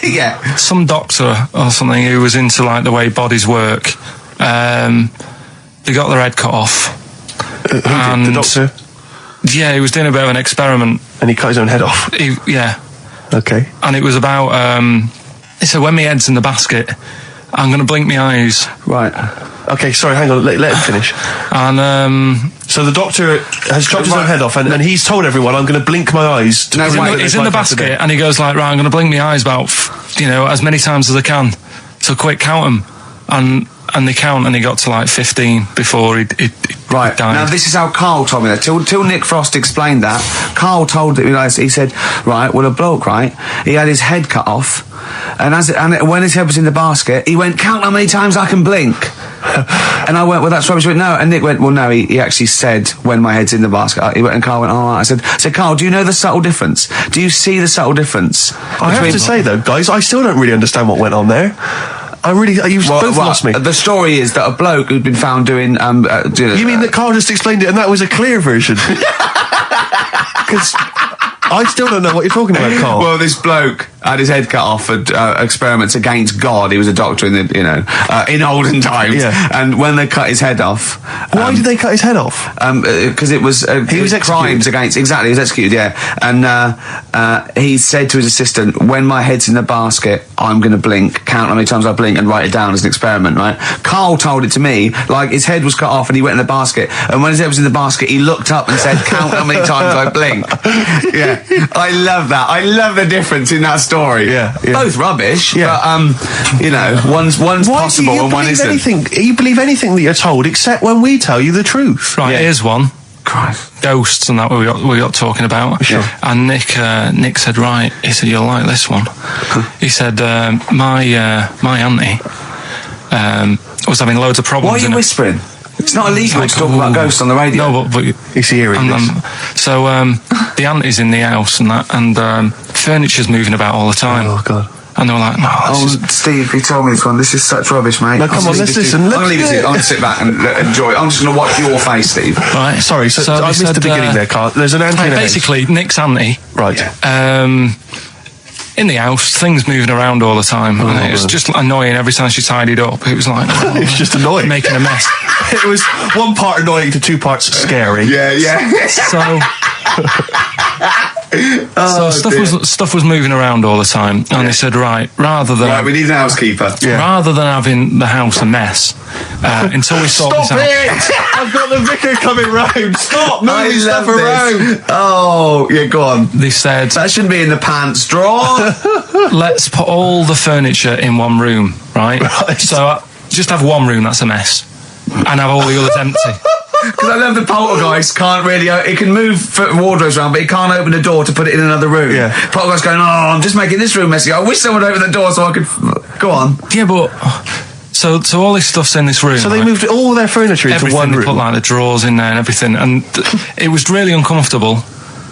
Yeah. Some doctor or something who was into like the way bodies work. They got their head cut off. Who did? The doctor? Yeah, he was doing a bit of an experiment. And he cut his own head off? Yeah. Okay. And it was about, he said, when my head's in the basket, I'm going to blink my eyes. Right. Okay, sorry, hang on, let him finish. And, so the doctor has chopped his own head off, and he's told everyone, I'm going to blink my eyes. He's in the basket, and he goes like, right, I'm going to blink my eyes about, as many times as I can. So quick, count them. And they count, and he got to like 15 before he Right. died. Now, this is how Karl told me that. Till Nick Frost explained that, Karl told me, he said, right, well, a bloke, right, he had his head cut off, and when his head was in the basket, he went, count how many times I can blink. And I went, well, that's rubbish. He went, no. And Nick went, well, no, he actually said, when my head's in the basket. He went, and Karl went, all right. I said, Karl, do you know the subtle difference? Do you see the subtle difference? I have to say, though, guys, I still don't really understand what went on there. You've both lost me. The story is that a bloke who'd been found doing... you mean that Karl just explained it and that was a clear version? Because I still don't know what you're talking about, Karl. Well, this bloke had his head cut off at experiments against God. He was a doctor in the, in olden times. Yeah. And when they cut his head off... Why did they cut his head off? Because it was... he was crimes against... Exactly, he was executed, yeah. And he said to his assistant, when my head's in the basket, I'm going to blink, count how many times I blink and write it down as an experiment, right? Karl told it to me, like his head was cut off and he went in the basket, and when his head was in the basket, he looked up and said, count how many times I blink. Yeah. I love that. I love the difference in that story. Yeah. Both rubbish, but, one's possible and one isn't. You believe anything that you're told, except when we tell you the truth. Right, here's one. Christ. Ghosts and that we got talking about. Sure. And Nick said, right, he said, you'll like this one. He said, my auntie was having loads of problems. Why are you whispering? It's not illegal to talk about ghosts on the radio. No, but he's hearing this. So the auntie's in the house and furniture's moving about all the time. Oh, God. And they were like, no, Steve, he told me this one. This is such rubbish, mate. No, come on, let's listen. I'm going to leave it to you. I'm going to sit back and enjoy it. I'm just going to watch your face, Steve. Right. Sorry, so I missed the beginning there, Karl. There's an auntie in the house. Basically, Nick's auntie. Right. In the house, things moving around all the time. And it was just annoying every time she tidied up. It was like... it was just annoying. Making a mess. It was one part annoying to two parts scary. Yeah. So stuff was moving around all the time, and they said, right, we need an housekeeper. Rather than having the house a mess, until we sort this out. Stop it! I've got the vicar coming round. Stop moving stuff around. Oh, yeah, go on. They said that shouldn't be in the pants drawer. Let's put all the furniture in one room, right? So just have one room that's a mess, and have all the others empty. Because I love the poltergeist can't really... It can move wardrobes around, but it can't open a door to put it in another room. Yeah. Poltergeist going, I'm just making this room messy. I wish someone would open the door so I could... Go on. Yeah, but... So all this stuff's in this room. So they moved all their furniture into one room? They put like the drawers in there and everything. And it was really uncomfortable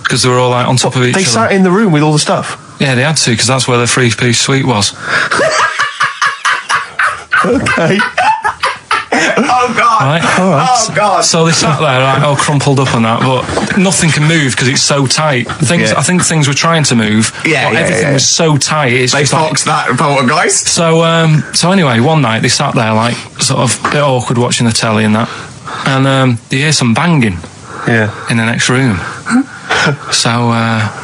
because they were all like on top of each other. They sat in the room with all the stuff? Yeah, they had to, because that's where the 3-piece suite was. Okay. Oh, God. Right? All right. Oh, God. So they sat there, like, all crumpled up and that, but nothing can move because it's so tight. I think things were trying to move, but everything was so tight. They foxed that poltergeist. So anyway, one night they sat there, like, sort of a bit awkward watching the telly and that, and they hear some banging in the next room. So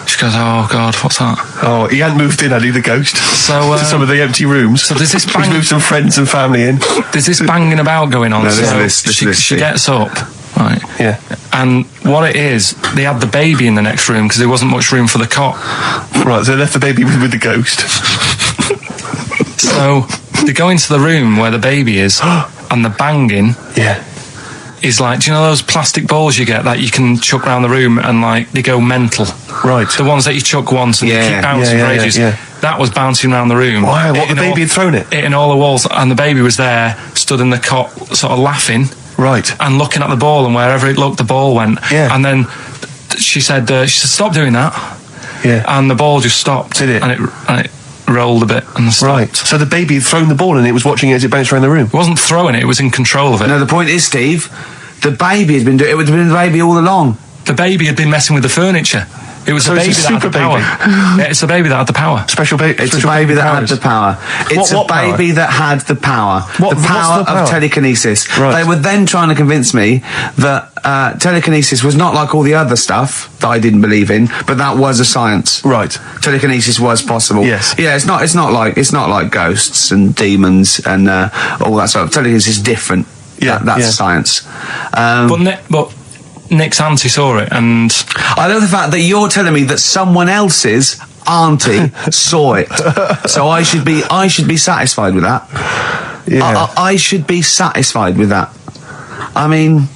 she goes, oh God, what's that? Oh, he hadn't moved in, had he, the ghost? So to some of the empty rooms. So there's this He's moved some friends and family in. There's this banging about going on. She gets up, right? Yeah. And what it is, they had the baby in the next room because there wasn't much room for the cot. Right, so they left the baby with the ghost. So they go into the room where the baby is, and the banging. Yeah. Is like, do you know those plastic balls you get that you can chuck around the room and like they go mental? Right. The ones that you chuck once and they keep bouncing for ages. Yeah. That was bouncing around the room. Wow, what, the baby had thrown it? Hitting all the walls, and the baby was there, stood in the cot, sort of laughing. Right. And looking at the ball, and wherever it looked, the ball went. Yeah. And then she said, stop doing that. Yeah. And the ball just stopped. Did it? And it rolled a bit and stopped. Right. So the baby had thrown the ball and it was watching it as it bounced around the room? It wasn't throwing it, it was in control of it. No, the point is, Steve, the baby has been doing it. It would have been the baby all along. The baby had been messing with the furniture. It was So a baby it's a that had the super power. baby. Yeah, it's a baby that had the power. Special baby. It's a baby that had the power. It's What a baby power? that had the power. What's the power the power? of telekinesis. Right. They were then trying to convince me that telekinesis was not like all the other stuff that I didn't believe in, but that was a science. Right. Telekinesis was possible. Yes. Yeah, it's not like ghosts and demons and all that sort of. Telekinesis is different. Yeah, That's yeah. science. But Nick's auntie saw it, and I love the fact that you're telling me that someone else's auntie saw it, so I should be satisfied with that. Yeah. I should be satisfied with that. I mean,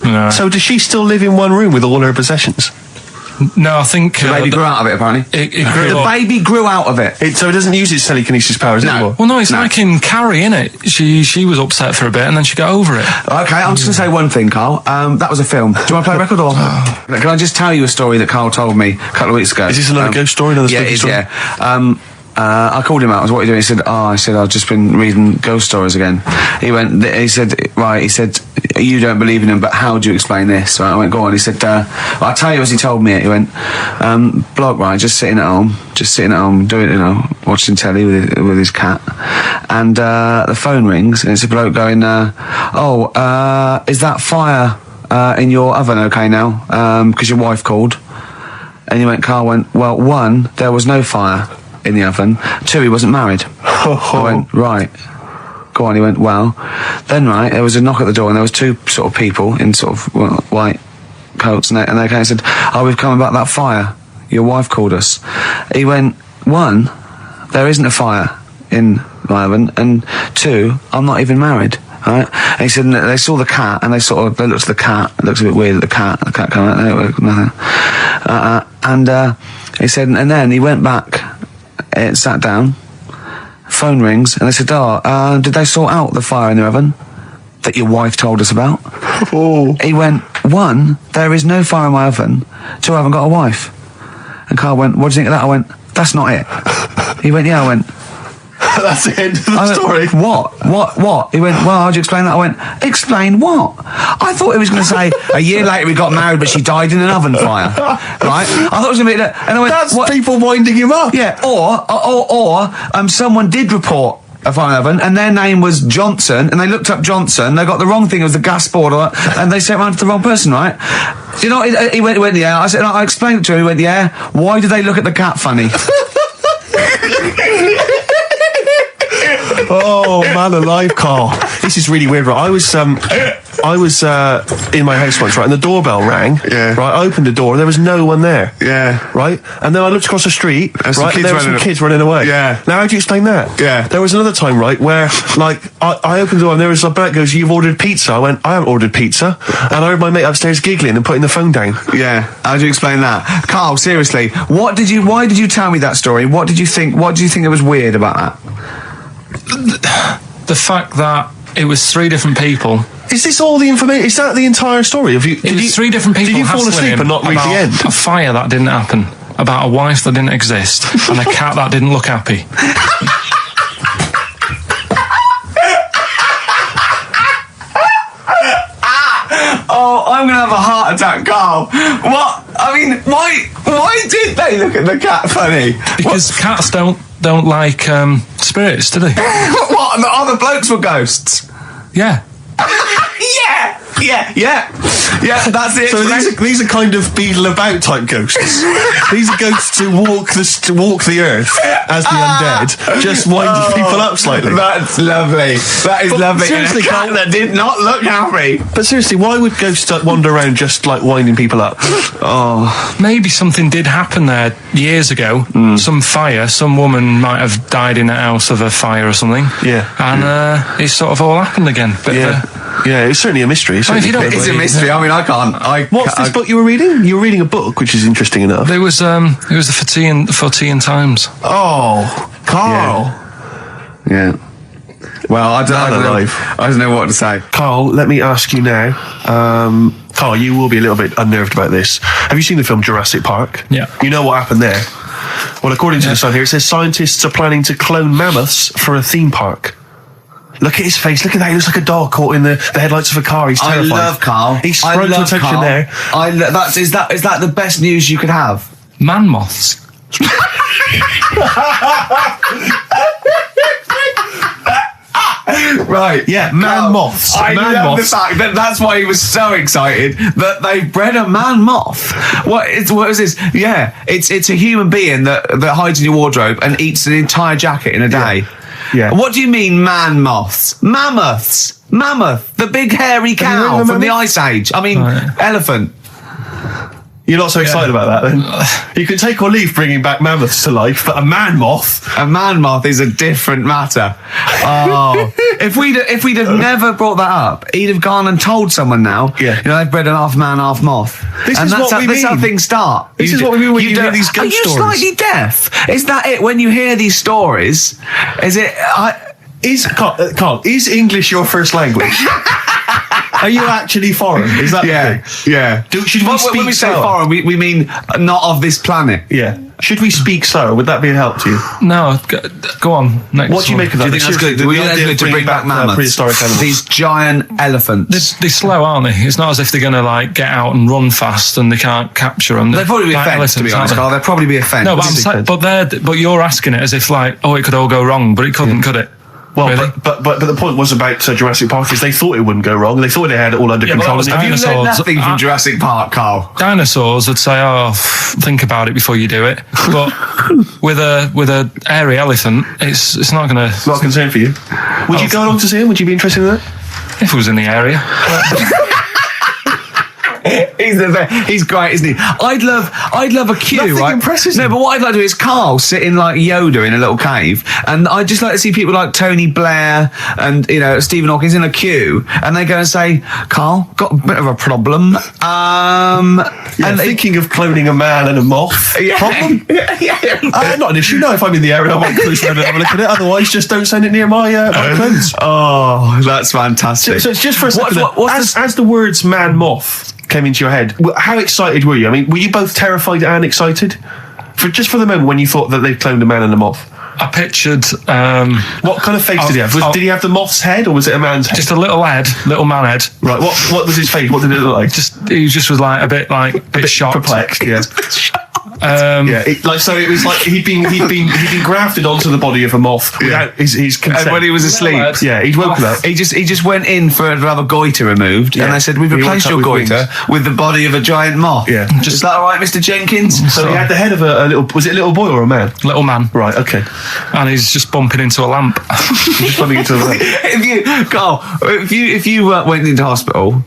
no, So does she still live in one room with all her possessions? I think the baby grew out of it. Apparently, it grew the up. baby grew out of it. So it doesn't use its telekinesis powers anymore? Well, no, it's like in Carrie, innit? She was upset for a bit, and then she got over it. Okay, I'm just going to say one thing, Carl. That was a film. Do you want to play a record or? Can I just tell you a story that Carl told me a couple of weeks ago? Is this another ghost story? Another Yeah, spooky it is, story? yeah. I called him out. I was, what are you doing? He said, I've just been reading ghost stories again. He said, you don't believe in them, but how do you explain this? Right, I went, go on. He said, I'll tell you as he told me it. He went, bloke, right, just sitting at home, doing, watching telly with his cat. And, the phone rings and it's a bloke going, is that fire, in your oven okay now? 'Cause your wife called. And Carl went, well, 1, there was no fire in the oven. 2, he wasn't married. I went, right. Go on. He went, well, then, right, there was a knock at the door and there was 2 sort of people in sort of white coats and they came and said, we've come about that fire. Your wife called us. He went, 1, there isn't a fire in my oven, and 2, I'm not even married. Right? And he said they saw the cat and they looked at the cat. It looks a bit weird at the cat came out, nothing. He said, and then he went back, sat down, phone rings, and they said, did they sort out the fire in the oven that your wife told us about? Oh. He went, 1, there is no fire in my oven. 2, I haven't got a wife. And Carl went, what do you think of that? I went, that's not it. He went, yeah. I went, That's the end of the story. What? He went, well, how'd you explain that? I went, explain what? I thought he was going to say, a year later we got married, but she died in an oven fire. Right? I thought it was going to be that. And I went, That's what? people winding him up. Yeah, or someone did report a fire oven, and their name was Johnson, and they looked up Johnson, they got the wrong thing, it was the gas board, and they sent around to the wrong person, right? You know, he went, yeah. I said, I explained it to him, he went, yeah. Why did they look at the cat funny? Oh, man alive, Carl. This is really weird, right? I was in my house once, right, and the doorbell rang. Yeah. Right, I opened the door, there was no one there. Yeah. Right? And then I looked across the street, There's some right, and kids there were some running kids running away. Yeah. Now, how do you explain that? Yeah. There was another time, right, where, like, I opened the door and there was a bloke goes, you've ordered pizza. I went, I haven't ordered pizza. And I heard my mate upstairs giggling and putting the phone down. Yeah. How do you explain that? Carl, seriously, why did you tell me that story? What did you think it was weird about that? The fact that it was 3 different people. Is this all the information? Is that the entire story? It was 3 different people. Did you fall hassling asleep him and not read the about end? A fire that didn't happen, about a wife that didn't exist, and a cat that didn't look happy. Oh, I'm gonna have a heart attack, Carl. What? I mean, why did they look at the cat funny? Because cats don't like spirits, do they? What? And the other blokes were ghosts? Yeah. Yeah, that's it. So these are kind of Beadle About type ghosts. These are ghosts who walk the earth as the undead, just winding people up slightly. That's lovely. That is lovely. seriously, And a cat Carl- that did not look happy. But seriously, why would ghosts wander around just like winding people up? Oh, Maybe something did happen there years ago. Some fire. Some woman might have died in a house of a fire or something. Yeah. And it's sort of all happened again. Bit of Yeah, it's certainly a mystery. I mean, if you don't it's a believe- mystery. I mean, I can't. What's this book you were reading? You were reading a book, which is interesting enough. It was the for tea and Times. Oh, Carl. Yeah. Well, I don't know what to say. Carl, let me ask you now. Carl, you will be a little bit unnerved about this. Have you seen the film Jurassic Park? Yeah. You know what happened there? Well, according to the Sun here, it says scientists are planning to clone mammoths for a theme park. Look at his face. Look at that. He looks like a dog caught in the headlights of a car. He's terrified. I love Carl. He sprung to attention there. Is that the best news you could have? Man moths. Right. Yeah, man moths. I Man love moths. the fact that that's why he was so excited that they bred a man moth. What is this? Yeah, it's a human being that hides in your wardrobe and eats an entire jacket in a day. Yeah. What do you mean, man moths? Mammoths. Mammoth, the big hairy Have you heard cow of a from the mammoth? Ice Age. I mean, Right. elephant. You're not so excited about that, then? You can take or leave bringing back mammoths to life, but a man moth. A man moth is a different matter. Oh, if we'd have never brought that up, he'd have gone and told someone now. Yeah. You know, they've bred an half man, half moth. This and is that's what how, we That's how mean. things start. This is what we mean when you hear don't- these ghost Are you stories. slightly deaf? Is that it? When you hear these stories, is it? Carl, is English your first language? Are you actually foreign? Is that the Yeah, thing? yeah. Should we When speak we say slower? foreign, we mean not of this planet. Yeah. Should we speak slower? Would that be a help to you? No, go on. Next What do you one. make of that? Do you think that's good? Do The you think that's idea good of to bring bringing back mammoths? prehistoric animals. These giant elephants. They're slow, aren't they? It's not as if they're going to like get out and run fast and they can't capture them. They'd probably be a Like fence, to be elephants, honest, aren't Carl. they? They'd probably be a fence. No, but you're asking it as if like, oh, it could all go wrong, but it couldn't, could it? Well, Really? but the point was about Jurassic Park is they thought it wouldn't go wrong. They thought they had it all under Yeah, but control. that was And Have you learned dinosaurs. nothing from Jurassic Park, Carl? Dinosaurs would say, "Oh, think about it before you do it." But with a hairy elephant, it's not going to. not a concern for you. Would you go along to see him? Would you be interested in that? If it was in the area, He's great, isn't he? I'd love a queue, Nothing right? impresses No, him. but what I'd like to do is Carl sitting like Yoda in a little cave, and I'd just like to see people like Tony Blair and Stephen Hawking's in a queue, and they go and say, "Carl, got a bit of a problem." And thinking of cloning a man and a moth. Problem? Not an issue. No, if I'm in the area, I might cruise around and have a look at it. Otherwise, just don't send it near my clothes. Oh, that's fantastic. So it's just for a second. What's As the words "man moth" came into your head, how excited were you? I mean, were you both terrified and excited? For the moment when you thought that they'd cloned a man and a moth? I pictured What kind of face did he have? Did he have the moth's head or was it a man's head? just a little man head. Right, what was his face? What did it look like? He just was like a bit shocked. Perplexed, yeah. Yeah, it was like he'd been grafted onto the body of a moth without his consent. And when he was asleep, lad. Yeah, he'd woken up. he just went in to have a goiter removed, Yeah. and they said, "We've He replaced woke your up with goiter with the body of a giant moth." Yeah. Is that all right, Mr. Jenkins? So he had the head of a little. Was it a little boy or a man? little man, Right. Okay. and he's just bumping into a lamp. Just running into the. if you went into hospital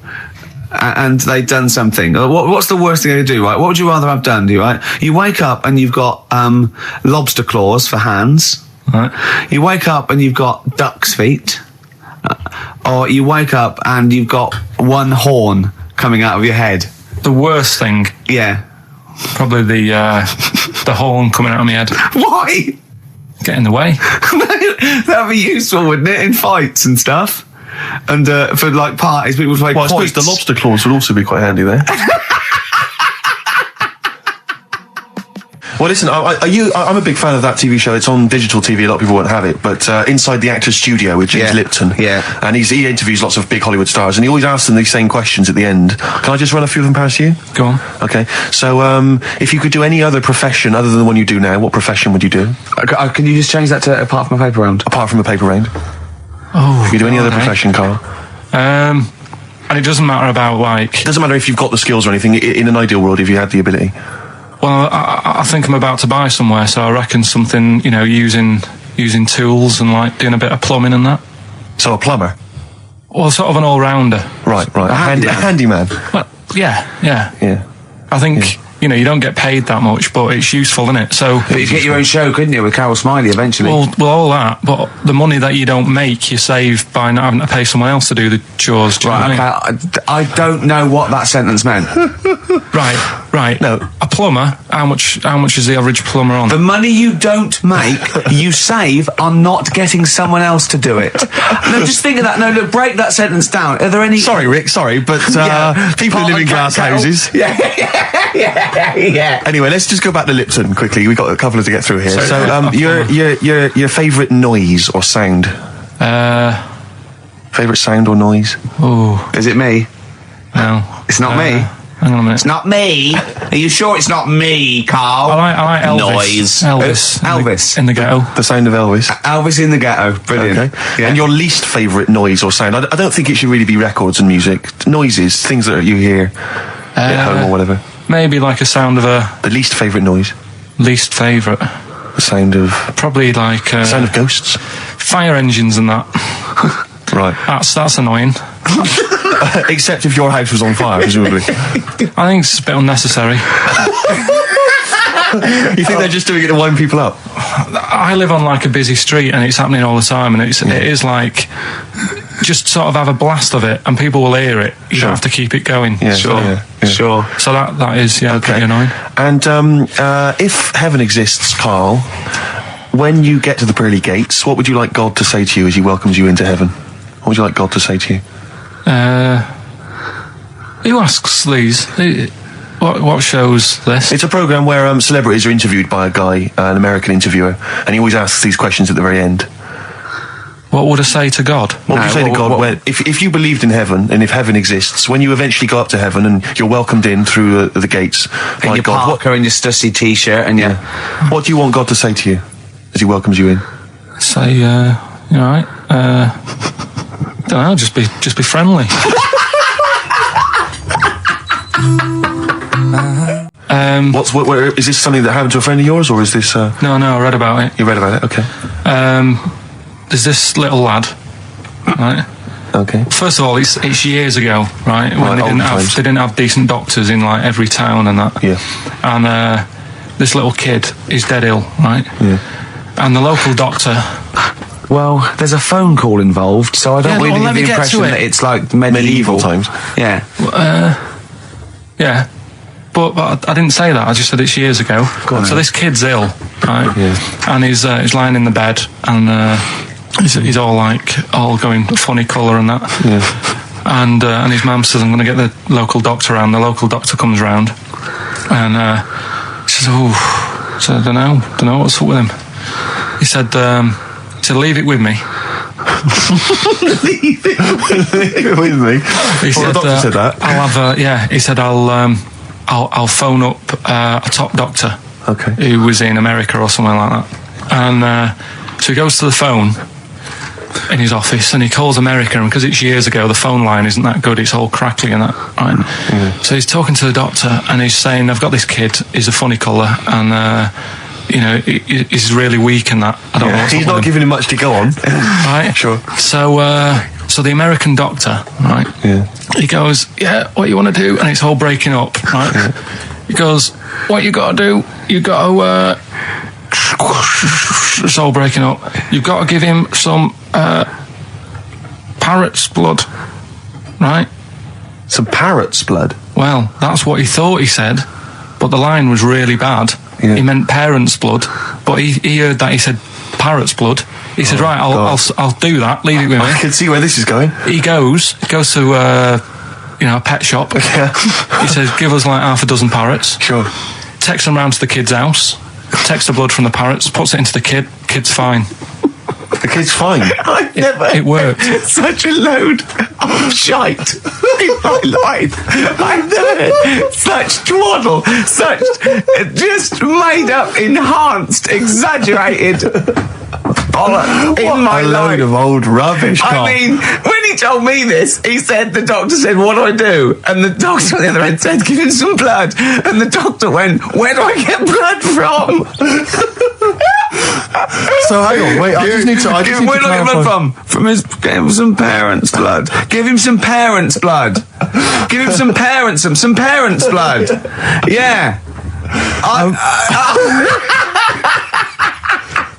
and they'd done something, what's the worst thing they could do, right? What would you rather have done, right? You wake up and you've got lobster claws for hands. Right. You wake up and you've got duck's feet. Or you wake up and you've got one horn coming out of your head. The worst thing, Yeah. probably the horn coming out of my head. Why? Get in the way. That'd be useful, wouldn't it, in fights and stuff? And for like parties, people would play Well, I suppose quoits. the lobster claws would also be quite handy there. Well, listen, I'm a big fan of that TV show. It's on digital TV. A lot of people won't have it, but Inside the Actors Studio with James Yeah. Lipton. Yeah. And he interviews lots of big Hollywood stars, and he always asks them these same questions at the end. Can I just run a few of them past you? Go on. Okay. So, if you could do any other profession other than the one you do now, what profession would you do? Can you just change that to apart from a paper round? Apart from a paper round. Oh, If you do any other okay. profession, Carl. And it doesn't matter about like. It doesn't matter if you've got the skills or anything. In an ideal world, if you had the ability. Well, I think I'm about to buy somewhere, so I reckon something, using tools and like doing a bit of plumbing and that. So a plumber. Well, sort of an all-rounder. Right. A handyman. Well, yeah. Yeah. I think, you don't get paid that much, but it's useful, isn't it? So, But you could get your own show, couldn't you, with Carol Smiley eventually? well, all that, but the money that you don't make, you save by not having to pay someone else to do the chores. Do you know what I mean? okay, I don't know what that sentence meant. Right. No. A plumber, how much is the average plumber on? The money you don't make, you save on not getting someone else to do it. No, just think of that. No, look, break that sentence down. Are there any... Sorry, Rick. Sorry, but people who live in glass houses. Yeah. Anyway, let's just go back to Lipton quickly. We've got a couple to get through here. Sorry. So, your favourite noise or sound? Favourite sound or noise? Oh, Is it me? no. It's not me. Hang on a minute. It's not me. Are you sure it's not me, Carl? I like Elvis. Noise. Elvis. In the ghetto. The sound of Elvis. Elvis in the ghetto. Brilliant. Okay. Yeah. And your least favourite noise or sound? I don't think it should really be records and music. Noises, things that you hear at home or whatever. Maybe like a sound of a... The least favourite noise? Least favourite? The sound of... Probably like... sound of ghosts? Fire engines and that. Right. That's annoying. Except if your house was on fire, presumably. I think it's a bit unnecessary. You think they're just doing it to wind people up? I live on like a busy street and it's happening all the time, and it is like... Just sort of have a blast of it and people will hear it. You don't have to keep it going. Yeah, Sure. So that is, pretty annoying. And if heaven exists, Carl, when you get to the pearly gates, what would you like God to say to you as he welcomes you into heaven? What would you like God to say to you? Who asks these? What show's this? It's a programme where celebrities are interviewed by a guy, an American interviewer, and he always asks these questions at the very end. What would I say to God? What would you say to God? If you believed in heaven, and if heaven exists, when you eventually go up to heaven and you're welcomed in through the gates by your God, Parker and your stussy t-shirt and what do you want God to say to you as he welcomes you in? Say, you all right? Don't know. Just be friendly. Is this something that happened to a friend of yours, or is this? No, I read about it. You read about it, okay. There's this little lad, right? Okay. First of all, it's years ago, right? When they didn't have decent doctors in like every town and that. Yeah. And this little kid is dead ill, right? Yeah. And the local doctor. Well, there's a phone call involved, so I don't really get the impression that it's like medieval times. Yeah. Yeah. But I didn't say that. I just said it's years ago. So this kid's ill, right? Yeah. And he's lying in the bed, and he's all going funny colour and that. Yeah. And his mum says, I'm going to get the local doctor around. The local doctor comes round, and she says, so I don't know what's up with him. He said, leave it with me. Leave it with me. He said, the doctor said that. I'll have he said I'll phone up a top doctor, who was in America or somewhere like that. And so he goes to the phone in his office and he calls America, and because it's years ago, the phone line isn't that good, it's all crackly and that, right? Yeah. So he's talking to the doctor and he's saying, I've got this kid, he's a funny colour, and he's really weak and that. I don't know what's he's not giving him much to go on. Right? Sure. So the American doctor, right? Yeah. He goes, what you want to do? And it's all breaking up, right? Yeah. He goes, what you got to do? You got to, it's all breaking up. You've got to give him some parrot's blood, right? Some parrot's blood? Well, that's what he thought he said, but the line was really bad. Yeah. He meant parent's blood, but he heard that he said parrot's blood. He said, right, I'll do that. Leave it with me. I can see where this is going. He goes to a pet shop. Yeah. He says, give us like half a dozen parrots. Sure. Takes them round to the kid's house. Takes the blood from the parrots, puts it into the kid. Kid's fine. The kid's fine. It worked. Such a load of shite in my life. I've never heard such twaddle, such just made up, enhanced, exaggerated bollock in my life. A load of old rubbish, Carl. I mean, when he told me this, the doctor said, what do I do? And the doctor on the other end said, give him some blood. And the doctor went, where do I get blood from? So hang on, wait, I just need to where do I get blood from? Give him some parents' blood. Give him some parents' blood. Give him some parents' blood. Yeah.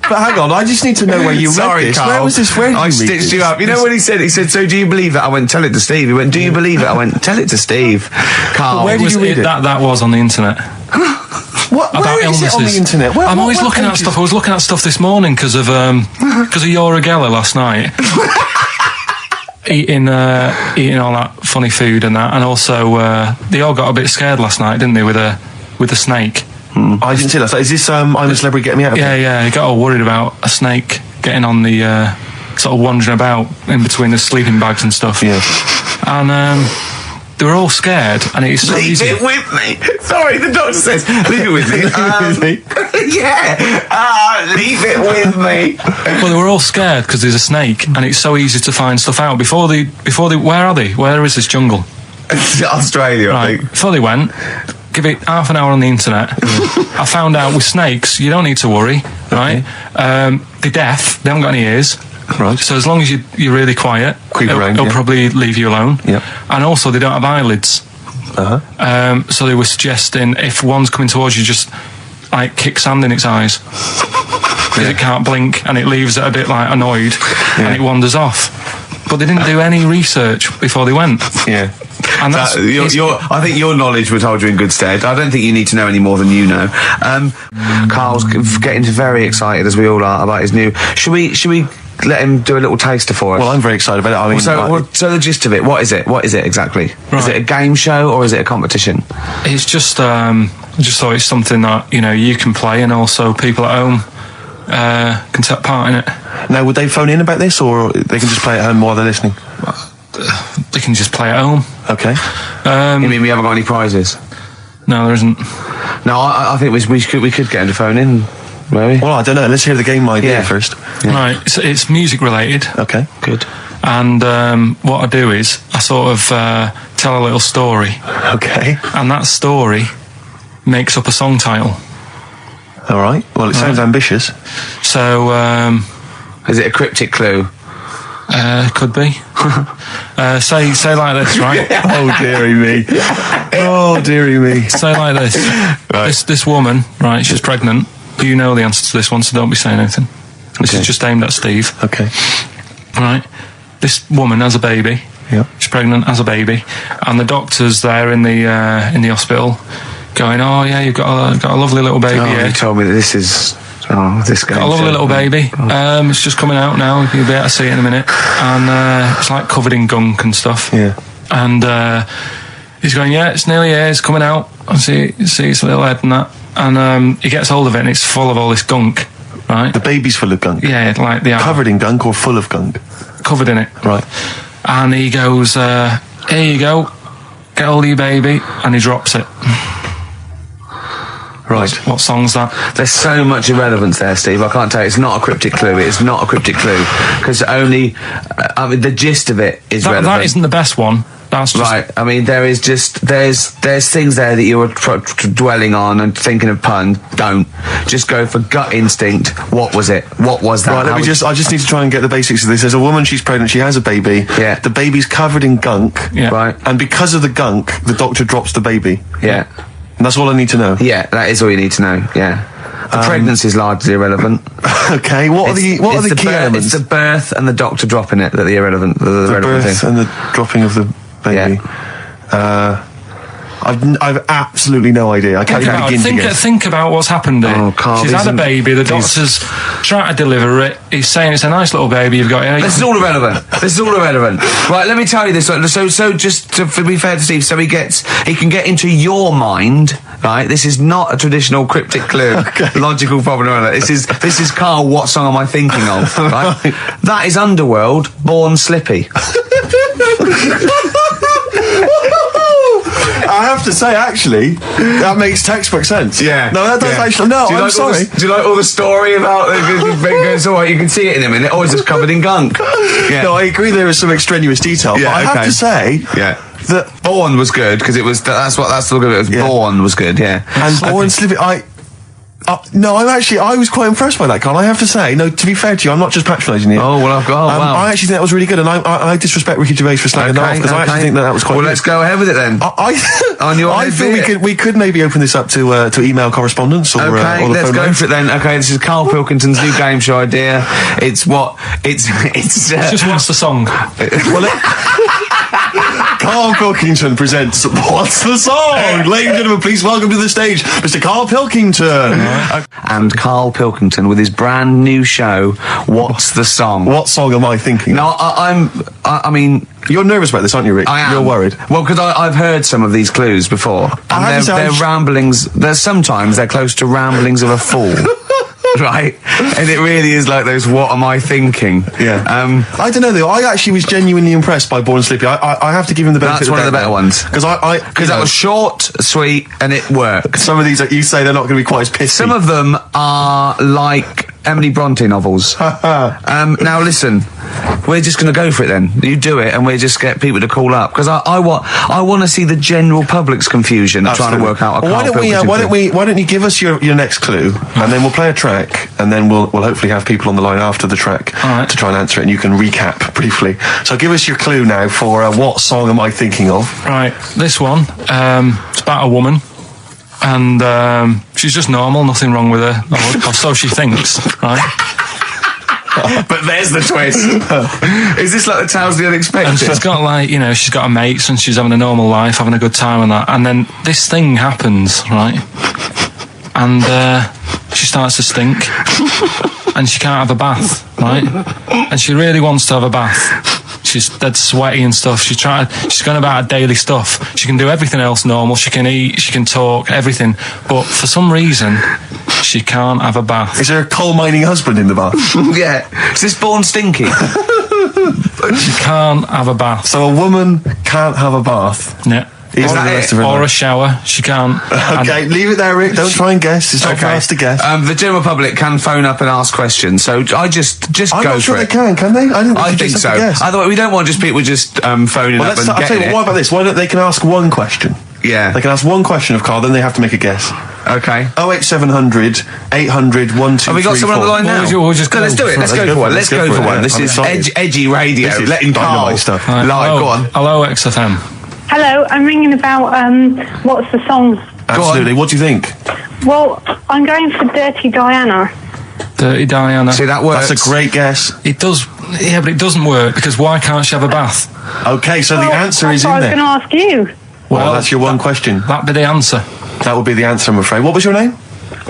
But hang on, I just need to know where you read this. Carl. Where was this? Where did I you read stitched this? you up. You know what he said? He said, so do you believe it? I went, tell it to Steve. He went, do you believe it? I went, tell it to Steve. Carl. Where did you read it? That was on the internet. What? About Where is illnesses. it on the internet? I'm always looking at stuff. I was looking at stuff this morning because of Yoragella last night. eating all that funny food and that, and also they all got a bit scared last night, didn't they, with a snake? I didn't see that. So is this I'm a Celebrity, Get Me Out of Here? Yeah, he got all worried about a snake getting on the sort of wandering about in between the sleeping bags and stuff. Yeah. And they were all scared, and it's so easy. Leave it with me. Sorry, the doctor says, leave it with me. Leave it with me. Well, they were all scared because there's a snake, and it's so easy to find stuff out. Before they, where are they? Where is this jungle? Australia, right. I think. Before they went, give it half an hour on the internet. I found out with snakes, you don't need to worry, right? They're deaf, they haven't got any ears. Right. So as long as you're really quiet, it'll probably leave you alone. Yep. And also, they don't have eyelids. So they were suggesting if one's coming towards you, just like kick sand in its eyes. Because it can't blink, and it leaves it a bit like annoyed, and it wanders off. But they didn't do any research before they went. Yeah. And that's, I think your knowledge would hold you in good stead. I don't think you need to know any more than you know. Carl's getting very excited, as we all are, about his new... Should we let him do a little taster for us? Well, I'm very excited about it. I mean, so the gist of it, what is it? What is it exactly? Right. Is it a game show or is it a competition? It's just, I just thought it's something that, you can play, and also people at home can take part in it. Now, would they phone in about this, or they can just play at home while they're listening? They can just play at home. Okay. You mean we haven't got any prizes? No, there isn't. No, I think we could get him to phone in. Maybe. Well, I don't know. Let's hear the game idea first. Yeah. Right, it's music related. Okay, good. And what I do is I sort of tell a little story. Okay. And that story makes up a song title. All right. Well, it sounds ambitious. So, is it a cryptic clue? Could be. Say like this, right? Oh, dearie me. Oh, dearie me. Say like this. Right. This woman, right, she's pregnant. You know the answer to this one, so don't be saying anything. This is just aimed at Steve. Okay. Right. This woman has a baby. Yeah. She's pregnant, has a baby, and the doctor's there in the hospital, going, "Oh yeah, you've got a lovely little baby." Oh, you told me that this is. Oh, this guy. Got a lovely little baby. It's just coming out now. You'll be able to see it in a minute, and it's like covered in gunk and stuff. Yeah. And he's going, "Yeah, it's nearly here. It's coming out. I see its little head and that." And he gets hold of it, and it's full of all this gunk, right? The baby's full of gunk? Yeah, like the... Covered in gunk or full of gunk? Covered in it. Right. And he goes, here you go, get hold of your baby, and he drops it. Right. What song's that? There's so much irrelevance there, Steve. I can't tell you. It's not a cryptic clue. It's not a cryptic clue. Because only... the gist of it is relevant. That isn't the best one. That's just right. I mean, there's things there that you were dwelling on and thinking of pun. Don't just go for gut instinct. What was it? What was that? Right. I just need to try and get the basics of this. There's a woman. She's pregnant. She has a baby. Yeah. The baby's covered in gunk. Yeah. Right. And because of the gunk, the doctor drops the baby. Yeah. And that's all I need to know. Yeah. That is all you need to know. Yeah. The pregnancy is largely irrelevant. Okay. What are the key elements? It's the birth and the doctor dropping it that are irrelevant. The birth thing. and the dropping of the baby. Yeah. I've absolutely no idea. I can't even begin to guess. Think about what's happened here. Oh, Carl, she's had a baby. The doctor's trying to deliver it. He's saying it's a nice little baby you've got here. This is all irrelevant. Right, let me tell you this. So just to be fair to Steve, so he can get into your mind. Right, this is not a traditional cryptic clue, logical problem. This is Carl. What song am I thinking of? Right, that is Underworld, Born Slippy. I have to say, actually, that makes textbook sense. Yeah. No, that does actually. No, I'm sorry. Do you like all the story about it's all right, you can see it in a minute. Oh, it's just covered in gunk. Yeah. No, I agree there is some extraneous detail. Yeah, but I have to say that Born was good because it was that's the look of it was. Yeah. Born was good, yeah. And Born Slippy, no, I was quite impressed by that, Carl. I have to say, no, to be fair to you, I'm not just patronising you. Oh, well, wow. I actually think that was really good, and I disrespect Ricky Gervais for slagging that off, because I actually think that was quite good. Well, let's go ahead with it then. I feel we could maybe open this up to email correspondence or the let's phone go lines. for it then. Okay, this is Karl Pilkington's new game show idea. It's just what's the song? Karl Pilkington presents What's the Song? Ladies and gentlemen, please welcome to the stage Mr. Karl Pilkington. And Karl Pilkington with his brand new show, What's the Song? What song am I thinking? No, I mean... You're nervous about this, aren't you, Rick? I am. You're worried. Well, because I've heard some of these clues before. And they're ramblings... Sometimes they're close to ramblings of a fool. right? And it really is like those "What am I thinking?" Yeah. I don't know though. I actually was genuinely impressed by Born Slippy. I have to give him the benefit. That's one of the better ones because that was short, sweet, and it worked. Some of these that you say they're not going to be quite as pissy. Some of them are like Emily Bronte novels. Now listen, we're just going to go for it then. You do it, and we just get people to call up because I want to see the general public's confusion of trying to work out. Why don't you give us your next clue, and then we'll play a track, and then we'll hopefully have people on the line after the track to try and answer it, and you can recap briefly. So give us your clue now for what song am I thinking of? Right, this one. It's about a woman. And she's just normal, nothing wrong with her, or so she thinks, right? But there's the twist. Is this like the Tales of the Unexpected? And she's got she's got her mates and she's having a normal life, having a good time and that. And then this thing happens, right? And she starts to stink. And she can't have a bath, right? And she really wants to have a bath. She's dead sweaty and stuff. She's going about her daily stuff. She can do everything else normal. She can eat, she can talk, everything. But for some reason, she can't have a bath. Is there a coal mining husband in the bath? Yeah. Is this Born Stinky? She can't have a bath. So a woman can't have a bath? Yeah. Or a shower. She can't. Okay, leave it there, Rick. Don't try and guess. It's not for us to guess. The general public can phone up and ask questions. So I just go for it. I'm not sure they can they? I think so. Otherwise, we don't want just people just phoning up and I'll tell you what about this? Why don't they can ask one question? Yeah. They can ask one question of Carl, then they have to make a guess. Okay. 08700 800 1234. Have we got someone on the line now? Let's do it. Let's go for one. Let's go for one. This is edgy radio. Letting Carl stuff. Live. Go on. Hello, XFM. Hello, I'm ringing about what's the song? Absolutely. What do you think? Well, I'm going for Dirty Diana. Dirty Diana. See, that works. That's a great guess. It does, yeah, but it doesn't work because why can't she have a bath? Okay, so the answer is in there. I was going to ask you. Well, that's your one question. That'd be the answer. That would be the answer, I'm afraid. What was your name?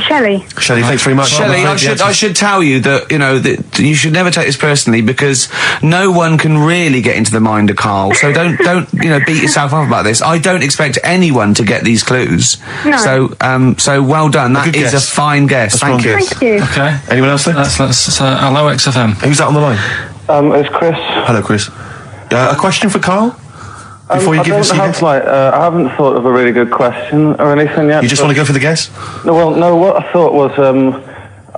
Shelley. Shelley, thanks very much. Shelley, I should tell you that, that you should never take this personally because no one can really get into the mind of Carl. So don't beat yourself up about this. I don't expect anyone to get these clues. No. So well done. That is a fine guess. Thank you. Thank you. Okay. Anyone else there? Let's hello, XFM. Who's that on the line? It's Chris. Hello, Chris. A question for Carl? Before you give us I haven't thought of a really good question or anything yet. You just want to go for the guess? No, what I thought was,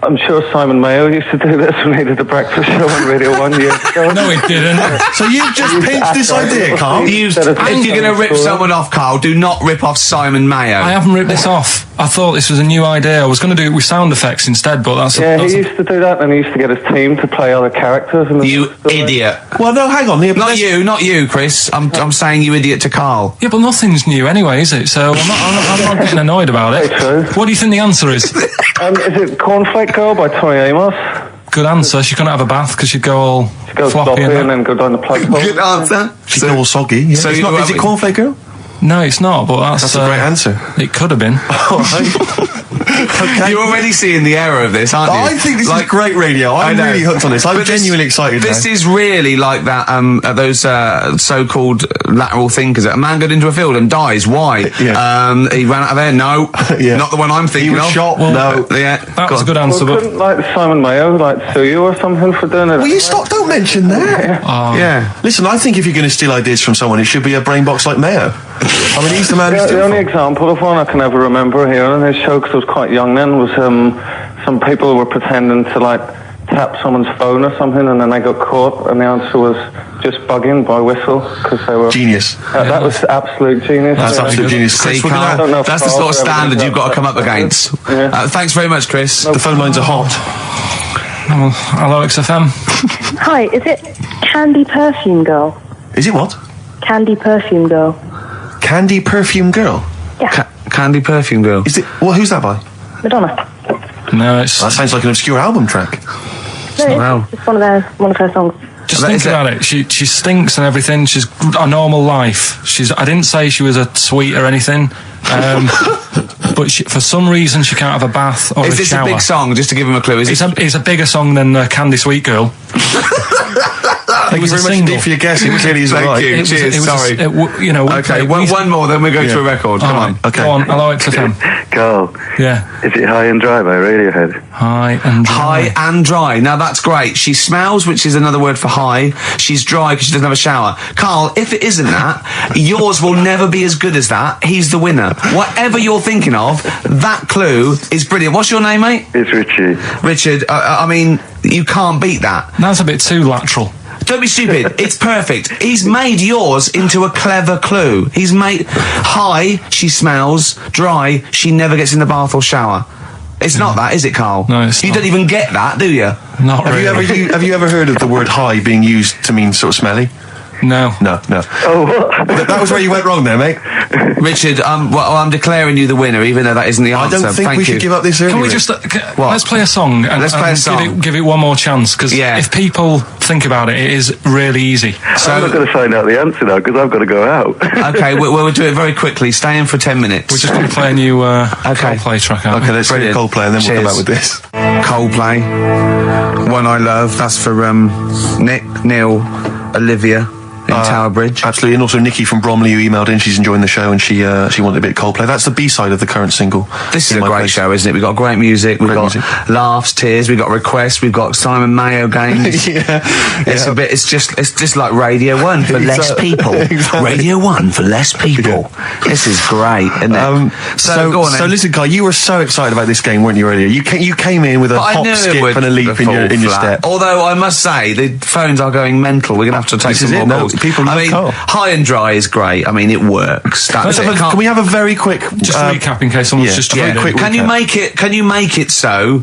I'm sure Simon Mayo used to do this when he did the breakfast show on Radio 1 years ago. No, he didn't. So you've just pinched this idea, Carl? If you're going to rip someone off, Carl, do not rip off Simon Mayo. I haven't ripped this off. I thought this was a new idea. I was going to do it with sound effects instead, but that's... he used to do that, and he used to get his team to play other characters. You idiot. Well, no, hang on. Not you, Chris. I'm saying you idiot to Carl. Yeah, but nothing's new anyway, is it? So I'm not getting annoyed about it. True. What do you think the answer is? Is it Cornflake Girl by Tori Amos? Good answer. She couldn't have a bath because she'd go all floppy and then go down the plug hole. Good answer. She'd go all soggy. Yeah. So is it Cornflake Girl? No, it's not, but that's a great answer. It could have been. All right. Okay. You're already seeing the error of this, aren't you? I think this is great radio. I'm really hooked on this. I'm genuinely excited. This is really like that. Those so-called lateral thinkers. A man got into a field and dies. Why? Yeah. He ran out of air. No, not the one I'm thinking of. He was shot. No. That was a good answer. Well, couldn't Simon Mayo sue you or something for doing it? Will you stop? Don't mention that. Yeah. Listen, I think if you're going to steal ideas from someone, it should be a brain box like Mayo. I mean, he's the man. The only example of one I can ever remember here on his show, because I was quite young then, was some people were pretending to tap someone's phone or something, and then they got caught, and the answer was just bugging by whistle because they were genius. That was absolute genius. That's absolute genius. See, Carl, that's the sort of standard you've got to come up against. Thanks very much, Chris. The phone lines are hot. Hello, XFM. Hi, is it Candy Perfume Girl? Is it what? Candy Perfume Girl. Candy Perfume Girl? Yeah. Candy Perfume Girl. Is it? Well, who's that by? Madonna. No, that sounds like an obscure album track. No, it's one of her songs. Just think about it. She stinks and everything. She's a normal life. I didn't say she was a sweet or anything. But for some reason she can't have a bath or a shower. Is this a big song? Just to give him a clue. It's a bigger song than Candy Sweet Girl. Thank you very much indeed for your guess. It clearly isn't right. Thank you. Cheers. Sorry. Okay, one more, then we go to a record. Come on. Okay. Go on. Hello, XFM. Carl. Yeah. Is it High and Dry by Radiohead? High and dry. High and dry. Now that's great. She smells, which is another word for high. She's dry because she doesn't have a shower. Carl, if it isn't that, yours will never be as good as that. He's the winner. Whatever you're thinking of, that clue is brilliant. What's your name, mate? It's Richie. Richard, I mean, you can't beat that. That's a bit too lateral. Don't be stupid. It's perfect. He's made yours into a clever clue. He's made high, she smells, dry, she never gets in the bath or shower. It's not that, is it, Carl? No, it's You not. don't even get that, do you? Not really. Have you ever heard of the word high being used to mean sort of smelly? No. No. Oh, what? That was where you went wrong there, mate. Richard, I'm declaring you the winner, even though that isn't the I answer. don't think Thank we you. should give up this early. Can we just let's play a song and, Let's play a song. Give it one more chance, because if people think about it, it is really easy. I'm not going to find out the answer now because I've got to go out. Okay, we'll do it very quickly. Stay in for 10 minutes. We're just going to play a new Coldplay track out. Okay, let's play Coldplay and then we'll come back with this. Coldplay, One I Love. That's for Nick, Neil, Olivia in Tower Bridge. Absolutely, and also Nikki from Bromley who emailed in. She's enjoying the show and she wanted a bit of Coldplay. That's the B-side of the current single. This is a great show, isn't it? We've got great music, we've got laughs, tears, we've got requests, we've got Simon Mayo games. It's just like Radio 1 for less people. Exactly. Radio 1 for less people. This is great, isn't it? So go on then. So listen, Guy, you were so excited about this game, weren't you, earlier? You came in with a hop, skip and a leap in your step. Although I must say, the phones are going mental. We're going to have to take some more calls. People love Carl. High and dry is great. I mean, it works. That's it. Can we have a very quick just recap in case someone's just very quick Can you make it so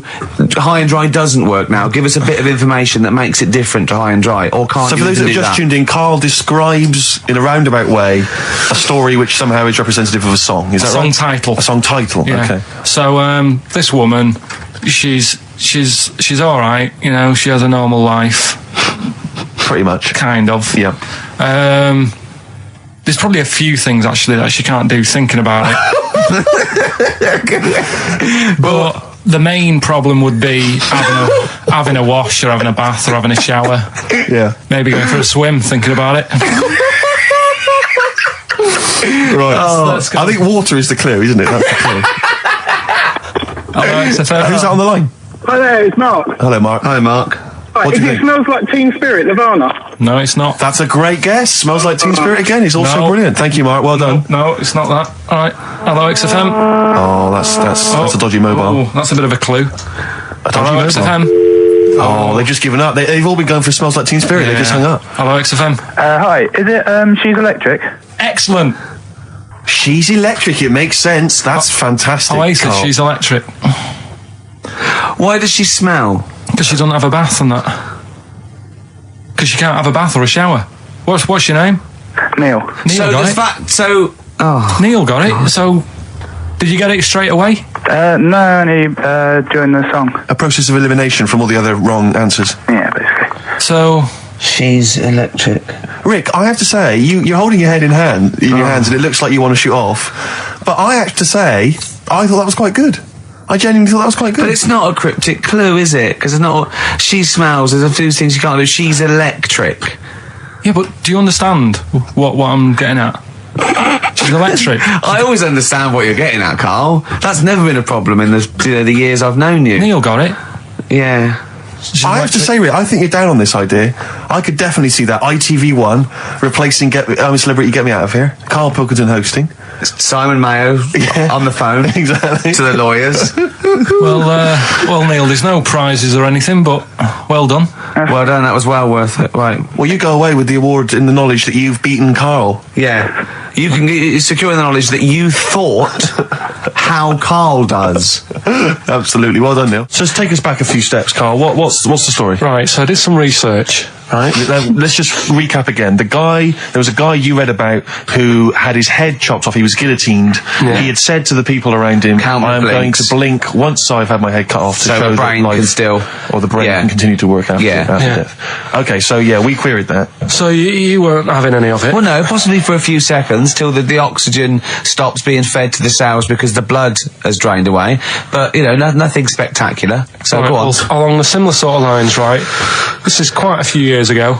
high and dry doesn't work now? Give us a bit of information that makes it different to high and dry, or can't So you for those that do have just that? tuned in, Carl describes in a roundabout way a story which somehow is representative of a song. Is that right? Title. A song title. Yeah. Okay. So this woman, she's all right. You know, she has a normal life. Pretty much. Kind of. Yeah. There's probably a few things actually that she can't do thinking about it. But the main problem would be having a wash or having a bath or having a shower. Yeah. Maybe going for a swim thinking about it. Right. Let's go. I think water is the clue, isn't it? That's the clue. Alright, so Who's that on the line? Hi there, it's Mark. Hello, Mark. Hi, Mark. Right, What do you think? Smells Like Teen Spirit, Nirvana. No, it's not. That's a great guess. Smells like Teen Spirit again. It's also No. brilliant. Thank you, Mark. Well done. No, it's not that. Alright. Hello, XFM. Oh, that's a dodgy mobile. Oh, that's a bit of a clue. A dodgy Hello, mobile. XFM. Oh, they've just given up. They've all been going for Smells Like Teen Spirit. They just hung up. Hello, XFM. Hi, is it She's Electric? Excellent. She's electric. It makes sense. That's fantastic. Oasis, Carl. she's electric. Why does she smell? Because she doesn't have a bath and that. Because she can't have a bath or a shower. What's your name? Neil. Neil got it. Neil got it. So, did you get it straight away? No, only during the song. A process of elimination from all the other wrong answers. Yeah, basically. So, She's electric. Rick, I have to say, you're holding your head in your hands, and it looks like you want to shoot off. But I have to say, I thought that was quite good. I genuinely thought that was quite good. But it's not a cryptic clue, is it? Because it's not. She smells. There's a few things you can't do. She's electric. yeah, but do you understand what I'm getting at? She's electric. I always understand what you're getting at, Carl. That's never been a problem in the years I've known you. Neil got it. Yeah. I have to say, Rick, I think you're down on this idea. I could definitely see that ITV1 replacing Celebrity Get Me Out of Here. Karl Pilkington hosting. Simon Mayo on the phone Exactly. to the lawyers. Well, Neil, there's no prizes or anything, but well done. Well done. That was well worth it. Right. Well, you go away with the award in the knowledge that you've beaten Karl. Yeah. You can secure the knowledge that you thought how Carl does. Absolutely. Well done, Neil. So let's take us back a few steps, Karl. What's the story? Right, so I did some research. Right. Let's just recap again. There was a guy you read about who had his head chopped off. He was guillotined. Yeah. He had said to the people around him, Count my I am going blinks. to blink once I've had my head cut off to So show the that brain life, can still... or the brain Yeah. can continue to work after, Yeah. after Yeah. death. Okay, so yeah, we queried that. So you weren't having any of it? Well, no, possibly for a few seconds till the oxygen stops being fed to the cells because the blood has drained away. But, nothing spectacular. So Right, go on. well, along the similar sort of lines, right? This is quite a few years ago.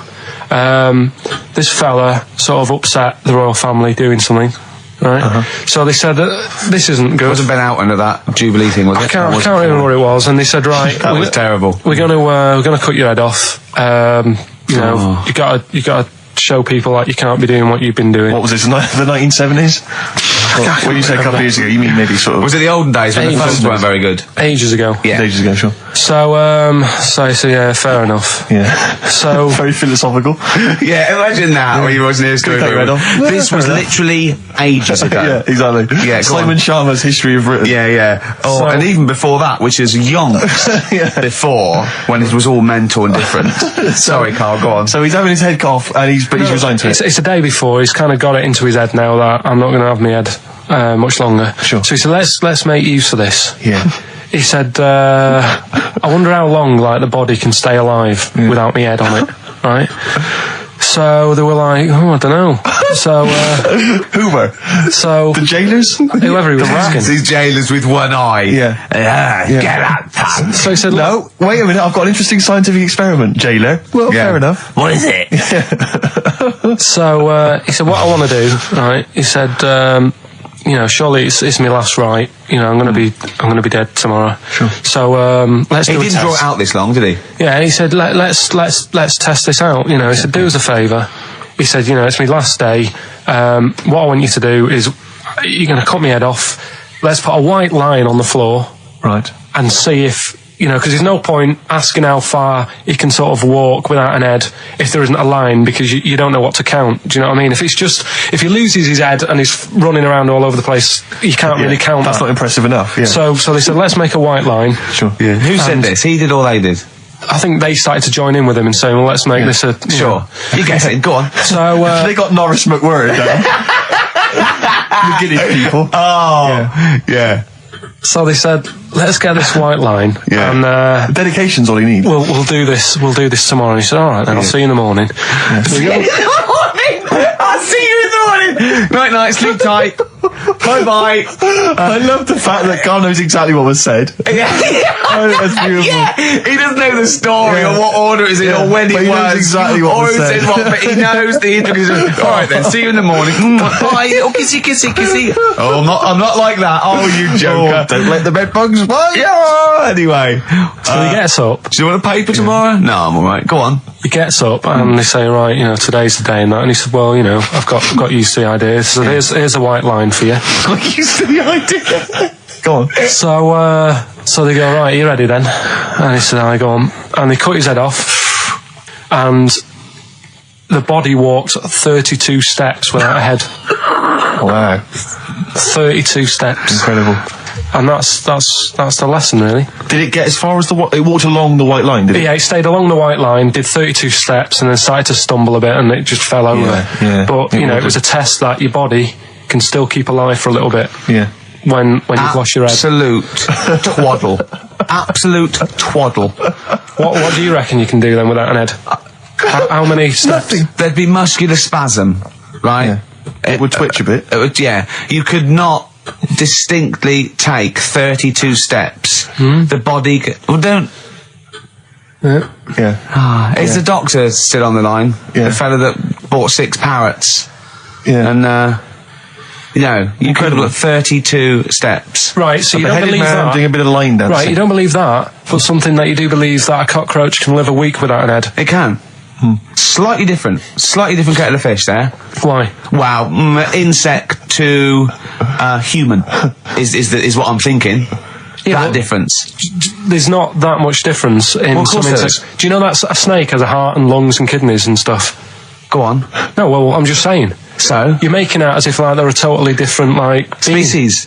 this fella sort of upset the royal family doing something. Right, so they said this isn't good. It wasn't Ben Oughton at that Jubilee thing, was it? I can't remember what it was. And they said, right, that was terrible. We're gonna cut your head off. You know, you gotta show people like you can't be doing what you've been doing. What was this? The 1970s? When you say a couple of years ago, you mean maybe sort of... Was it the olden days when the phones weren't very good? Ages ago. Yeah. Ages ago, sure. So yeah, fair enough. Yeah. So very philosophical. Yeah, imagine that when you wasn't here story. This was literally ages ago. Yeah, exactly. Yeah, Simon Sharma's History of Britain. Yeah. Oh, and even before that, which is yonks before, when it was all mental and different. Sorry, Carl, go on. So he's having his head cough, and he's resigned to it. It's the day before. He's kind of got it into his head now that I'm not going to have my head much longer. Sure. So he said, let's make use of this. Yeah. He said, I wonder how long like the body can stay alive without my head on it, right? So they were like, I don't know. So who were? So the jailers? Whoever he was asking. These jailers with one eye. Yeah. Get out, pants. So he said, no, wait a minute, I've got an interesting scientific experiment, jailer. Well, fair enough. What is it? So he said, what I want to do, right? He said, surely it's my last right. I'm going to be dead tomorrow. Sure. So let's do a test. He didn't draw it out this long, did he? Yeah, and he said, let's test this out. He said, do us a favour. He said, it's my last day. What I want you to do is, you're going to cut my head off. Let's put a white line on the floor. Right. And see if, because there's no point asking how far he can sort of walk without an head if there isn't a line, because you don't know what to count. Do you know what I mean? If he loses his head and he's running around all over the place, you can't really count That's that. not impressive enough. Yeah. So they said, let's make a white line. Sure. Yeah. Who said this? He did or they did? I think they started to join in with him and saying, well, let's make this a... Sure. You guess it. Go on. So... they got Norris McWhirr down. The Guinness people. Oh. Yeah. So they said, let's get this white line. Yeah. And dedication's all you need. We'll do this tomorrow. And he said, all right, then I'll see you in the morning. I'll see you in the morning. Night, sleep tight. Bye. I love the fact that Carl knows exactly what was said. That's beautiful. Yeah. He doesn't know the story or what order it is in or when it was. He knows exactly what was said. But he knows the intricacies. All right then, see you in the morning. Bye, little kissy. Oh, I'm not like that. Oh, you joker. Don't let the bed bugs bite. Yeah. Anyway. So he gets up. Do you want a paper tomorrow? No, I'm all right. Go on. He gets up and they say, right, today's the day and that. And he said, well, I've got used to the idea. So here's a white line for you. Got used to the idea. Go on. So they go, right, you ready then? And he said, I go on. And they cut his head off. And the body walked 32 steps without a head. Wow. 32 steps. Incredible. And that's the lesson, really. Did it get as far as it walked along the white line, did it? Yeah, it stayed along the white line, did 32 steps, and then started to stumble a bit, and it just fell over. Yeah. But, it was a test that your body can still keep alive for a little bit. Yeah. When you've lost your head. Absolute twaddle. Absolute twaddle. What do you reckon you can do then without an head? How many steps? Nothing. There'd be muscular spasm, right? Yeah. It would twitch a bit. You could not distinctly take 32 steps. The body... don't... Yeah. Is the doctor still on the line? Yeah. The fella that bought 6 parrots. Yeah. And, you could have got 32 steps. Right, so you don't believe that. Doing a bit of line dancing. Right, you don't believe that, but something that you do believe that a cockroach can live a week without an head. It can. Slightly different kettle of fish there. Why? Wow, insect to human is what I'm thinking. Yeah, that difference. There's not that much difference in some insects. Do you know that a snake has a heart and lungs and kidneys and stuff? Go on. No, well, I'm just saying. So? You're making out as if they're a totally different, species.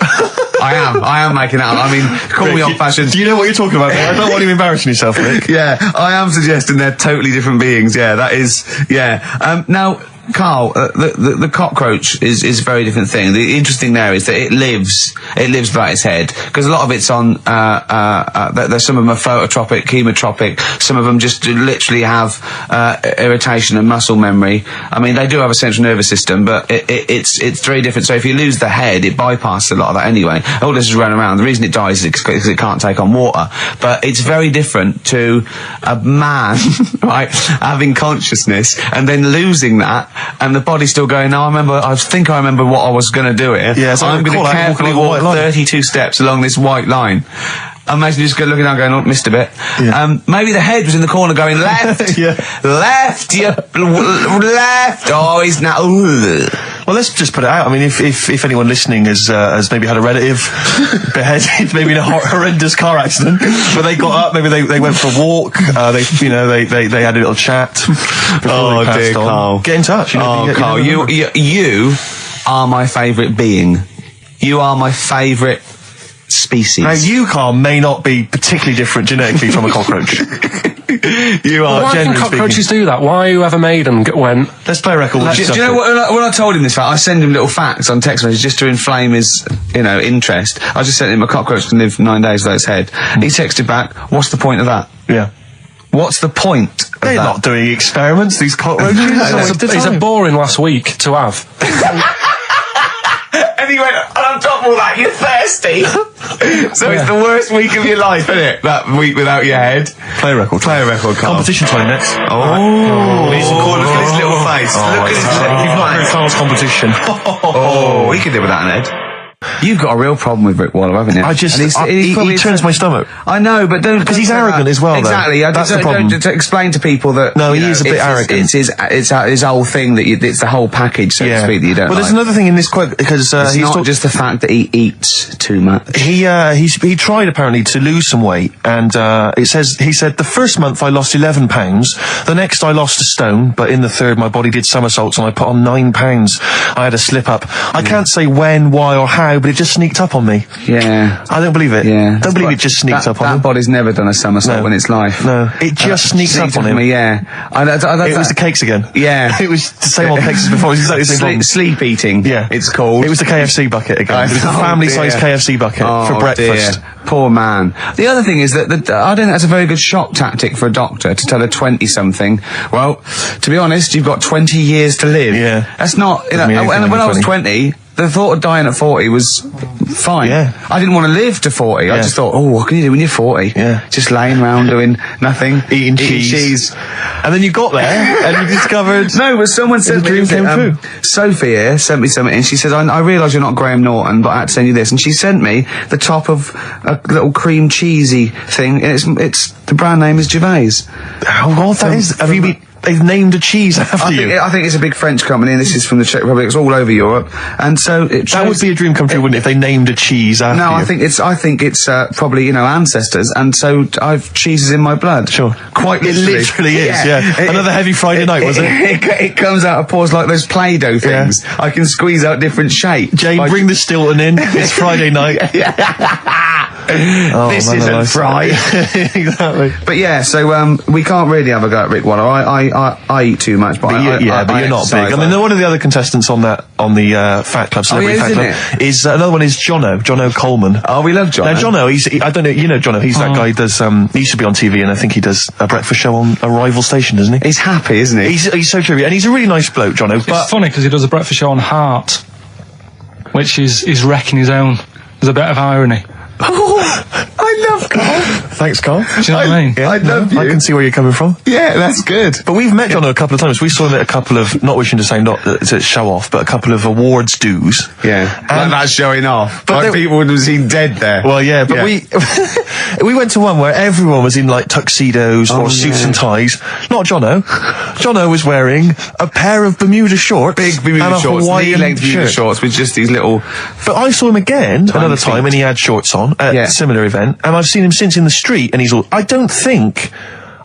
I am making out. I mean, call me old-fashioned. Do you know what you're talking about? I don't want you embarrassing yourself, Rick. Yeah, I am suggesting they're totally different beings. Yeah, that is... Yeah. Now, Carl, the cockroach is a very different thing. The interesting there is that it lives without its head, because a lot of it's on. There's some of them are phototropic, chemotropic. Some of them just literally have irritation and muscle memory. I mean, they do have a central nervous system, but it's very different. So if you lose the head, it bypasses a lot of that anyway. All this is running around. The reason it dies is because it can't take on water. But it's very different to a man, right, having consciousness and then losing that, and the body's still going, no, I think I remember what I was going to do here. Yeah, so I'm going to carefully walk 32 steps along this white line. Imagine you just looking down going, oh, missed a bit. Yeah. Maybe the head was in the corner going, left, left, left, oh, he's now, Well, let's just put it out. I mean, if anyone listening has maybe had a relative beheaded, maybe in a horrendous car accident, but they got up, maybe they went for a walk, they had a little chat. Oh dear, Carl. Get in touch. Carl, you are my favourite being. You are my favourite species. Now, you, Carl, may not be particularly different genetically from a cockroach. You are. Why can cockroaches do that? Why whoever made them went? Let's play a record. Do you know what? When I told him this fact, I send him little facts on text messages just to inflame his, interest. I just sent him a cockroach can live 9 days without its head. He texted back, "What's the point of that?" Yeah. What's the point? They're not doing experiments. These cockroaches. It's a boring last week to have. And he went, and on top of all that, you're thirsty. So it's the worst week of your life, isn't it? That week without your head. Play a record. Carl. Competition time next. Oh. Look at his little face. Look at his little face. You've not heard Carl's competition. Oh, he could do without an head. You've got a real problem with Rick Waller, haven't you? He turns my stomach. I know, but don't... Because he's arrogant as well, though. Exactly. That's the problem. Don't explain to people that... No, he is a bit arrogant. It's his whole thing, that it's the whole package, so to speak, that you don't Well, there's another thing in this quote, because... it's not just the fact that he eats too much. He tried, apparently, to lose some weight, and he said, the first month I lost 11 pounds, the next I lost a stone, but in the third my body did somersaults and I put on 9 pounds. I had a slip-up. I can't say when, why, or how, but it just sneaked up on me. Yeah. I don't believe it. Yeah. Don't believe it just sneaks up on him. That body's never done a somersault in its life. No. It just sneaks up on him. Yeah. It was the cakes again. Yeah. It was the same old cakes as before. It was exactly the same problem. Sleep eating. Yeah. It's called. It was the KFC bucket again. It was the family-sized KFC bucket for breakfast. Dear. Poor man. The other thing is that I don't think that's a very good shock tactic for a doctor to tell a 20-something, well, to be honest, you've got 20 years to live. Yeah. That's not, when I was 20, the thought of dying at 40 was fine. Yeah. I didn't want to live to 40. I just thought, what can you do when you're 40? Yeah. Just laying around doing nothing. Eating cheese. And then you got there and you discovered... No, but someone said... The dream came true. Sophie here sent me something and she said, I realise you're not Graham Norton, but I had to send you this. And she sent me the top of a little cream cheesy thing, and it's the brand name is Gervais. Oh, what that is? They've named a cheese after you. I think it's a big French company, and this is from the Czech Republic. It's all over Europe, and so that would be a dream come true, wouldn't it? If they named a cheese after you. No, I think it's probably ancestors, and so I've cheeses in my blood. Sure, quite literally. It literally is. Yeah. Another heavy Friday night, was it? It comes out of pores like those Play-Doh things. Yeah. I can squeeze out different shapes. Jay, bring the Stilton in. It's Friday night. This isn't fried. Exactly. But yeah, so we can't really have a go at Rick Waller. I eat too much, but you're not big. I mean, one of the other contestants on the Fat Club, Celebrity Fat Club, is another one is Jono Coleman. Oh, we love Jono. Now Jono, I don't know, you know Jono. He's that guy who does. He used to be on TV, and I think he does a breakfast show on a rival station, doesn't he? He's happy, isn't he? He's so true, and he's a really nice bloke, Jono. But it's funny because he does a breakfast show on Heart, which is wrecking his own. There's a bit of irony. Oh, I love Carl. Thanks, Carl. Do you know what I mean? Yeah, I love you. I can see where you're coming from. Yeah, that's good. But we've met Jono a couple of times. We saw him at a couple of, not wishing to say not to show off, but a couple of awards dues. Yeah, like that's showing off. But like people would have seen dead there. Well, yeah, but we went to one where everyone was in like tuxedos or suits and ties. Not Jono. Jono was wearing a pair of Bermuda shorts, big Bermuda shorts, knee-length Bermuda shorts with just these little. But I saw him again another time, and he had shorts on at a similar event, and I've seen him since in the street, and he's all. I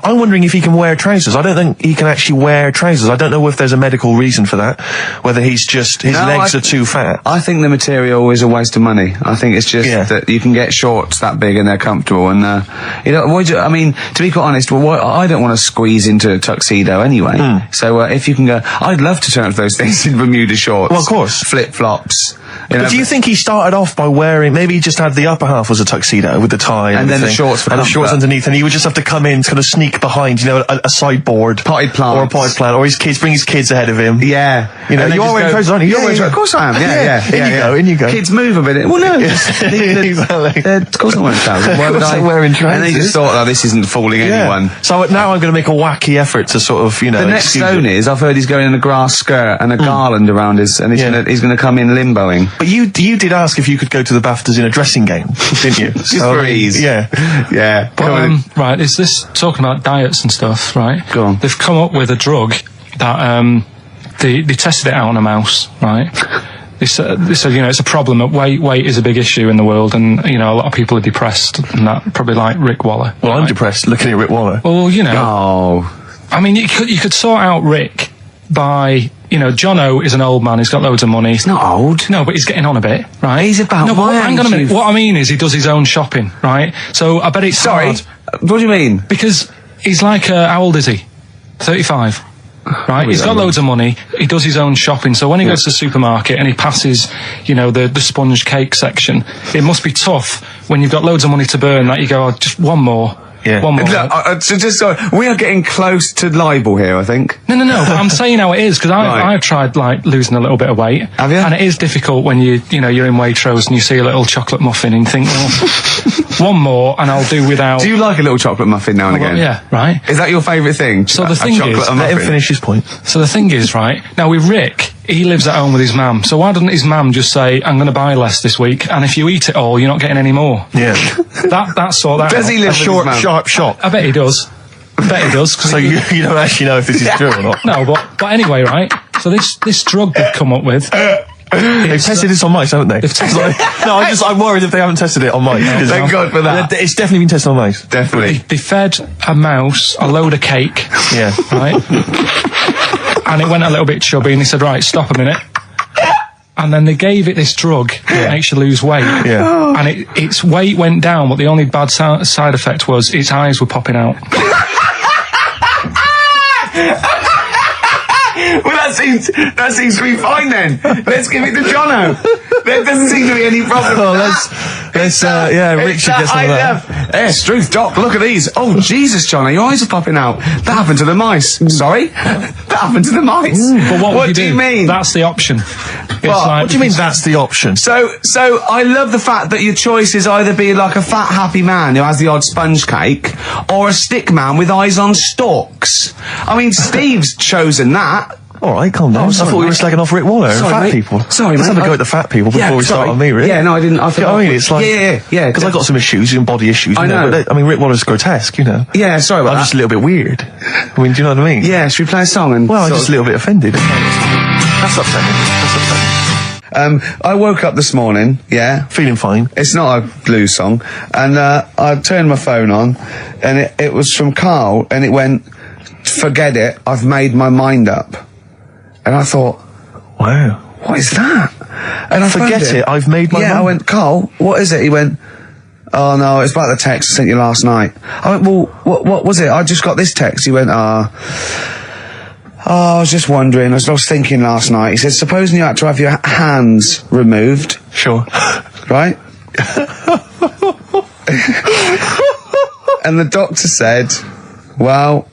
I'm wondering if he can wear trousers. I don't think he can actually wear trousers. I don't know if there's a medical reason for that, whether he's just, his legs are too fat. I think the material is a waste of money. I think it's just that you can get shorts that big and they're comfortable, and, I mean, to be quite honest, I don't want to squeeze into a tuxedo anyway. So, if you can go, I'd love to turn up those things in Bermuda shorts. Well, of course. Flip-flops. But do you think he started off by wearing, maybe he just had the upper half was a tuxedo with the tie and then the shorts and the shorts underneath, and he would just have to come in, kind of sneak behind, a sideboard. Potted plant. Or a potted plant, or bring his kids ahead of him. Yeah. You are wearing trousers, aren't you? Of course I am, In you go. Kids move a bit. Well, no. Exactly. Of course I'm wearing trousers. Why would I? Wearing trousers. And they just thought, this isn't fooling anyone. So now I'm going to make a wacky effort to sort of, The next stone is, I've heard he's going in a grass skirt and a garland around his, and he's going to come in limboing. But you did ask if you could go to the BAFTAs in a dressing gown, didn't you? Just for ease. Yeah. But, right, is this talking about diets and stuff, right? Go on. They've come up with a drug that they tested it out on a mouse, right? They said, it's a problem that weight is a big issue in the world, and, a lot of people are depressed, and that probably like Rick Waller. Well, I'm depressed looking at Rick Waller. Well, Oh. I mean, you could sort out Rick by, Jono is an old man, he's got loads of money. He's not old. No, but he's getting on a bit, right? He's about no, my hang on a age, minute. What I mean is he does his own shopping, right? So I bet it's hard. What do you mean? Because he's like, how old is he? 35. Right, he's got loads of money. He does his own shopping. So when he goes to the supermarket and he passes, the sponge cake section, it must be tough when you've got loads of money to burn that you go, just one more. Yeah. One more. Look, we are getting close to libel here, I think. No. But I'm saying how it is, because I've tried losing a little bit of weight. Have you? And it is difficult when you're in Waitrose and you see a little chocolate muffin and you think, well, one more and I'll do without. Do you like a little chocolate muffin now and again? Yeah, right. Is that your favourite thing? So the thing is, let him finish his point. So the thing is, right, now with Rick, he lives at home with his mum. So why doesn't his mum just say, I'm going to buy less this week, and if you eat it all, you're not getting any more? Yeah. That's sort that. Does he live sharp shop? I bet he does. So you don't actually know if this is true or not? No, but anyway, right? So this drug they've come up with. They've tested this on mice, haven't they? I'm worried if they haven't tested it on mice. Thank God for that. It's definitely been tested on mice. Definitely. They fed a mouse a load of cake. Yeah. Right? And it went a little bit chubby, and they said, right, stop a minute. And then they gave it this drug that makes you lose weight. Yeah. And its weight went down, but the only bad side effect was its eyes were popping out. Well, that seems to be fine then. Let's give it to Jono. There doesn't seem to be any problem. Oh, Rick should get some of that. Yes, Struth, Doc, look at these. Oh, Jesus, Jono, your eyes are popping out. That happened to the mice. Sorry? That happened to the mice. But what do you mean? That's the option. What do you mean that's the option? So I love the fact that your choice is either be like a fat, happy man who has the odd sponge cake, or a stick man with eyes on stalks. I mean, Steve's chosen that. All right, calm down. I thought we were slagging off Rick Waller and fat people. Sorry, Let's mate. have a go at the fat people before we start on me, Rick. Yeah, no, I didn't. I forgot. I mean, it's like... Yeah. Because I've got some issues and body issues. I know. But Rick Waller's grotesque, Yeah, sorry about I'm that. just a little bit weird. I mean, do you know what I mean? Yeah, should we play a song? And well, I'm just a little bit offended. That's upsetting. I woke up this morning, feeling fine. It's not a blues song, and I turned my phone on, and it was from Carl, and it went, forget it, I've made my mind up. And I thought, wow, what is that? And I forget it, I've made my mind. Yeah, I went, Carl, what is it? He went, oh no, it's about the text I sent you last night. I went, well, what was it? I just got this text. He went, I was just wondering, I was thinking last night. He said, supposing you had to have your hands removed. Sure. Right? And the doctor said, well,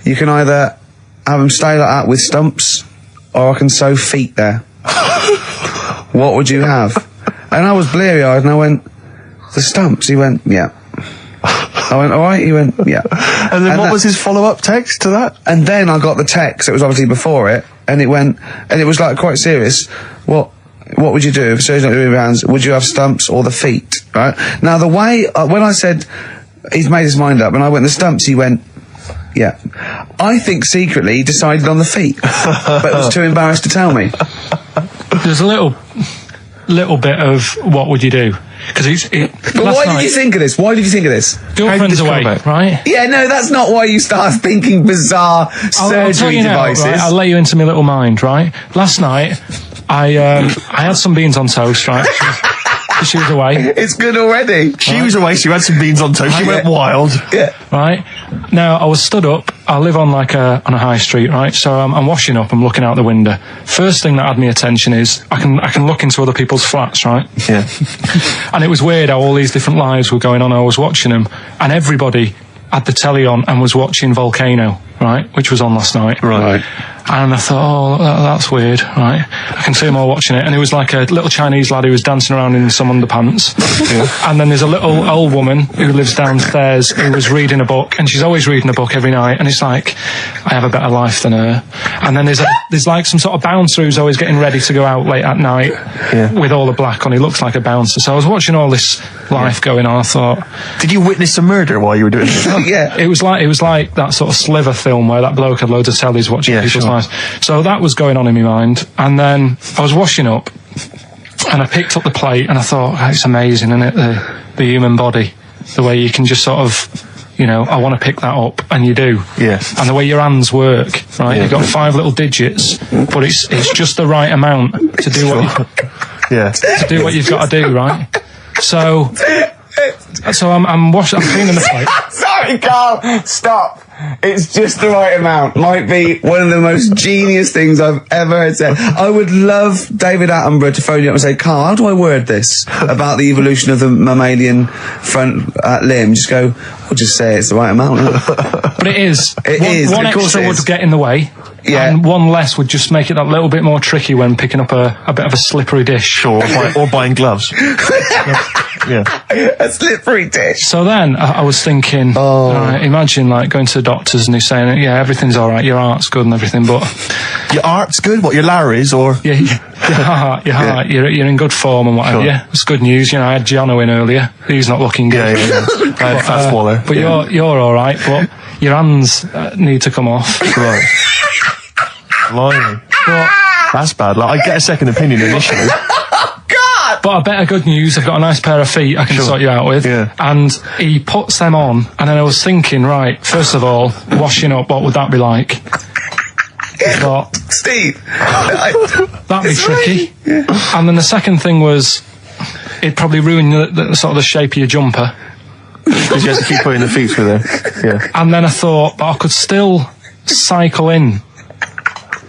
you can either have them stay like that with stumps, or I can sew feet there. What would you have? And I was bleary-eyed, and I went, the stumps? He went, yeah. I went, all right? He went, yeah. And then what was his follow-up text to that? And then I got the text, it was obviously before it, and it went, and it was like quite serious. What would you do if surgeon not doing your hands? Would you have stumps or the feet? Right? Now the way, when I said, he's made his mind up, and I went, the stumps, he went, yeah. I think secretly he decided on the feet, but was too embarrassed to tell me. There's a little bit of what would you do? Because But why did you think of this? Why did you think of this? Girlfriend's away, right? Yeah, no, that's not why you start thinking bizarre I'll tell surgery you now, devices. right? I'll let you into my little mind, right? Last night, I had some beans on toast, right? She was away. It's good already. She was away, so you had some beans on toast. She went wild. Yeah. Right? Now, I was stood up. I live on on a high street, right? So I'm washing up. I'm looking out the window. First thing that had my attention is I can look into other people's flats, right? Yeah. And it was weird how all these different lives were going on. I was watching them, and everybody had the telly on and was watching Volcano, right? Which was on last night. Right. And I thought, that's weird, right? I can see them all watching it. And it was like a little Chinese lad who was dancing around in some underpants. Yeah. And then there's a little old woman who lives downstairs who was reading a book, and she's always reading a book every night. And it's like, I have a better life than her. And then there's like some sort of bouncer who's always getting ready to go out late at night with all the black on. He looks like a bouncer. So I was watching all this life going on. I thought, did you witness a murder while you were doing this? Yeah. It was like that sort of Sliver film where that bloke had loads of tellies watching people's lives. So that was going on in my mind. And then I was washing up, and I picked up the plate, and I thought, it's amazing, isn't it? The human body, the way you can just sort of, I want to pick that up, and you do. Yeah. And the way your hands work, right? You've got 5 little digits, but it's just the right amount to do to do what you've got to do, right? So I'm cleaning the plate. Sorry, Carl. Stop. It's just the right amount. Might be one of the most genius things I've ever heard said. I would love David Attenborough to phone you up and say, Carl, how do I word this about the evolution of the mammalian front limb? Just go, I'll just say it's the right amount. But it is. One Of course extra it would is. get in the way. Yeah. And one less would just make it that little bit more tricky when picking up a bit of a slippery dish. Sure, or buying gloves. Yeah. A slippery dish. So then I was thinking, imagine like going to the doctors and he's saying, yeah, everything's all right, your heart's good and everything, but your heart's good. What, your Larry's or your heart, you're in good form and whatever. Sure. Yeah, it's good news. I had Giano in earlier. He's not looking good. Yeah. Fast Waller. But you're all right. But your hands need to come off. Right. Blimey. That's bad. Like, I get a second opinion initially. But I better good news, I've got a nice pair of feet I can sort you out with. Yeah. And he puts them on, and then I was thinking, right, first of all, washing up, what would that be like? I thought, Steve. that'd be tricky. Yeah. And then the second thing was, it'd probably ruin the sort of the shape of your jumper. Because you have to keep putting the feet through there. Yeah. And then I thought, but I could still cycle in.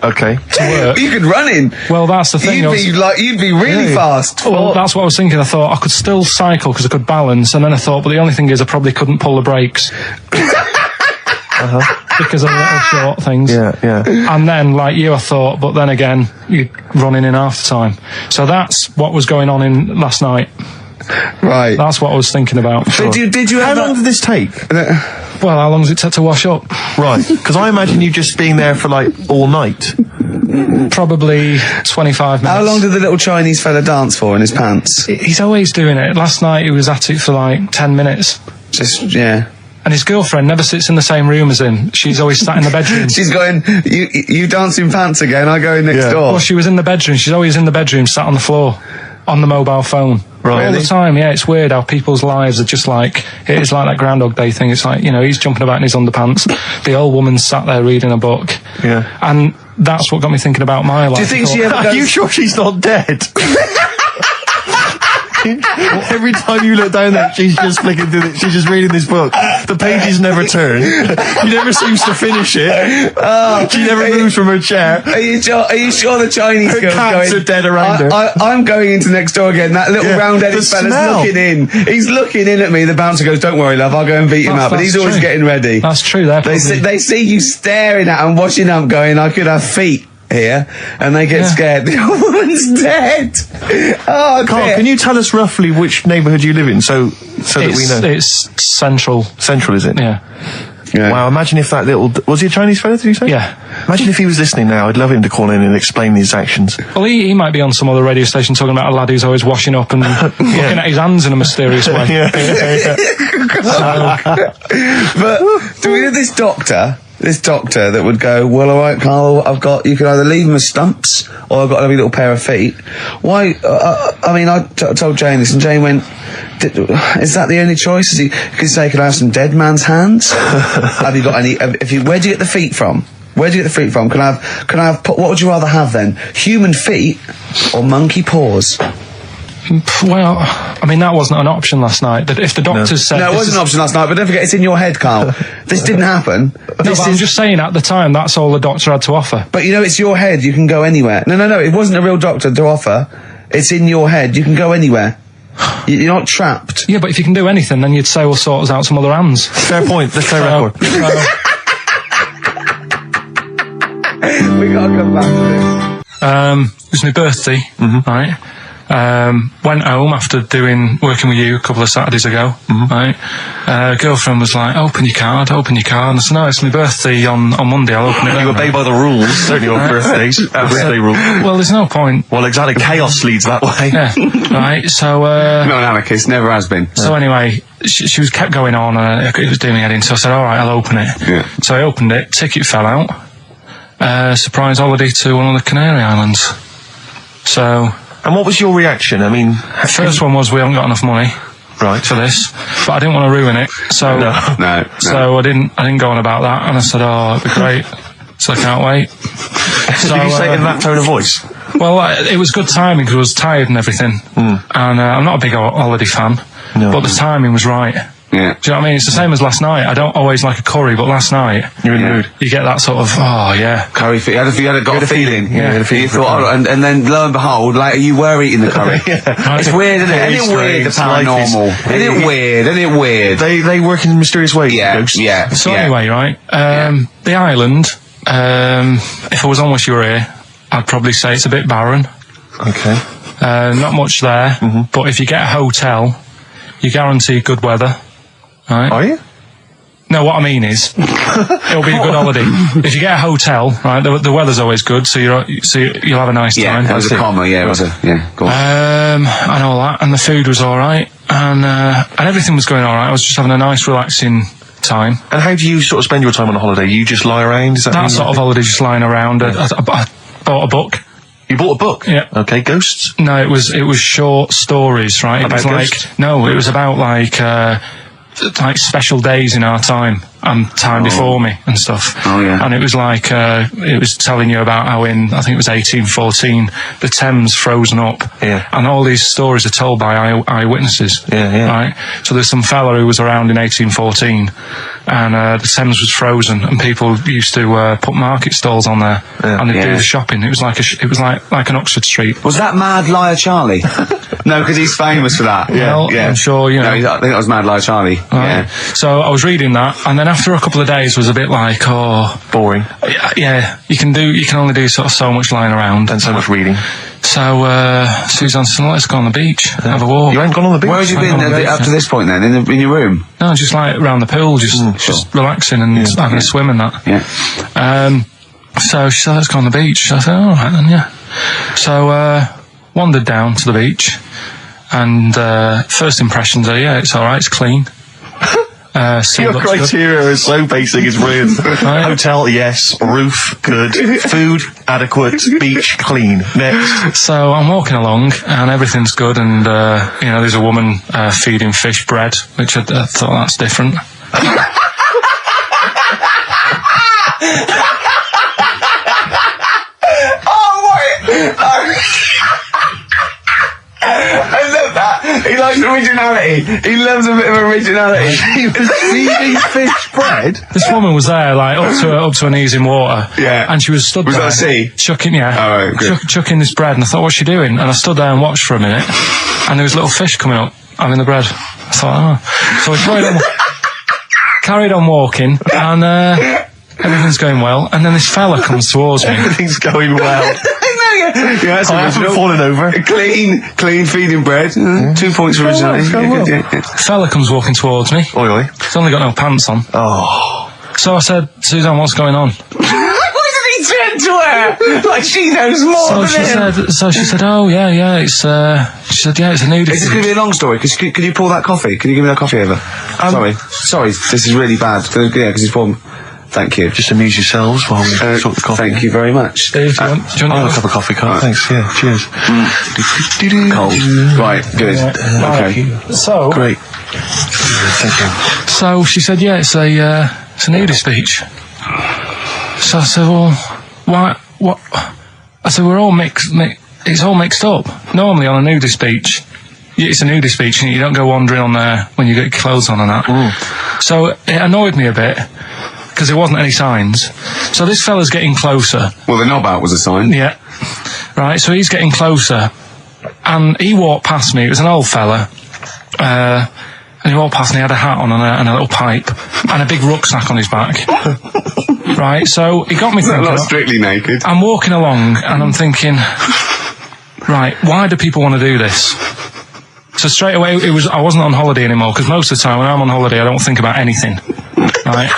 Okay. To work. You could run in. Well, that's the thing. You'd be really fast. Well, that's what I was thinking. I thought I could still cycle because I could balance, and then I thought, but the only thing is I probably couldn't pull the brakes. Because of the little short things. Yeah. And then, like you, I thought, but then again, you'd run in half the time. So that's what was going on in last night. Right. That's what I was thinking about. Sure. Did you? How long did this take? Well, how long does it take to wash up? Right, because I imagine you just being there for like all night. Probably 25 minutes. How long did the little Chinese fella dance for in his pants? He's always doing it. Last night he was at it for like 10 minutes. Yeah. And his girlfriend never sits in the same room as him. She's always sat in the bedroom. She's going, you dance in pants again, I go in next door. Well, she was in the bedroom. She's always in the bedroom, sat on the floor, on the mobile phone. Right. All the time, yeah. It's weird how people's lives are just like, it is like that Groundhog Day thing. It's like, he's jumping about in his underpants. The old woman sat there reading a book. Yeah. And that's what got me thinking about my life. Do you think she ever Are you sure she's not dead? Every time you look down there, she's just flicking through she's just reading this book. The pages never turn. She never seems to finish it. She never moves from her chair. Are you sure the Chinese Her girl's cats going? are dead around her. I'm going into next door again. That little round-headed the fella's smell. looking in. He's looking in at me. The bouncer goes, "Don't worry, love. I'll go and beat him up." But he's always true. getting ready. That's true. They see you staring at him, washing up, going, "I could have feet here," and they get scared. The old woman's dead. Oh, Carl, dear. can you tell us roughly which neighbourhood you live in, so that we know? It's central. Central, is it? Yeah. Wow, imagine if that little... Was he a Chinese fella, did you say? Yeah. Imagine if he was listening now. I'd love him to call in and explain his actions. Well, he might be on some other radio station talking about a lad who's always washing up and looking at his hands in a mysterious way. But do we know this doctor? this doctor that would go, well, all right, Carl, you can either leave them as stumps, or I've got a little pair of feet. Why? I mean, I told Jane this, and Jane went, is that the only choice? He could say, can I have some dead man's hands? Have you got any? Where do you get the feet from? Where do you get the feet from? Can I have? What would you rather have then? Human feet or monkey paws? Well, I mean, that wasn't an option last night. That if the doctors said... No, it wasn't an option last night, but don't forget, it's in your head, Carl. This didn't happen. I'm just saying, at the time, that's all the doctor had to offer. But, it's your head. You can go anywhere. No, it wasn't a real doctor to offer. It's in your head. You can go anywhere. You're not trapped. Yeah, but if you can do anything, then you'd say, we'll sort us out some other hands. Fair point. Let's play record. We gotta come back to this. It was my birthday, right? Went home after working with you a couple of Saturdays ago, right? Girlfriend was like, open your card, and I said, no, it's my birthday on Monday, I'll open it. You obey by the rules, certainly on birthdays, birthday rule. Well, there's no point. Well, exactly, chaos leads that way. Yeah, right, so... not an anarchist, never has been. So anyway, she was kept going on, and it was doing me head in, so I said, alright, I'll open it. Yeah. So I opened it, ticket fell out, surprise holiday to one of the Canary Islands. So... And what was your reaction? I mean... The first one was, we haven't got enough money for this, but I didn't want to ruin it, so... No. So I didn't go on about that, and I said, it'd be great, so I can't wait. So, did you say it in that tone of voice? Well, it was good timing, because I was tired and everything, and I'm not a big holiday fan, but the timing was right. Yeah. Do you know what I mean? It's the same as last night. I don't always like a curry, but last night... You're in the mood. You get that sort of, curry feet. You had a feeling. Yeah, you had a feeling. You thought, and then lo and behold, later you were eating the curry. It's weird, isn't it? Isn't it weird, the paranormal? Isn't it weird? They work in mysterious ways, ghosts. Yeah. So anyway, right, the island, if I was on with you here, I'd probably say it's a bit barren. Okay. Not much there, but if you get a hotel, you guarantee good weather. Right. Are you? No, what I mean is, it'll be a good holiday. If you get a hotel, right, the weather's always good, so you'll have a nice time. Yeah, that was a comma, yeah, it was a, yeah, go on. And all that, and the food was alright, and everything was going alright. I was just having a nice, relaxing time. And how do you sort of spend your time on a holiday? You just lie around? Is that sort of holiday, just lying around. I bought a book. You bought a book? Yeah. Okay, ghosts? No, it was short stories, right? About it was ghosts? it was about like special days in our time and time before me and stuff. Oh, yeah. And it was like, it was telling you about how I think it was 1814, the Thames frozen up. Yeah. And all these stories are told by eyewitnesses. Yeah. Right? So there's some fella who was around in 1814 and the Thames was frozen and people used to put market stalls on there and they'd do the shopping. It was like like an Oxford Street. Was that Mad Liar Charlie? No, because he's famous for that. Well, I'm sure, No, I think that was Mad Liar Charlie. Yeah. So I was reading that, and then after a couple of days was a bit like, boring. Yeah, you can only do sort of so much lying around and so much reading. So Suzanne said, let's go on the beach, have a walk. You ain't gone on the beach? Where had you been up to this point then? In your room? No, just like around the pool, just relaxing and having a swim and that. Yeah. So she said, let's go on the beach. I said, all right then, yeah. So wandered down to the beach, and first impressions are, it's all right, it's clean. Your criteria is so basic, it's brilliant. Hotel, yes. Roof, good. Food, adequate. Beach, clean. Next. So I'm walking along, and everything's good, and there's a woman feeding fish bread, which I thought that's different. I love that. He likes originality. He loves a bit of originality. He was feeding fish bread? This woman was there, like, up to her knees in water. Yeah. And she was stood there. Was that a sea? Chucking, chucking this bread, and I thought, what's she doing? And I stood there and watched for a minute, and there was little fish coming up, having the bread. I thought, So we carried on walking, and everything's going well, and then this fella comes towards me. Everything's going well. Yeah, that's I haven't fallen over. Clean feeding bread. 2 points for originality. Fella comes walking towards me. Oi, oi. He's only got no pants on. Oh. So I said, Suzanne, what's going on? What did he turn to her? Like she knows more than him. So she said, oh, yeah, it's, she said, yeah, it's a nudity. Is this going to be a long story? Could you pour that coffee? Can you give me that coffee over? Sorry, this is really bad. Yeah, because he's pouring... Thank you. Just amuse yourselves while we sort the coffee. Thank you very much. Dave, do you want I'll have a cup of coffee, Carl. Thanks, yeah, cheers. Cold. Right, good. Okay. So, Great. Thank you. So she said, yeah, it's a nudist beach. So I said, well, why, what? I said, we're all it's all mixed up. Normally on a nudist beach, it's a nudist beach and you don't go wandering on there when you get your clothes on and that. So it annoyed me a bit, because there wasn't any signs. So this fella's getting closer. Well, the knob out was a sign. Yeah. Right, so he's getting closer. And he walked past me, it was an old fella. And he walked past and he had a hat on and a little pipe and a big rucksack on his back. Right, so he got me thinking. Not strictly naked. I'm walking along and I'm thinking, right, why do people want to do this? So straight away, I wasn't on holiday anymore, because most of the time when I'm on holiday, I don't think about anything. Right?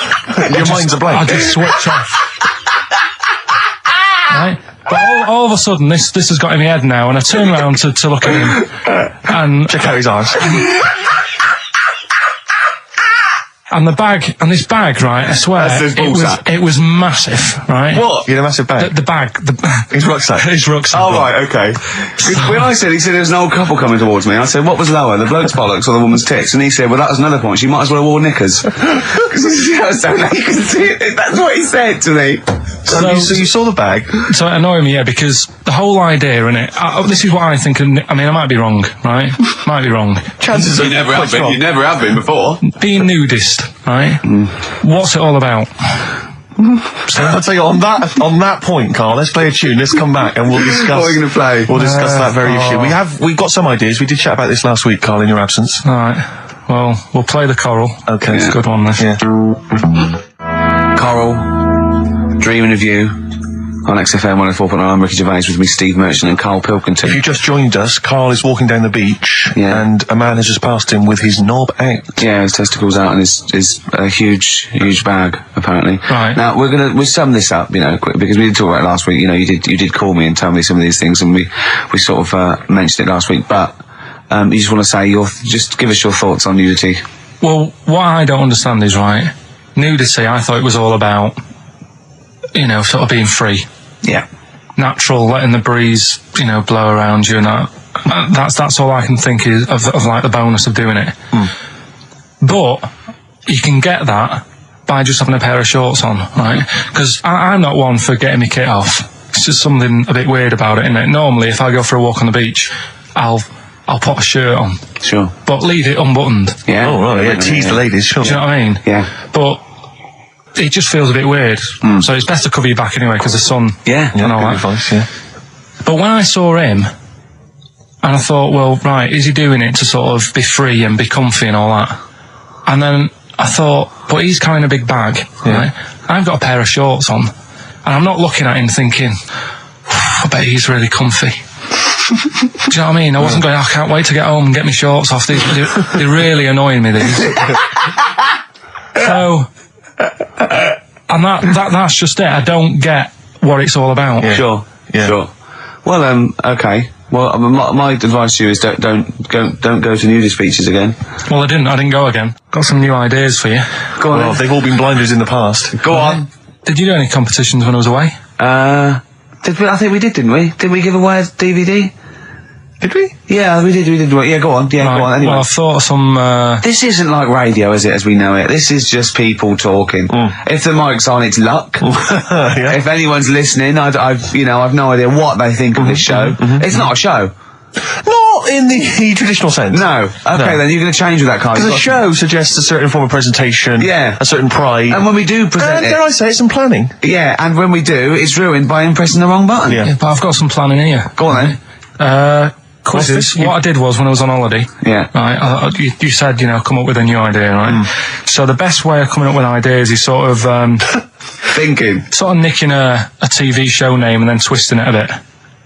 Your mind's a blank. I just switch off. Right? But all of a sudden, this has got in my head now, and I turn around to look at him, and check out his arse. And this bag, right, I swear, it was massive, right? What? You had a massive bag? The bag. His rucksack? His rucksack. Oh, right, okay. When he said there was an old couple coming towards me, I said, what was lower, the bloke's bollocks or the woman's tits? And he said, well, that was another point, she might as well have worn knickers. Because so naked. That's what he said to me. So you saw the bag? So it annoyed me, yeah, because the whole idea in it, this is what I think, I mean, I might be wrong, right? Might be wrong. Chances you never have been. You never have been before. Being nudist, right? What's it all about? So I'll tell you, on that point, Carl, let's play a tune, let's come back and we'll discuss. What are we going to play? We'll discuss that very issue. We've got some ideas, we did chat about this last week, Carl, in your absence. Alright, well, we'll play the choral. Okay. It's a good one, this. Yeah. Coral, Dreaming of You, on XFM 104.9. I'm Ricky Gervais, with me Steve Merchant and Karl Pilkington. If you just joined us, Carl is walking down the beach, yeah, and a man has just passed him with his knob out. Yeah, his testicles out and his huge bag, apparently. Right. Now, we'll sum this up, quick, because we did talk about it last week. You did call me and tell me some of these things, and we sort of mentioned it last week, but you just want to say just give us your thoughts on nudity. Well, what I don't understand is, right, nudity, I thought it was all about, sort of being free. Yeah. Natural, letting the breeze, blow around you and that. That's all I can think of like the bonus of doing it. But you can get that by just having a pair of shorts on, right? Because I'm not one for getting my kit off. It's just something a bit weird about it, isn't it? Normally, if I go for a walk on the beach, I'll put a shirt on. Sure. But leave it unbuttoned. Yeah. Oh, right, yeah, tease the ladies, sure. Do you know what I mean? Yeah. But it just feels a bit weird. So it's best to cover your back anyway, because the sun. Yeah. And all good that. advice, yeah. But when I saw him, and I thought, well, right, is he doing it to sort of be free and be comfy and all that? And then I thought, but he's carrying a big bag, right? I've got a pair of shorts on, and I'm not looking at him thinking, I bet he's really comfy. Do you know what I mean? I wasn't going, I can't wait to get home and get my shorts off. They're really annoying me, these. So, and that's just it. I don't get what it's all about. Yeah. Sure. Yeah. Sure. Well, okay. Well, my advice to you is don't go to nudist beaches again. Well, I didn't go again. Got some new ideas for you. Go on. Well, they've all been blinders in the past. Go on. Did you do any competitions when I was away? I think we did, didn't we? Did we give away a DVD? Did we? Yeah, we did. Yeah, go on. Yeah, right. Go on. Anyway. Well, I've thought of some. This isn't like radio, is it? As we know it, this is just people talking. If the mic's on, it's luck. Yeah. If anyone's listening, I've no idea what they think of this show. It's not a show. Not in the traditional sense. No. Okay, then you're going to change with that, Carl. Because a show suggests a certain form of presentation. Yeah. A certain pride. And when we do present dare I say, some planning. Yeah, and when we do, it's ruined by pressing the wrong button. Yeah, but I've got some planning here. Go on then. Quizzes. What I did was, when I was on holiday, right, you said, come up with a new idea, right? So the best way of coming up with ideas is sort of thinking, sort of nicking a TV show name and then twisting it a bit.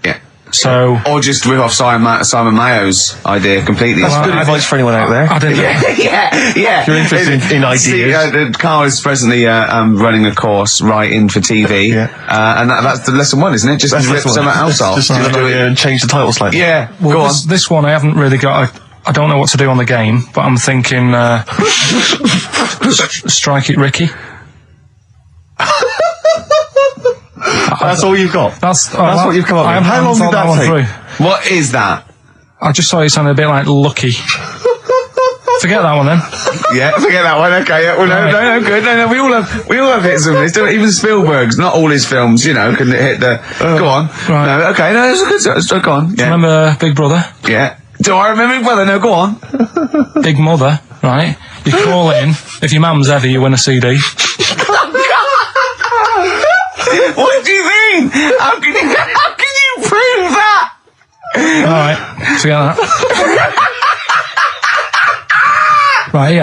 Yeah. So, or just rip off Simon Mayo's idea completely. That's good advice for anyone out there. I didn't. Yeah. If you're interested in ideas. Carl is presently running a course writing for TV, and that's the lesson one, isn't it? Just rip something else off. Just do it and change the title slightly. Yeah. Well, go on. This one I haven't really got. I don't know what to do on the game, but I'm thinking Strike It Ricky. That's all you've got? That's what you've come up with. How long did that take? What is that? I just thought it sounded a bit like Lucky. Forget that one then. Yeah, forget that one. Okay, yeah, well, no, good. No, we all have hits of this. Even Spielberg's, not all his films, you know, can hit the. Go on. Right. No, okay, no, it's a good. Go on. Yeah. Do you remember Big Brother? Yeah. Do I remember Big Brother? No, go on. Big Mother, right? You call in. If your mum's heavy, you win a CD. What do you mean? How can you prove that? Alright, forget that. Right,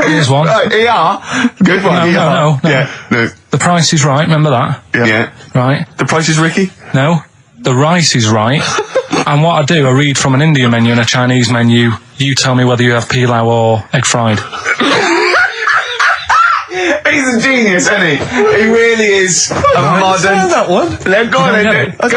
here's one. Right, ER. Good one. No. Yeah, no. The Price is Right, remember that? Yeah. Right. The Price is Ricky? No. The Rice is Right. And what I do, I read from an Indian menu and a Chinese menu. You tell me whether you have pilau or egg fried. He's a genius, isn't he? He really is a modern. That one. No, go on then. Let's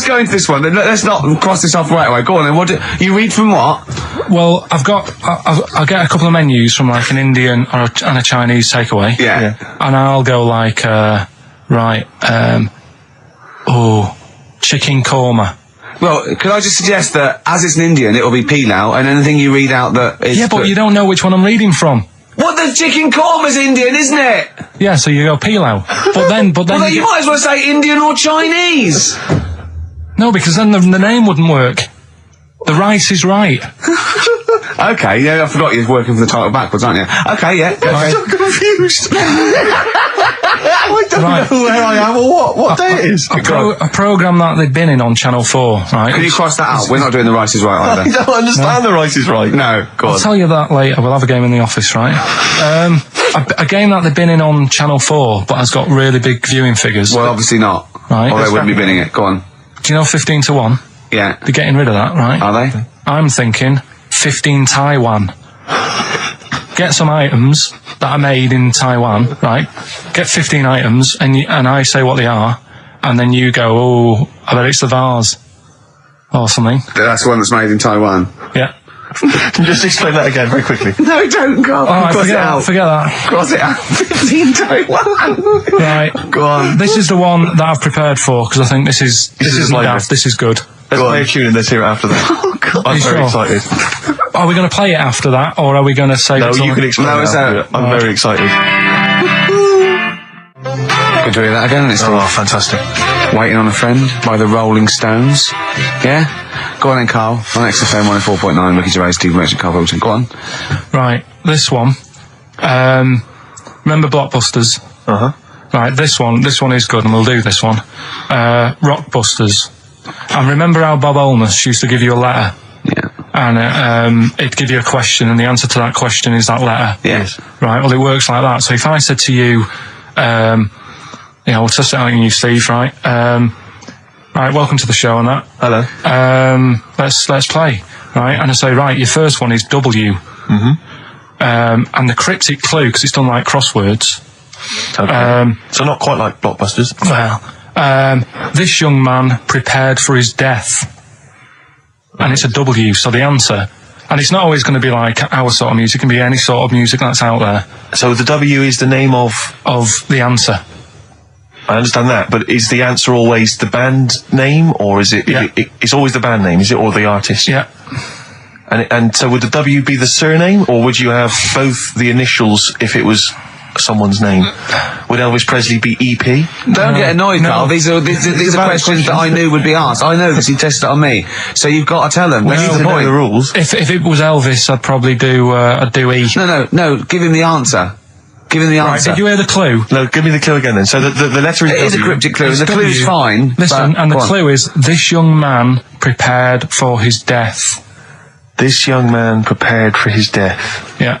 go into this one. Let's not cross this off right away. Go on then. What you read from what? Well, I get a couple of menus from like an Indian and a Chinese takeaway. Yeah. And I'll go like, chicken korma. Well, could I just suggest that as it's an Indian, it'll be pilau, and anything you read out that is... Yeah, but you don't know which one I'm reading from. What, the chicken korma's Indian, isn't it? Yeah, so you go pilau. But then Well, you might as well say Indian or Chinese. No, because then the name wouldn't work. The Rice is Right. Okay, yeah, I forgot you're working for the title backwards, aren't you? Okay, yeah. I'm so confused. I don't know where I am or what day it is. A programme that they've been in on Channel 4, right? Can you cross that out? We're not doing The Rice is Right I either. don't understand The Rice is Right. No, go on. I'll tell you that later. We'll have a game in the office, right? A game that they've been in on Channel 4, but has got really big viewing figures. Well, obviously not. Right. Or they wouldn't be binning it. Go on. Do you know 15 to 1? Yeah. They're getting rid of that, right? Are they? I'm thinking 15 Taiwan. Get some items that are made in Taiwan, right? Get 15 items, and I say what they are, and then you go, oh, I bet it's the vase. Or something. That's the one that's made in Taiwan. Yeah. Just explain that again very quickly. No, don't go. Alright, Cross it out. forget that. Cross it out. 15 Taiwan. Right. Go on. This is the one that I've prepared for, because I think this is like daft, this is good. Let's play a tune and let's hear it after that. Oh, God. I'm very excited. Are we going to play it after that, or are we going to say... No, you can explain it after it. I'm very excited. Could do that again. It's fantastic. Waiting on a Friend by the Rolling Stones. Yeah? Go on then, Carl. On XFM 104.9, Ricky Gervais, Steve Merchant, Karl Pilkington. Go on. Right, this one. Remember Blockbusters? Uh-huh. Right, this one is good, and we'll do this one. Rockbusters. And remember how Bob Holness used to give you a letter? Yeah. And it'd give you a question, and the answer to that question is that letter. Yes. Right, well, it works like that. So if I said to you, we'll test it out on you, Steve, right? Right, welcome to the show and that. Hello. Let's play, right? And I say, right, your first one is W. Mm-hmm. And the cryptic clue, because it's done like crosswords. Okay. So not quite like Blockbusters. Well, this young man prepared for his death. And it's a W, so the answer... And it's not always going to be like our sort of music, it can be any sort of music that's out there. So the W is the name of the answer. I understand that, but is the answer always the band name, or is it... Yeah. It's always the band name, is it, or the artist? Yeah. And so would the W be the surname, or would you have both the initials if it was someone's name? Would Elvis Presley be EP? Don't get annoyed, Carl. These are questions that I knew would be asked. I know this. He tested it on me. So you've got to tell them. That's the know point. the rules. If it was Elvis, I'd probably do E. No. Give him the answer. Give him the Right, answer. did you hear the clue? No, give me the clue again then. So the letter is It is a W. cryptic clue. It's The clue's W. fine. Listen, but- and the go on. clue is, this young man prepared for his death. This young man prepared for his death. Yeah.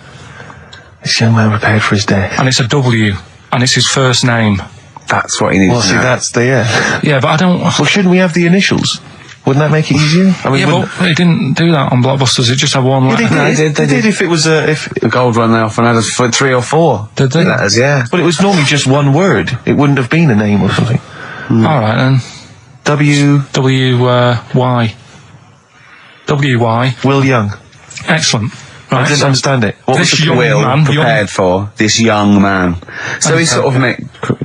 This young man prepared for his death. And it's a W. And it's his first name. That's what he needs Well, to see, know. that's the... Yeah, but I don't... Well, shouldn't we have the initials? Wouldn't that make it easier? I mean, Yeah, but it didn't do that on Blockbusters. It just had one letter. They did. They did if it was if... The gold run they often had us for 3 or 4. Did they? Letters, yeah. But it was normally just one word. It wouldn't have been a name or something. All right, then. W... W-Y. W-Y. Will Young. Excellent. I Right, didn't so understand it. What was this the young Will man... prepared for this young man. So he's sort of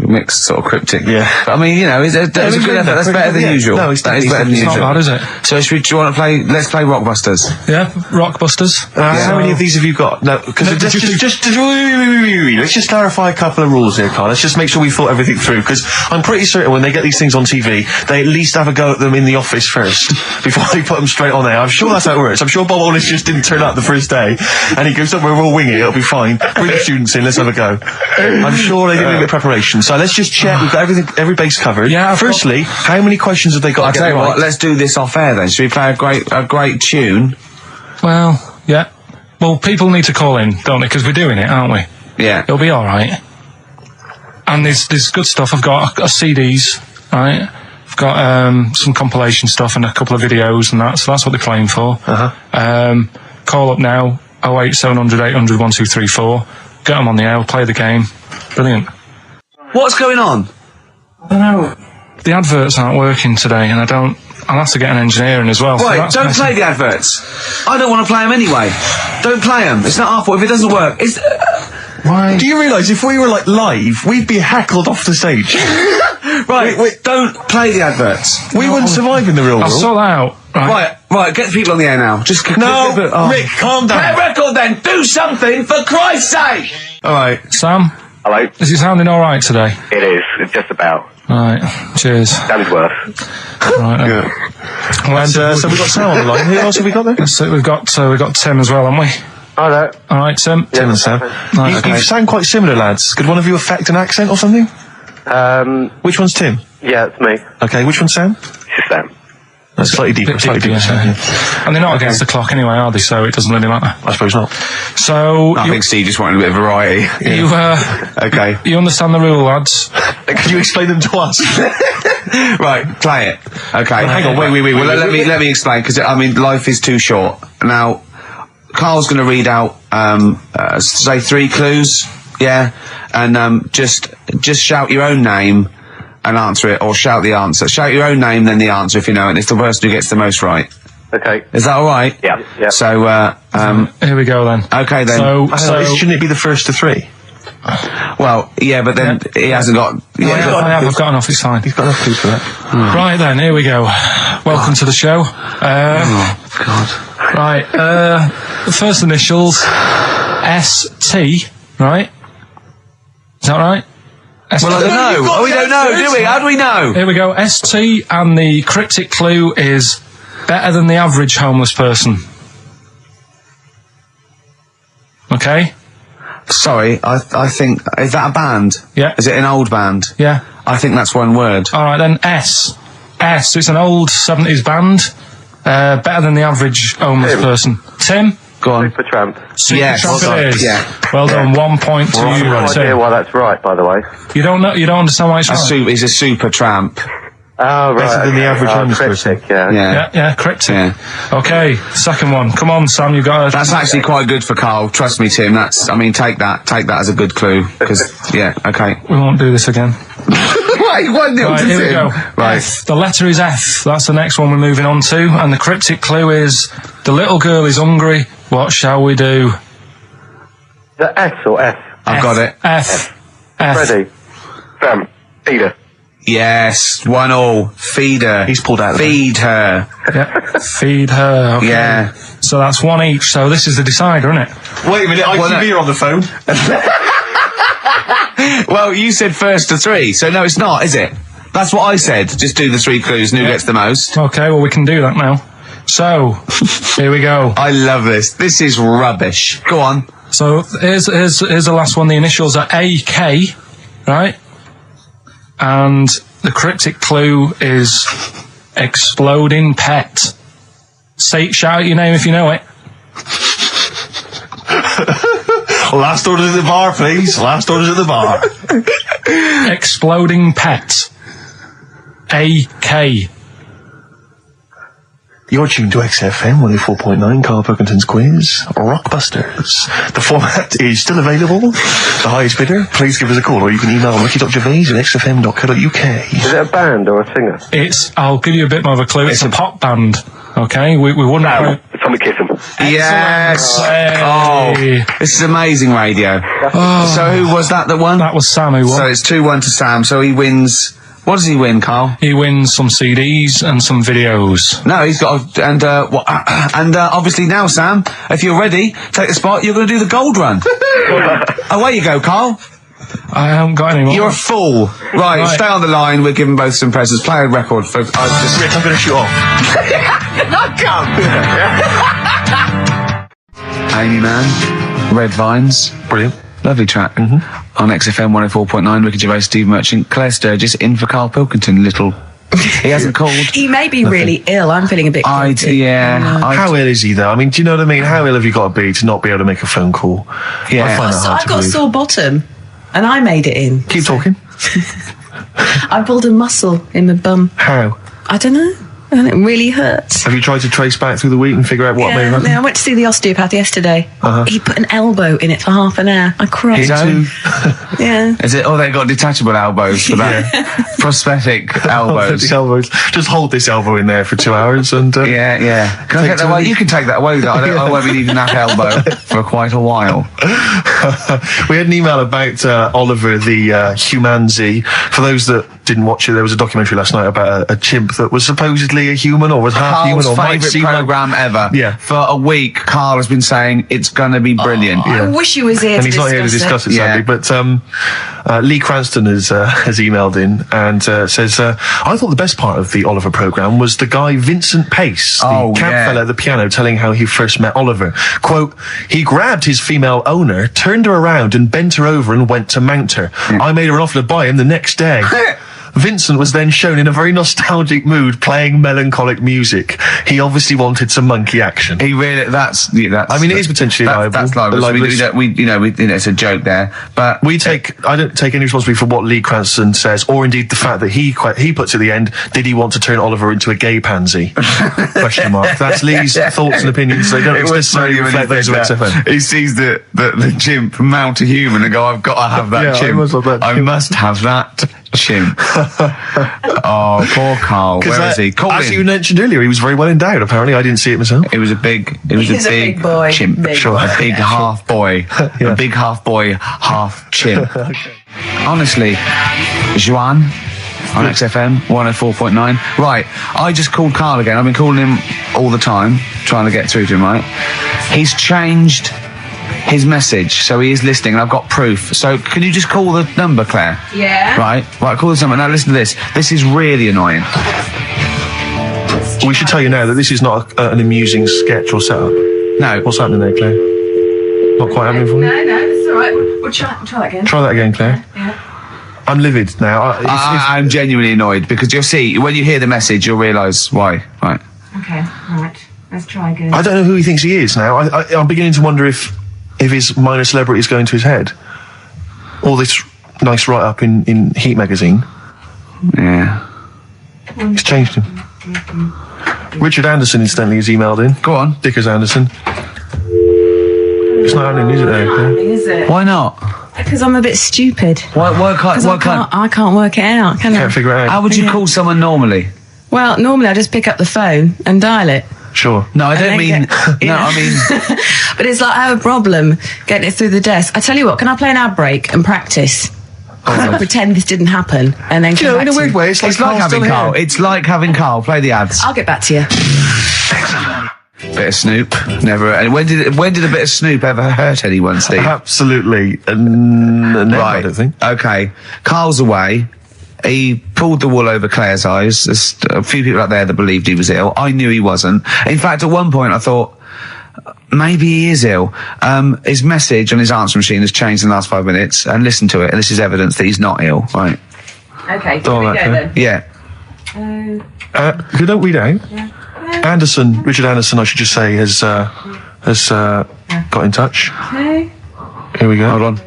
mixed sort of cryptic. Yeah. But, I mean, you know, that's a good effort. That's better than usual. No, it's that is better than It's usual. not bad, is it? So do you want to play? Let's play Rockbusters. Yeah, Rockbusters. How many of these have you got? No, because let's just clarify a couple of rules here, Carl. Let's just make sure we thought everything through, because I'm pretty certain when they get these things on TV, they at least have a go at them in the office first before they put them straight on there. I'm sure that's how it works. I'm sure Bob Wallace just didn't turn up the first day, and he goes, we'll wing it, it'll be fine. Bring the students in, let's have a go. I'm sure they did a bit of preparation. So let's just check we've got every base covered. Yeah. Firstly, how many questions have they got? I'll tell you what, let's do this off air then. Should we play a great tune? Well, yeah. Well, people need to call in, don't they? Because we're doing it, aren't we? Yeah. It'll be alright. And there's good stuff. I've got CDs, right? I've got some compilation stuff and a couple of videos and that, so that's what they're playing for. Call up now, 08700 800 1234. Get them on the air, play the game. Brilliant. What's going on? I don't know. The adverts aren't working today, and I'll have to get an engineer in as well. Right, so don't play the adverts. I don't want to play them anyway. Don't play them. It's not our fault if it doesn't work. Why? Do you realise if we were like live, we'd be heckled off the stage? Right, don't play the adverts. We wouldn't survive in the real world. I'll sort that out. Right, get the people on the air now. Just Rick, calm down. Play a record then. Do something for Christ's sake. All right, Sam, Hello? is it sounding all right today? It is. It's just about. Right. Cheers. That is worth. Right. good. And so we've got Sam on the line. Who else have we got there? So we've got Tim as well, haven't we? Hello. All right, Tim. Tim and Sam. Right, You sound quite similar, lads. Could one of you affect an accent or something? Which one's Tim? Yeah, it's me. Okay, which one's Sam? It's Sam. That's slightly deeper. Sam, yeah. And they're not against the clock anyway, are they? So it doesn't really matter. I suppose not. So I think Steve just wanted a bit of variety. you Okay. you understand the rule, lads? Could you explain them to us? Right, play it. Okay. Hang on, wait. Well, let me explain, because I mean, life is too short. Now, Carl's going to read out, say 3 clues, yeah, and just shout your own name and answer it, or shout the answer. Shout your own name, then the answer if you know it. And it's the person who gets the most right. Okay. Is that all right? Yeah. So, Here we go then. Okay then. Shouldn't it be the first to 3? Well, yeah, but then he hasn't got. I've got enough. It's fine. You've got enough clues for that. Right then, here we go. Welcome to the show. Oh God. Right. The first initials ST. Right. Is that right? ST. Well, I don't know. We don't know, do we? How do we know? Here we go. ST, and the cryptic clue is better than the average homeless person. Okay. Sorry, I think, is that a band? Yeah. Is it an old band? Yeah. I think that's one word. All right then. S. It's an old 70s band. Better than the average homeless person. Tim. Go on. Supertramp. Yes. Supertramp it is. Yeah. Well done. 1 point to I have you, no idea Tim. why that's right, by the way. You don't know. You don't understand why it's right. He's a super tramp. Oh, right. Better than the average homeless person. cryptic, yeah. Yeah, correct. Yeah. Okay, second one. Come on, Sam, you got it. That's actually quite good for Carl. Trust me, Tim. Take that as a good clue. Because, yeah, okay. We won't do this again. Wait, 1-0 Right, to here we Tim. go. Right. F. The letter is F. That's the next one we're moving on to. And the cryptic clue is, the little girl is hungry. What shall we do? The S or F? I've got it. F. Freddy. Sam. Peter. Yes, 1-1. Feed her. He's pulled out of Feed her. Yeah. Feed her. Okay. Yeah. So that's 1 each. So this is the decider, isn't it? Wait a minute, ITV are on the phone. Well, you said first to 3, so no, it's not, is it? That's what I said. Just do the 3 clues and who gets the most. Okay, well, we can do that now. So, here we go. I love this. This is rubbish. Go on. So, here's the last one. The initials are AK, right? And the cryptic clue is exploding pet. Shout out your name if you know it. Last orders at the bar, please. Last orders at the bar. Exploding pet. AK. You're tuned to XFM 104.9, Karl Pilkington's quiz, Rockbusters. The format is still available. The highest bidder, please give us a call, or you can email ricky.gervais@xfm.co.uk. Is it a band or a singer? I'll give you a bit more of a clue. It's a pop band. Okay? We wouldn't... Sam. Tommy Kissem. Yes. Oh, this is amazing radio. So who was that won? That was Sam who won. So it's 2-1 to Sam. So he wins. What does he win, Carl? He wins some CDs and some videos. No, he's got obviously now, Sam, if you're ready, take the spot. You're going to do the gold run. Away you go, Carl. I haven't got any more. You're a fool. Right, stay on the line. We're giving both some presents. Play a record for. Rick, I'm going to shoot off. Amy Mann, Red Vines. Brilliant. Lovely track. On XFM 104.9, Ricky Gervais, Steve Merchant, Claire Sturgis, in for Karl Pilkington. He hasn't called. He may be really ill. I'm feeling a bit guilty. How ill is he, though? I mean, do you know what I mean? How ill have you got to be to not be able to make a phone call? Yeah. I find that hard I've to got a believe. sore bottom, and I made it in. Keep talking. I pulled a muscle in my bum. How? I don't know. And it really hurts. Have you tried to trace back through the week and figure out what may have happened? I went to see the osteopath yesterday. He put an elbow in it for half an hour. I cried. His own? Yeah. Is it? Oh, they got detachable elbows for that. Prosthetic elbows. Just hold this elbow in there for 2 hours and... yeah. Can I get that away? You can take that away. I won't be needing that elbow for quite a while. We had an email about Oliver the Humanzi. For those that didn't watch it, there was a documentary last night about a chimp that was supposedly a human or was half human or might favourite seem programme ever. Yeah. For a week, Carl has been saying it's going to be brilliant. I wish he was here and to he's not here to discuss it, sadly. But Lee Cranston has emailed in and says, I thought the best part of the Oliver programme was the guy Vincent Pace, the camp fella at the piano, telling how he first met Oliver. Quote, he grabbed his female owner, turned her around and bent her over and went to mount her. I made her an offer to buy him the next day. Vincent was then shown in a very nostalgic mood playing melancholic music. He obviously wanted some monkey action. He really, that's. I mean, it is potentially liable. That's liable. It's a joke there. But I don't take any responsibility for what Lee Cranston says, or indeed the fact that he puts at the end, did he want to turn Oliver into a gay pansy? Question mark. That's Lee's thoughts and opinions. They don't necessarily reflect those of XFM. He sees the chimp mount a human and go, I've got to have that chimp. I must have that chimp. Oh, poor Carl. Where is he? As you mentioned earlier, he was very well endowed. Apparently, I didn't see it myself. It was a big boy. Chimp. Big Sure, boy. a big half boy. A big half boy, half chimp. Honestly, Juan on XFM 104.9. Right, I just called Carl again. I've been calling him all the time, trying to get through to him, right? He's changed his message, so he is listening, and I've got proof. So can you just call the number, Claire? Yeah. Right, call this number. Now listen to this. This is really annoying. We should tell you now that this is not an amusing sketch or setup. No. What's happening there, Claire? Not quite happening for you? No, it's all right. We'll try that again. Try that again, Claire. Yeah. I'm livid now. I'm genuinely annoyed, because you'll see, when you hear the message, you'll realise why. Right. Okay, right. Let's try again. I don't know who he thinks he is now. I'm beginning to wonder if his minor celebrity is going to his head. All this nice write-up in Heat magazine. Yeah. It's changed him. Richard Anderson, incidentally, has emailed in. Go on. Dickers Anderson. It's not happening, is it, though? Is it? Why not? Because I'm a bit stupid. I can't work it out, can I? Can't figure it out. How would you call someone normally? Well, normally I just pick up the phone and dial it. Sure. No, I don't mean... I mean... But it's like I have a problem getting it through the desk. I tell you what, can I play an ad break and practice? I'll pretend this didn't happen and then in a weird way, it's like having Carl. It's like having Carl. Play the ads. I'll get back to you. Bit of Snoop. Never... And when did a bit of Snoop ever hurt anyone, Steve? Absolutely. Never, right. I don't think. Okay. Carl's away. He pulled the wool over Claire's eyes. There's a few people out there that believed he was ill. I knew he wasn't. In fact, at one point I thought, maybe he is ill. His message on his answer machine has changed in the last 5 minutes, and listen to it, and this is evidence that he's not ill. Right. Okay, here we go then. Yeah. Who don't read out? Yeah. Richard Anderson, I should just say, has got in touch. Okay. Here we go. Hold on.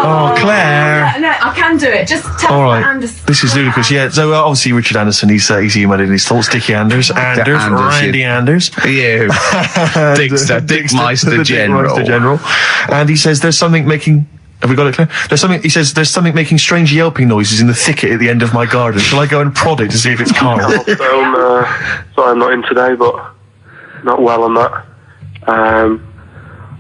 Oh, Claire. No, I can do it. Just tell All me right. Anderson. This is ludicrous. Yeah, so obviously Richard Anderson, he's emailed in his thoughts. Dickie Anders, Randy Anders. You. Dickmeister General. And he says there's something making Have we got it clear? There's something, he says, there's something making strange yelping noises in the thicket at the end of my garden. Shall I go and prod it to see if it's Karl? Sorry I'm not in today, but not well on that.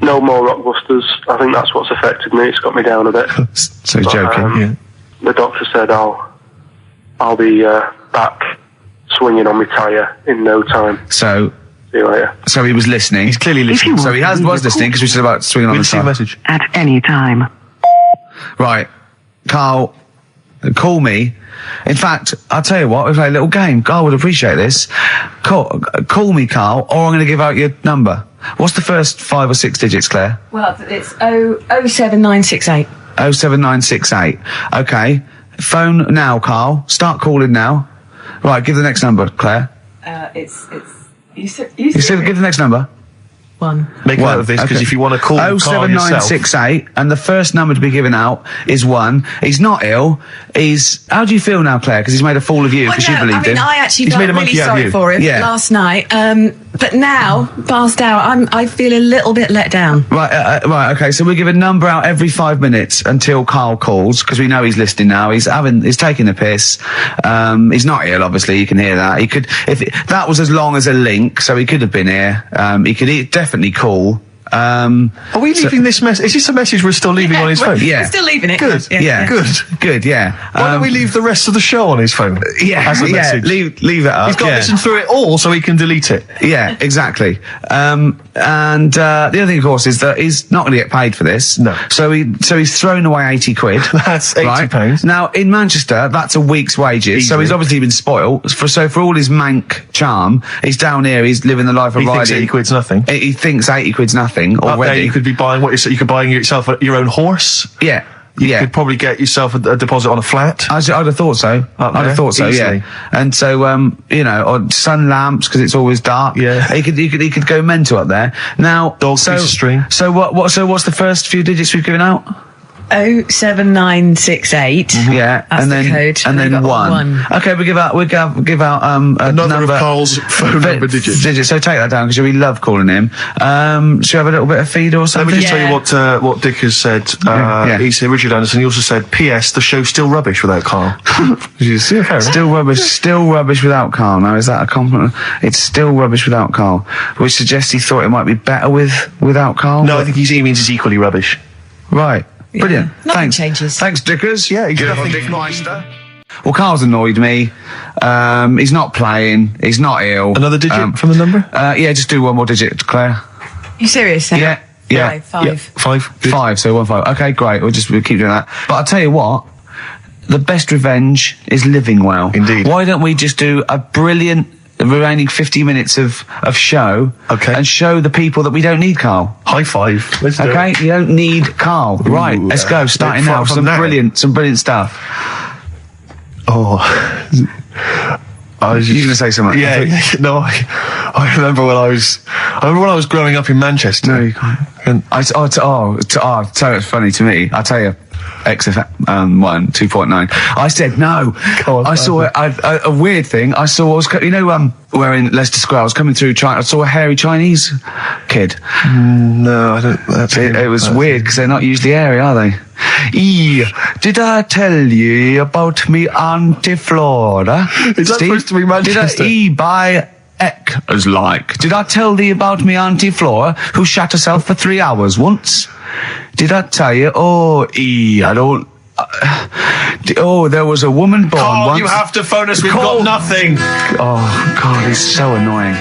No more Rockbusters. I think that's what's affected me. It's got me down a bit. So he's joking, yeah. The doctor said I'll be back swinging on my tyre in no time. So... See you later. So he was listening. He's clearly listening. So he was listening, because we said about swinging on the We'll see tyre. the message. At any time. Right. Karl, call me. In fact, I'll tell you what, we'll play a little game. Karl would appreciate this. Call me, Karl, or I'm going to give out your number. What's the first 5 or 6 digits, Claire? Well, it's 07968. 07968. Okay. Phone now, Karl. Start calling now. Right, give the next number, Claire. You said Give the next number. 1. Make note of this, because if you want to call Karl yourself... 07968, and the first number to be given out is 1. He's not ill. How do you feel now, Claire? Because he's made a fool of you, because you believed him. I actually He's felt made a really monkey out of sorry you. for him last night. But now, passed out, I feel a little bit let down. Right, okay, so we give a number out every 5 minutes until Karl calls, because we know he's listening now. He's taking a piss. He's not ill, obviously, you can hear that. That was as long as a link, so he could have been here. He could definitely call. Are we leaving this message? Is this a message we're still leaving on his phone? Yeah. We're still leaving it. Good. Yeah. Good, yeah. Why don't we leave the rest of the show on his phone? Yeah, as a message. Leave it up. He's got to listen through it all so he can delete it. Yeah, exactly. And the other thing, of course, is that he's not going to get paid for this. No. So he's thrown away 80 quid. That's £80. Now, in Manchester, that's a week's wages. Easy. So he's obviously been spoilt. For all his mank charm, he's down here, he's living the life of He riding. thinks 80 quid's nothing. He thinks 80 quid's nothing Up there, already. you could be buying you could buy yourself your own horse. Yeah. You could probably get yourself a deposit on a flat. I'd have thought so. I'd have thought so. Easily. Yeah. And so, or sun lamps because it's always dark. Yeah. He could go mental up there. Now, Dog piece of string. So what's the first few digits we've given out? 07968. Yeah, That's and the then code. and then I've got 1. Okay, we give out a Another number of Karl's phone number digits. So take that down because we love calling him. Should we have a little bit of feed or Let something? me just tell you what Dick has said. He said, Richard Anderson, he also said, P.S. the show's still rubbish without Karl. Still rubbish without Karl. Now, is that a compliment? It's still rubbish without Karl, which suggests he thought it might be better without Karl. No, I think he means it's equally rubbish. Right. Brilliant. Nothing Thanks. changes. Thanks, Dickers. Yeah, he's Good nothing on Dick Meister. Well, Karl's annoyed me. He's not playing. He's not ill. Another digit from the number? Yeah, just do one more digit, Claire. You serious? Then? Yeah. 5. Yeah, 5. Good. 5, so 1 5. Okay, great. We'll keep doing that. But I'll tell you what, the best revenge is living well. Indeed. Why don't we just do a brilliant remaining 50 minutes of show and show the people that we don't need Karl. High five. Let's do it. You don't need Karl. Right, let's go. Starting now. Some brilliant stuff. Oh. I was You're going to say something? Yeah. No, I remember when I was growing up in Manchester. No, you can't. And so it's funny to me. I'll tell you. XFM 2.9. I said no. I saw a weird thing. I saw where in Leicester Square I was coming through China. I saw a hairy Chinese kid. No, I don't. It was weird because they're not usually hairy, are they? Did I tell you about me Auntie Flora? Is that supposed to be Manchester? By as like. Did I tell thee about me Auntie Flora who shat herself for 3 hours once? Did I tell you? I don't. There was a woman born once. You have to phone us. We've got nothing. Oh God, he's so annoying.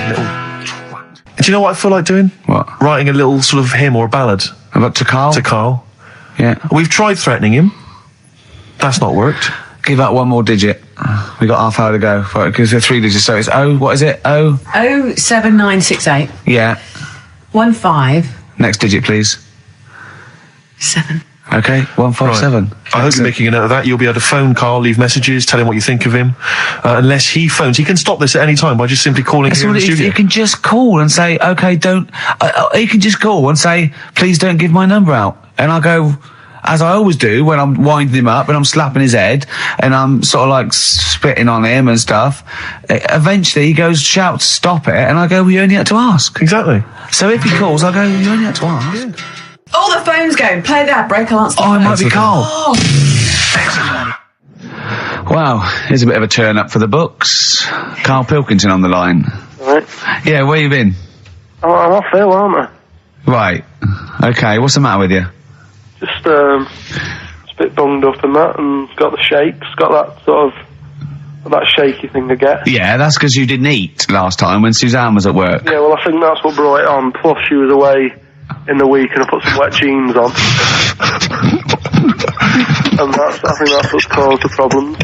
Do you know what I feel like doing? What? Writing a little sort of hymn or ballad. About to Karl? To Karl. Yeah. We've tried threatening him. That's not worked. Give out one more digit. We got half hour to go. Because they're 3 digits, so it's what is it? 07968. Yeah. 15. Next digit, please. 7. Okay, 157. Right. I hope you're making a note of that. You'll be able to phone Karl, leave messages, tell him what you think of him. Unless he phones. He can stop this at any time by just simply calling here in the studio. You can just call and say, okay, don't... you can just call and say, please don't give my number out. And I'll go... As I always do when I'm winding him up and I'm slapping his head and I'm sort of like spitting on him and stuff. Eventually he goes, shouts, stop it. And I go, well, you only had to ask. Exactly. So if he calls, I go, you only had to ask. Yeah. Oh, the phone's going. Play that break. I'll answer the Oh, it phone. might be Carl. Oh. Wow, here's a bit of a turn up for the books. Karl Pilkington on the line. Right. Yeah, where you been? I'm off ill, aren't I? Right. Okay, what's the matter with you? Just a bit bunged up and that, and got the shakes, got that sort of, that shaky thing I get. Yeah, that's because you didn't eat last time when Suzanne was at work. Yeah, well, I think that's what brought it on. Plus, she was away in the week and I put some wet jeans on. And I think that's what's caused the problems.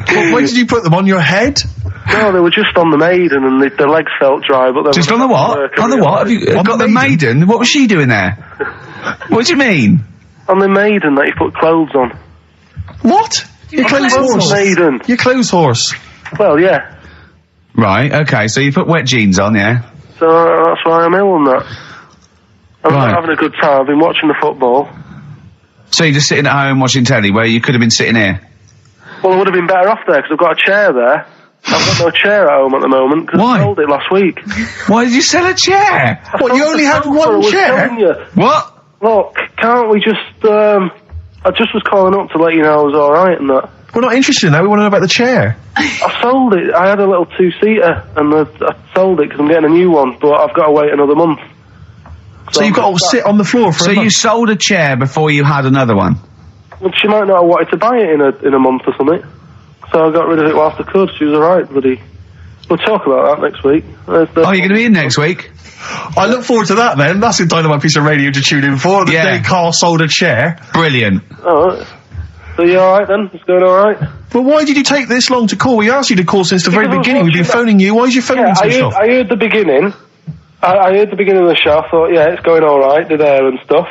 Well, when did you put them on your head? No, they were just on the Maiden and the legs felt dry, but Just on the what? On the what? Have you got the Maiden? What was she doing there? What do you mean? On the Maiden that you put clothes on. What? Your clothes horse. Maiden. Your clothes horse. Well, yeah. Right, okay, so you put wet jeans on, yeah? So that's why I'm ill and that. I'm Right. not having a good time. I've been watching the football. So you're just sitting at home watching telly where you could have been sitting here? Well, I would have been better off there because I've got a chair there. I've got no chair at home at the moment because I sold it last week. Why did you sell a chair? What, you only had one chair? What? Look, can't we just, I just was calling up to let you know I was alright and that. We're not interested in that, we want to know about the chair. I sold it. I had a little two-seater and I sold it because I'm getting a new one, but I've got to wait another month. So you've got to sit on the floor for So you sold a chair before you had another one? Well, she might not have wanted to buy it in a month or something. So I got rid of it whilst I could. She was alright, buddy. We'll talk about that next week. Oh, you're going to be in next week? I look forward to that then. That's a dynamite piece of radio to tune in for. The day Carl sold a chair. Brilliant. Alright. So you alright then? It's going alright? But why did you take this long to call? We asked you to call since the very beginning. We've been phoning you. Why is your phone switched off? I heard the beginning. I heard the beginning of the show. I thought, yeah, it's going alright, the there and stuff.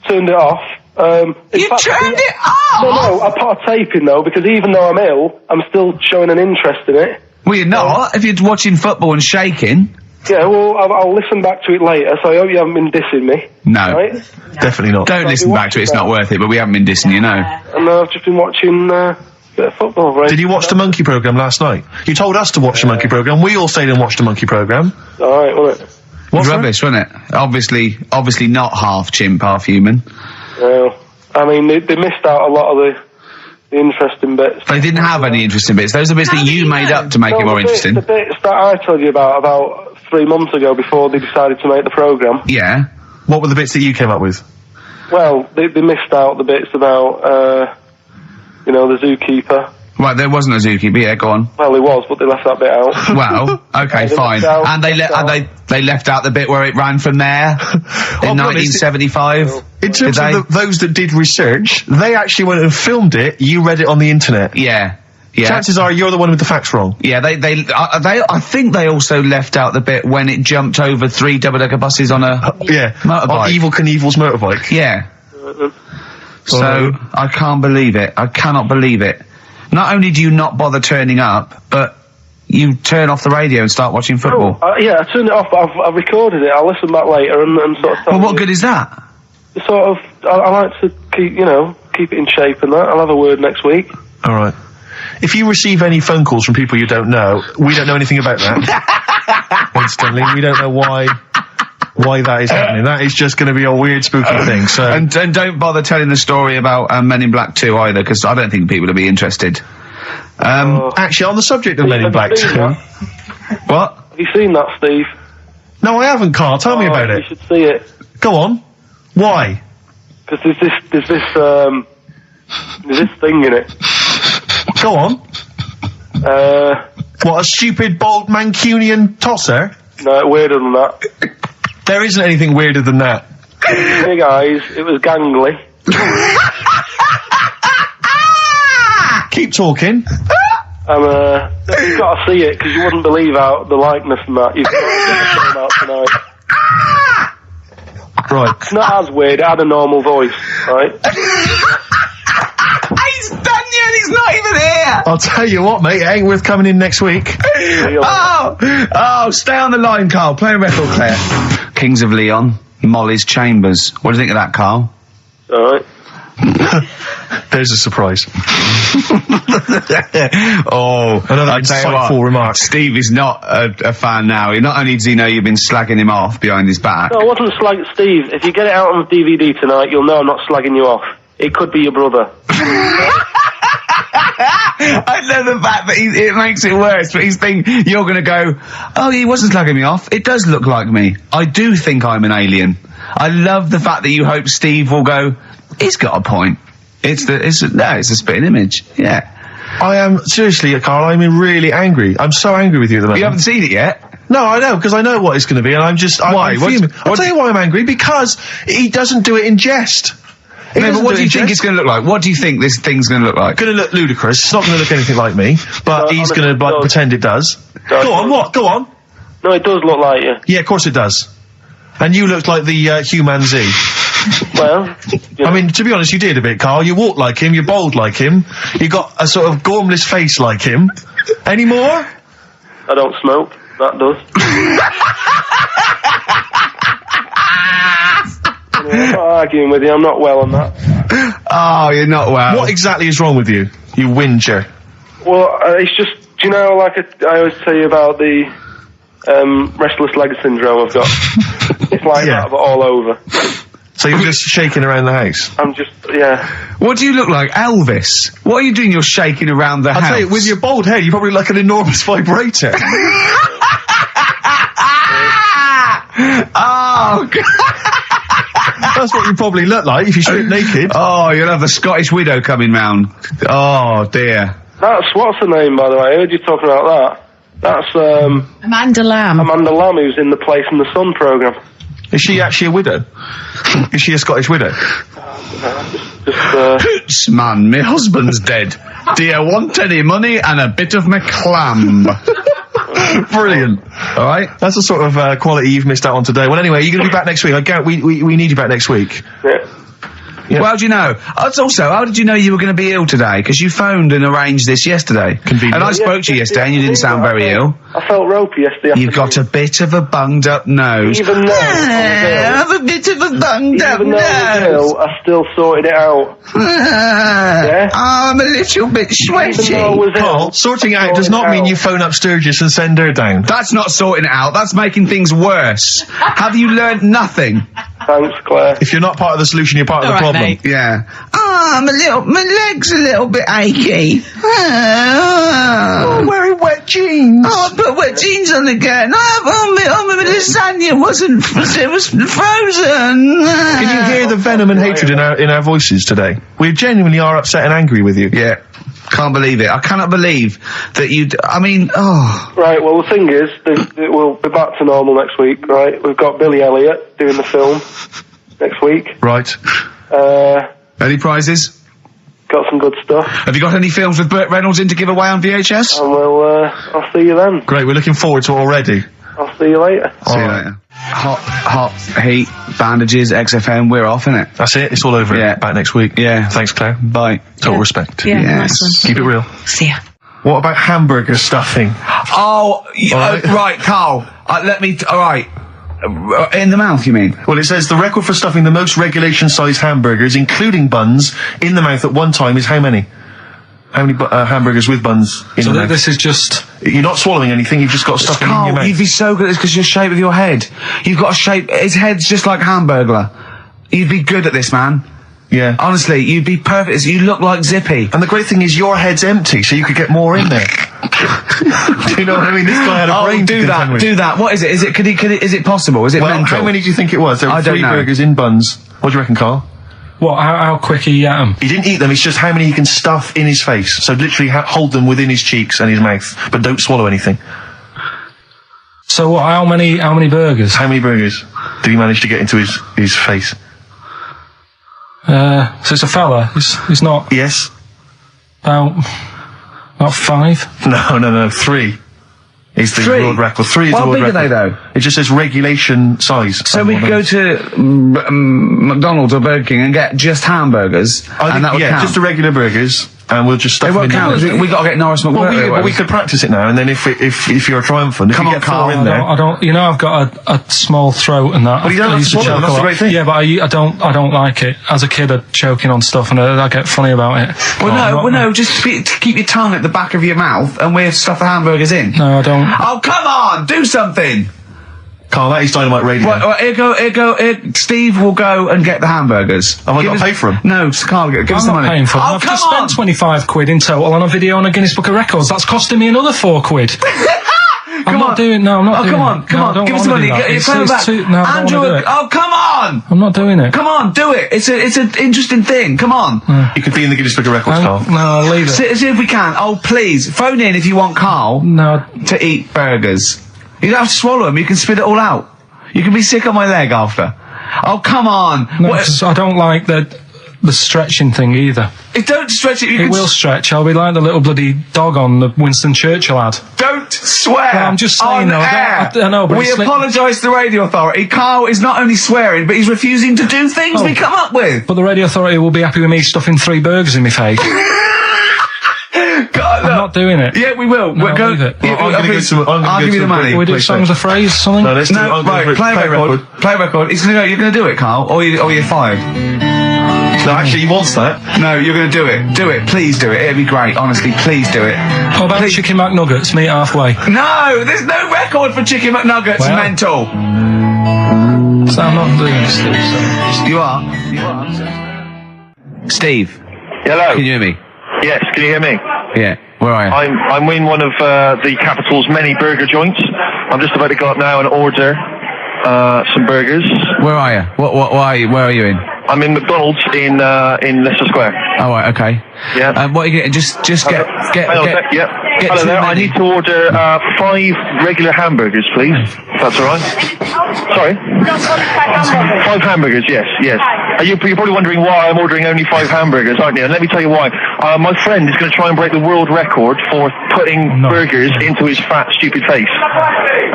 Turned it off. You turned it off? No, I put a tape in though, because even though I'm ill, I'm still showing an interest in it. Well, you're not, if you're watching football and shaking. Yeah, well, I'll listen back to it later, so I hope you haven't been dissing me. No. Right? Definitely not. Don't listen back to it, it's not worth it, but we haven't been dissing you, no. And I've just been watching a bit of football, right? Did you watch the Monkey programme last night? You told us to watch the Monkey programme. We all stayed and watched the Monkey programme. Alright, wasn't it? It was rubbish, wasn't it? Obviously not half chimp, half human. Well, I mean, they missed out a lot of the interesting bits. They didn't have any interesting bits. Those are bits that you made up to make it more interesting. The bits that I told you about 3 months ago before they decided to make the programme. Yeah. What were the bits that you came up with? Well, they missed out the bits about, the zookeeper. Right, there wasn't a zookeeper, yeah, go on. Well, there was, but they left that bit out. Well, okay, fine. And they left out the bit where it ran from there in 1975. In terms of those that did research, they actually went and filmed it. You read it on the internet. Yeah. Yeah. Chances are you're the one with the facts wrong. Yeah, I think they also left out the bit when it jumped over 3 double-decker buses on a motorbike. On Evel Knievel's motorbike. Yeah. So, I can't believe it. I cannot believe it. Not only do you not bother turning up, but you turn off the radio and start watching football. Yeah, I turned it off, but I've recorded it. I'll listen back later and sort of... Well, what good is that? Sort of, I like to keep it in shape and that. I'll have a word next week. Alright. If you receive any phone calls from people you don't know, we don't know anything about that. Instantly, we don't know why that is happening. That is just going to be a weird, spooky thing. So and don't bother telling the story about Men in Black 2 either, because I don't think people will be interested. Actually, on the subject of Men in Black 2, what? Have you seen that, Steve? No, I haven't, Carl. Tell me about it. You should see it. Go on. Why? Because there's this thing in it. Go on. What, a stupid, bald Mancunian tosser? No, weirder than that. There isn't anything weirder than that. Big eyes, it was gangly. Keep talking. You've got to see it, because you wouldn't believe how the likeness and that. You've got to get the film out tonight. Right. It's not as weird, it had a normal voice, right? He's done yet, he's not even here! I'll tell you what, mate, it ain't worth coming in next week. Stay on the line, Carl. Play a record player. Kings of Leon, Molly's Chambers. What do you think of that, Carl? Alright. There's a surprise. Oh, Another I tell you what, insightful remark. Steve is not a fan now. Not only does he know you've been slagging him off behind his back. No, I wasn't slagging Steve. If you get it out on DVD tonight, you'll know I'm not slagging you off. It could be your brother. I love the fact that it makes it worse, but he's thinking you're going to go, oh, he wasn't slagging me off. It does look like me. I do think I'm an alien. I love the fact that you hope Steve will go, he's got a point. It's a spitting image. Yeah. I am, seriously, Carl, I'm really angry. I'm so angry with you at the moment. You haven't seen it yet? No, I know, because I know what it's going to be, and I'm just... Why? I'm fuming. I'll tell you why I'm angry, because he doesn't do it in jest. No, but what do you think it's going to look like? What do you think this thing's going to look like? Going to look ludicrous. It's not going to look anything like me, but he's going to pretend it does. Go on, what? Go on. No, it does look like you. Yeah, of course it does. And you look like the Human Z. Well, I mean, to be honest, you did a bit, Carl. You walk like him, you're bold like him, you got a sort of gormless face like him. Any more? I don't smoke. That does. Anyway, I'm not arguing with you. I'm not well on that. Oh, you're not well. What exactly is wrong with you? You whinger. Well, it's just, do you know, like I always tell you about the restless leg syndrome I've got? It's like that, but all over. So you're just shaking around the house? I'm just, yeah. What do you look like, Elvis? What are you doing? You're shaking around the house. I'll tell you, with your bald head, you probably look like an enormous vibrator. Oh, God. That's what you probably look like if you strip naked. Oh, you'll have the Scottish widow coming round. Oh, dear. That's, what's her name, by the way? I heard you talking about that. That's, Amanda Lamb. Amanda Lamb, who's in the Place in the Sun programme. Is she actually a widow? Is she a Scottish widow? Hoots, man, my husband's dead. Do you want any money and a bit of my clam? Brilliant. All right. That's the sort of quality you've missed out on today. Well, anyway, you're going to be back next week. We need you back next week. Yeah. Yeah. Well, how do you know? Also, how did you know you were going to be ill today? Because you phoned and arranged this yesterday. Convenient. And I spoke to you yesterday and you didn't sound very ill. I felt ropey yesterday. You've got a bit of a bunged up nose. Even though I have a bit of a bunged up even though I was nose. ill, I still sorted it out. Yeah? I'm a little bit sweaty. Even though I was Carl, ill, sorting it out does not mean you phone up Sturgis and send her down. That's not sorting it out. That's making things worse. Have you learnt nothing? Thanks, Claire. If you're not part of the solution, you're part of the problem. Mate. Yeah. Oh, my leg's a little bit achy. Oh, wearing wet jeans. Oh, I put wet jeans on again. My lasagna wasn't, it was frozen. Can you hear the venom and hatred in our voices today? We genuinely are upset and angry with you. Yeah. Can't believe it. I cannot believe that Right, well, the thing is, we'll be back to normal next week, right? We've got Billy Elliot doing the film next week. Right. Any prizes? Got some good stuff. Have you got any films with Burt Reynolds in to give away on VHS? And I'll see you then. Great, we're looking forward to it already. I'll see you later. See you later. Hot heat, bandages, XFM, we're off, innit? That's it, it's all over. Yeah. Back next week. Yeah. Thanks, Claire. Bye. Total respect. Yeah, Yes. nice one. Keep it real. See ya. What about hamburger stuffing? Oh, right, Carl. Alright. In the mouth, you mean? Well, it says the record for stuffing the most regulation-sized hamburgers, including buns, in the mouth at one time is how many? How many hamburgers with buns in the mouth? This is just... You're not swallowing anything, you've just got stuffing in your mouth. You'd be so good at this because your shape of your head. You've got a shape, his head's just like Hamburglar. You'd be good at this, man. Yeah. Honestly, you'd be perfect. You look like Zippy. And the great thing is your head's empty, so you could get more in there. Do you know what I mean? This guy had a brain to contend with. Do that. What is it? Is it possible? Is it mental? How many do you think it was? There were 3 burgers in buns. What do you reckon, Carl? What, how quick he ate them? He didn't eat them, it's just how many he can stuff in his face. So literally hold them within his cheeks and his mouth, but don't swallow anything. So what, how many burgers? How many burgers did he manage to get into his face? So it's a fella, he's not... Yes. About 5? No, 3. Is the world record. 3 is the world record. How big are they, though? It just says regulation size. So we could go to McDonald's or Burger King and get just hamburgers, and that would count. Just the regular burgers. and we'll just stuff It won't them in count, there. 'cause we got to get Norris Well, McWhirter. but we could practice it now, and then if you're triumphant, Come if you on, get 4 Carl. in there. I don't. You know, I've got a small throat and that. But you don't I have used to swallow them, choke that's a a lot. great thing. Yeah, but I don't like it. As a kid, I'd choking on stuff, and I get funny about it. No, just keep your tongue at the back of your mouth and we'll stuff the hamburgers in. No, I don't. Oh, come on, do something. Carl, that is Dynamite Radio. Right, here go. Steve will go and get the hamburgers. Have I got to pay for them? No, Carl, give us the I'm money. not paying for them. Oh, I've come just on. spent 25 quid in total on a video on a Guinness Book of Records. That's costing me another 4 quid. I'm not doing it. Oh, come on, I don't give us the wanna money. do that. It's coming back. No, I don't wanna Andrew, do it. oh, come on. I'm not doing it. Come on, do it. It's an interesting thing. Come on. You could be in the Guinness Book of Records, Carl. No, I'll leave it. See if we can. Oh, please. Phone in if you want Carl to eat burgers. You don't have to swallow them. You can spit it all out. You can be sick on my leg after. Oh, come on. No, 'cause I don't like the stretching thing either. Don't stretch it. It will stretch. I'll be like the little bloody dog on the Winston Churchill ad. Don't swear. Well, I'm just saying, on though, air. I know, but we it's apologise to the radio authority. Carl is not only swearing, but he's refusing to do things we come up with. But the radio authority will be happy with me stuffing 3 burgers in my face. God, I'm not doing it. Yeah, we will. No, We'll go. leave it. Yeah, I'm gonna go to- I'm gonna I'll go give you to the a money. Can we do Please songs don't. of phrase or something? No, let's do. No, I'm gonna right. Play a record. Play a record. He's gonna go. You're gonna do it, Carl, or you're fired. No, actually, he wants that. No, you're gonna do it. Do it. Please do it. It'd be great. Honestly, please do it. What about chicken McNuggets? Meet halfway. No, there's no record for chicken McNuggets. Well. Mental. So I'm not doing it, Steve. So. You are. Steve. Hello. Can you hear me? Yes, can you hear me? Yeah. Where are you? I'm in one of the capital's many burger joints. I'm just about to go up now and order some burgers. Where are you? What are you? Where are you in? I'm in McDonald's in Leicester Square. Oh, right, okay. Yeah. What are you getting? Just get. Hello there. Yep. Get Hello to there. the I menu. need to order 5 regular hamburgers, please. If that's all right. Sorry. 5 hamburgers. Yes. You're probably wondering why I'm ordering only 5 hamburgers, aren't you? And let me tell you why. My friend is going to try and break the world record for putting burgers into his fat, stupid face.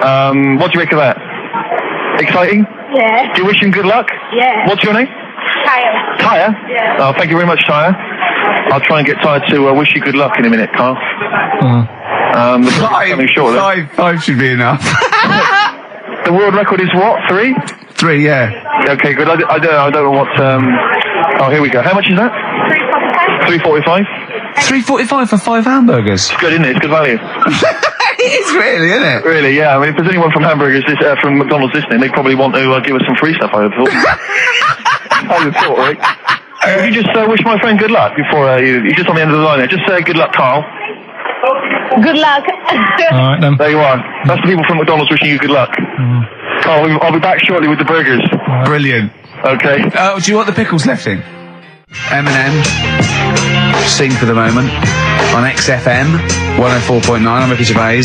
What do you make of that? Exciting? Yeah. Do you wish him good luck? Yeah. What's your name? Kyle. Tyre? Yeah. Oh, thank you very much, Tyre. I'll try and get Tyre to wish you good luck in a minute, Carl. The coming shortly. 5 should be enough. The world record is what? 3? 3, yeah. Okay, good. I don't know what. Oh, here we go. How much is that? $3.45. $3.45 for 5 hamburgers. It's good, isn't it? It's good value. It is really, isn't it? Really, yeah. I mean, if there's anyone from from McDonald's listening, they probably want to give us some free stuff. I would have thought. I would have thought, right? Would you just wish my friend good luck before you just on the end of the line there? Just say good luck, Carl. Good luck. All right then. There you are. That's the people from McDonald's wishing you good luck. Carl, I'll be back shortly with the burgers. Brilliant. Okay. Do you want the pickles left in? Eminem. Sing for the moment. On XFM 104.9, I'm Ricky Gervais.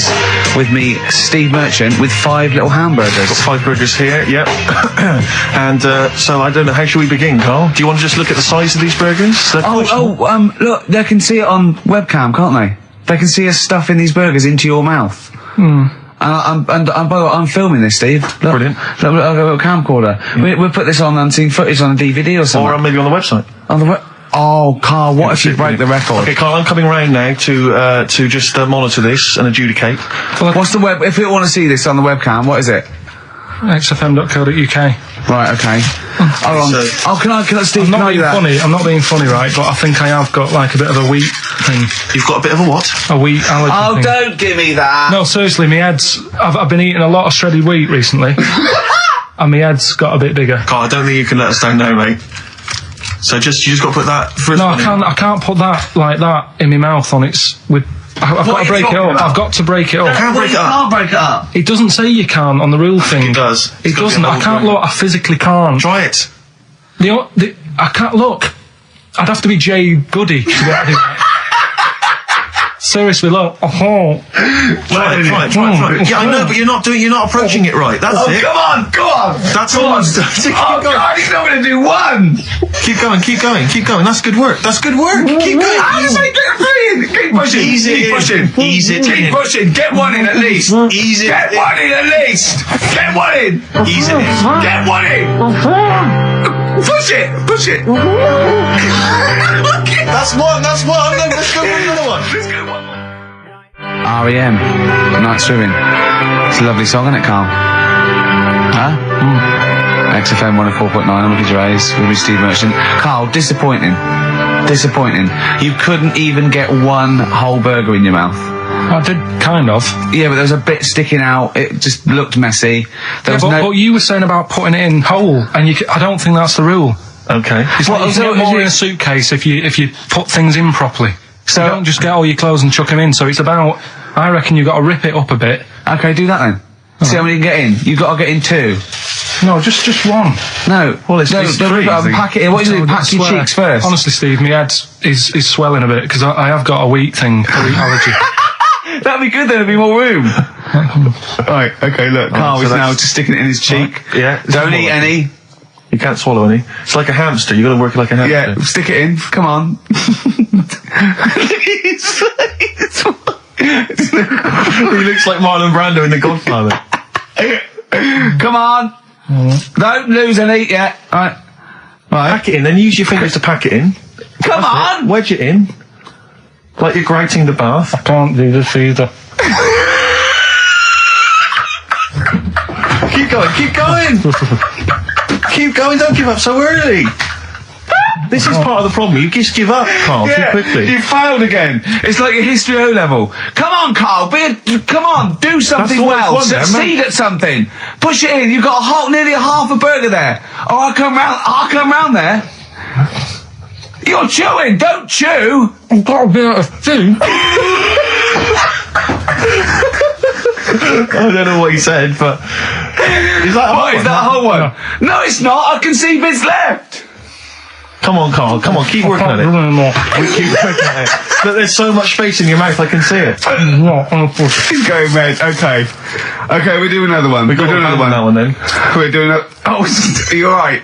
With me, Steve Merchant, with 5 little hamburgers. Got 5 burgers here, yep. And so I don't know, how should we begin, Carl? Do you want to just look at the size of these burgers? Look, they can see it on webcam, can't they? They can see us stuffing these burgers into your mouth. And by the way, I'm filming this, Steve. Look, Brilliant. Look, I've got a camcorder. We'll put this on unseen footage on a DVD or something. Or maybe on the website. On the Oh, Carl, what if you break the record? Okay, Carl, I'm coming round now to just monitor this and adjudicate. What's the web? If you want to see this on the webcam, what is it? XFM.co.uk. Right, okay. Hold on. Can I, Steve, I'm can not I do being that? funny. I'm not being funny, right? But I think I have got like a bit of a wheat thing. You've got a bit of a what? A wheat allergy thing. Don't give me that. No, seriously, my head's... I've been eating a lot of shredded wheat recently. And my head's got a bit bigger. Carl, I don't think you can let us down now, mate. So you just got to put that first. No, I can't put that like that in my mouth on its... I've got to break it up. I've got to break it up. Can't break it up. Can't break it up. It doesn't say you can on the rule thing. It does. It doesn't. I can't look. I physically can't. Try it. I can't look. I'd have to be Jay Goody to get to that. Seriously, look. Try it. Yeah, I know, but you're not approaching it right. That's it. Come on, go on. That's all I'm saying. He's not going to do one. Keep going. That's good work. Keep going. How does I get 3 in? Keep pushing. Keep pushing. Ease it Keep in. pushing. Get 1 in at least. Ease it. Get 1 in at least. Get 1 in. Ease it in. Get 1 in. Push it. That's one. Then let's go for another one. R.E.M. Night Swimming. It's a lovely song, isn't it, Carl? Huh? XFM 104.9. I'm Ricky Gervais with me, Steve Merchant. Carl, disappointing. You couldn't even get one whole burger in your mouth. I did, kind of. Yeah, but there was a bit sticking out. It just looked messy. But you were saying about putting it in whole, and I don't think that's the rule. Okay. It's like you can get more in a suitcase if you put things in properly. So you don't just get all your clothes and chuck them in. So it's about, I reckon you've got to rip it up a bit. Okay, do that then. See how many you can get in. You've got to get in 2. No, just one. No. Well, it's pack it in. What do you do? Pack your cheeks first. Honestly, Steve, my head is swelling a bit because I have got a wheat thing, a wheat allergy. That'd be good then, there'd be more room. Right, okay, look, Carl is now just sticking it in his cheek. Yeah. Don't eat any. You can't swallow any. It's like a hamster, you've got to work like a hamster. Yeah, stick it in, come on. He looks like Marlon Brando in The Godfather. Come on. Don't lose any yet. Right. Pack it in, then use your fingers to pack it in. Come on! Wedge it in. Like you're grating the bath. I can't do this either. Keep going, don't give up so early. This is part of the problem. You just give up, Carl, too quickly. You failed again. It's like your history O level. Come on, Carl. Come on. Do something well. Succeed at something. Push it in. You've got nearly a half a burger there. Oh, I'll come round there. You're chewing. Don't chew. I've got a bit of food. I don't know what he said, but is that a whole one? No, it's not. I can see bits left. Come on, Carl. Come on, keep working at it. We keep working at it. But there's so much space in your mouth, I can see it. He's going mad. Okay, we're doing another one. We're doing another one. That one then. We're doing a. Oh, are you alright?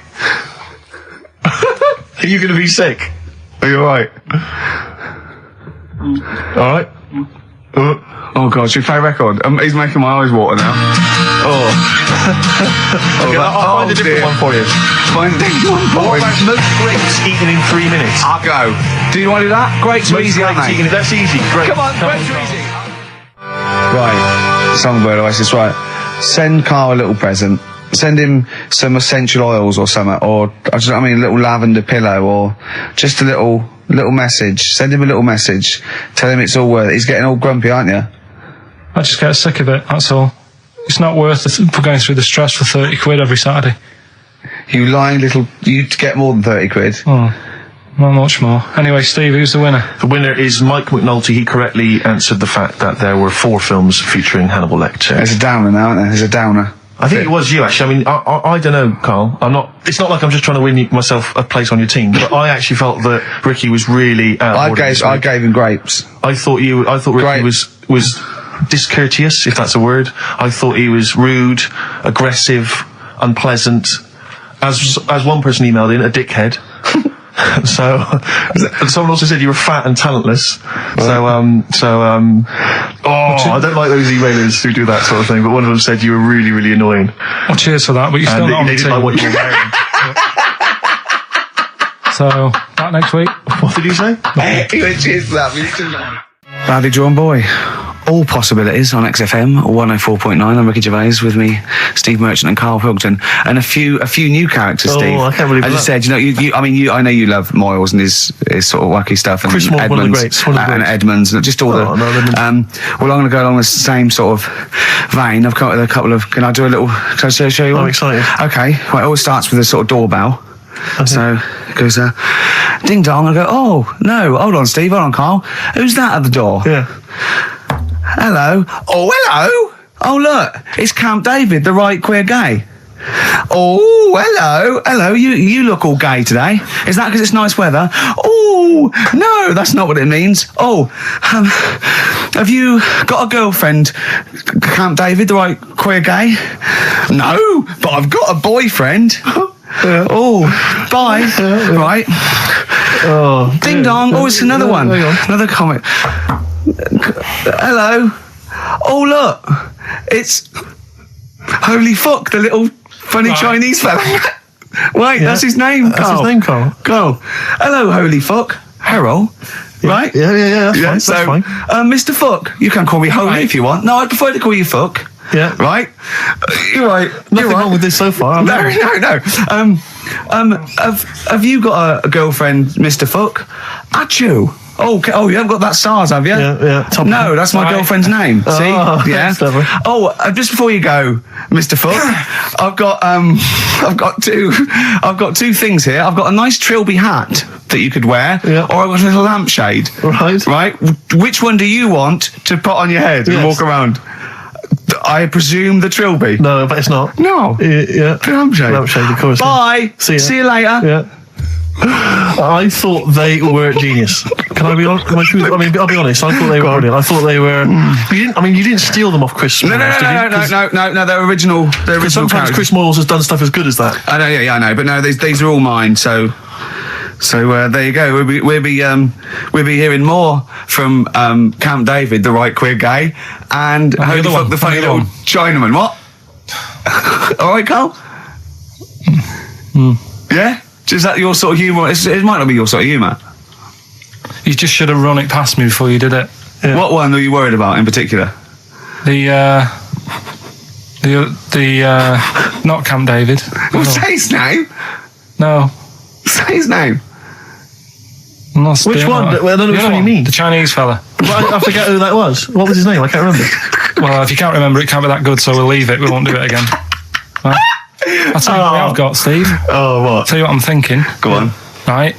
Are you going to be sick? Are you alright? Alright. Oh God, should we play a record? He's making my eyes water now. Okay, I'll find a different one for you. Find a different one for What about most grapes eaten in 3 minutes? I'll go. Do you want to do that? Grapes are easy, aren't they? That's easy. Great. Come on, grapes are easy. Right, Songbird Oasis, right. Send Carl a little present. Send him some essential oils or something, or a little lavender pillow, or just a little message. Send him a little message. Tell him it's all worth it. He's getting all grumpy, aren't you? I just get sick of it, that's all. It's not worth it for going through the stress for 30 quid every Saturday. You lying little... You'd get more than 30 quid. Oh, not much more. Anyway, Steve, who's the winner? The winner is Mike McNulty. He correctly answered the fact that there were 4 films featuring Hannibal Lecter. There's a downer now, isn't there? There's a downer. I think it was you, actually. I mean, I don't know, Carl. It's not like I'm just trying to win myself a place on your team, but I actually felt that Ricky was really I gave him grapes. I thought Ricky was discourteous, if that's a word. I thought he was rude, aggressive, unpleasant. As one person emailed in, a dickhead. So, someone also said you were fat and talentless. I don't like those emailers who do that sort of thing, but one of them said you were really, really annoying. Well, cheers for that, but you're still not on the team. They didn't like what you were wearing. So, back next week. What did you say? Cheers for that, but you're still not. Badly Drawn Boy. All possibilities on XFM 104.9. I'm Ricky Gervais, with me, Steve Merchant and Karl Pilkington, and a few new characters. Steve, I can't believe that. As I said, I know you love Moyles and his sort of wacky stuff, and Chris Moore, Edmonds, one of the greats, and Edmonds, and just all the. Well, I'm going to go along the same sort of vein. I've come up with a couple of. Can I show you one? I'm excited. Okay, well, it always starts with a sort of doorbell. Okay. So it goes, ding dong. I go, oh no, hold on, Steve, hold on, Carl. Who's that at the door? Yeah. Hello. Oh, hello. Oh, look, it's Camp David, the right queer gay. Oh, hello. You look all gay today. Is that because it's nice weather? Oh, no, that's not what it means. Oh, have you got a girlfriend, Camp David, the right queer gay? No, but I've got a boyfriend. Oh, bye. Right. Oh, ding dong. Oh, it's another one. Another comment. Hello. Oh, look. It's... Holy fuck, the little funny Chinese fella. Wait, that's his name, Carl. That's his name, Carl. Carl. Hello, holy fuck. Harold. Right? Yeah, that's fine. Mr. Fuck, you can call me holy if you want. No, I'd prefer to call you Fuck. Yeah. Right? You're right. Nothing wrong with this so far. No. Have you got a girlfriend, Mr. Fuck? Achoo. Oh, you haven't got that SARS, have you? Yeah. No, that's my girlfriend's name. See? Yeah. Clever. Just before you go, Mr. Fuck, I've got two things here. I've got a nice trilby hat that you could wear, or I've got a little lampshade. Right. Which one do you want to put on your head and walk around? I presume the trilby. No, but it's not. No. Yeah. Lampshade. Lampshade, of course. Bye. See you later. Yeah. I thought they were genius. Can I be honest? I'll be honest. I thought they were brilliant. I thought they were. You didn't steal them off Chris. No. They're original. They're original. Sometimes characters. Chris Moyles has done stuff as good as that. I know. Yeah, I know. But no, these are all mine. So there you go. We'll be hearing more from Camp David, the right queer gay, and Holy Fuck, the funny little Chinaman. What? All right, Carl. Yeah. Is that your sort of humour? It might not be your sort of humour. You just should have run it past me before you did it. Yeah. What one were you worried about in particular? The not Camp David. Well, say his name. No. Say his name. Which one? I don't know which one you mean. The Chinese fella. I forget who that was. What was his name? I can't remember. Well, if you can't remember, it can't be that good, so we'll leave it. We won't do it again. Right? I'll tell you what I've got, Steve. Oh, what? I'll tell you what I'm thinking. Go on. Right.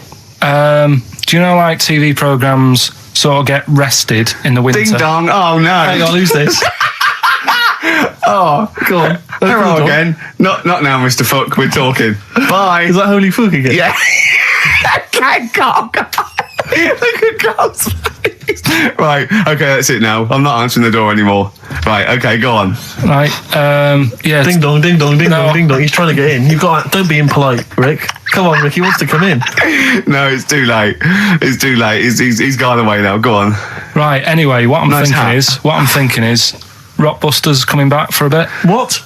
Do you know, like, TV programmes sort of get rested in the winter? Ding dong. Oh, no. Hang on, who's this? Oh, go on. Hello again. Not now, Mr. Fuck. We're talking. Bye. Is that Holy Fuck again? Yeah. Carl. Look at Carl's face. Right. Okay, that's it now. I'm not answering the door anymore. Right. Okay, go on. Right. Yeah. Ding dong, ding dong, ding dong, ding dong. He's trying to get in. Don't be impolite, Rick. Come on, Rick. He wants to come in. No, it's too late. It's too late. He's gone away now. Go on. Right. Anyway, what I'm thinking is, Rockbusters coming back for a bit. What?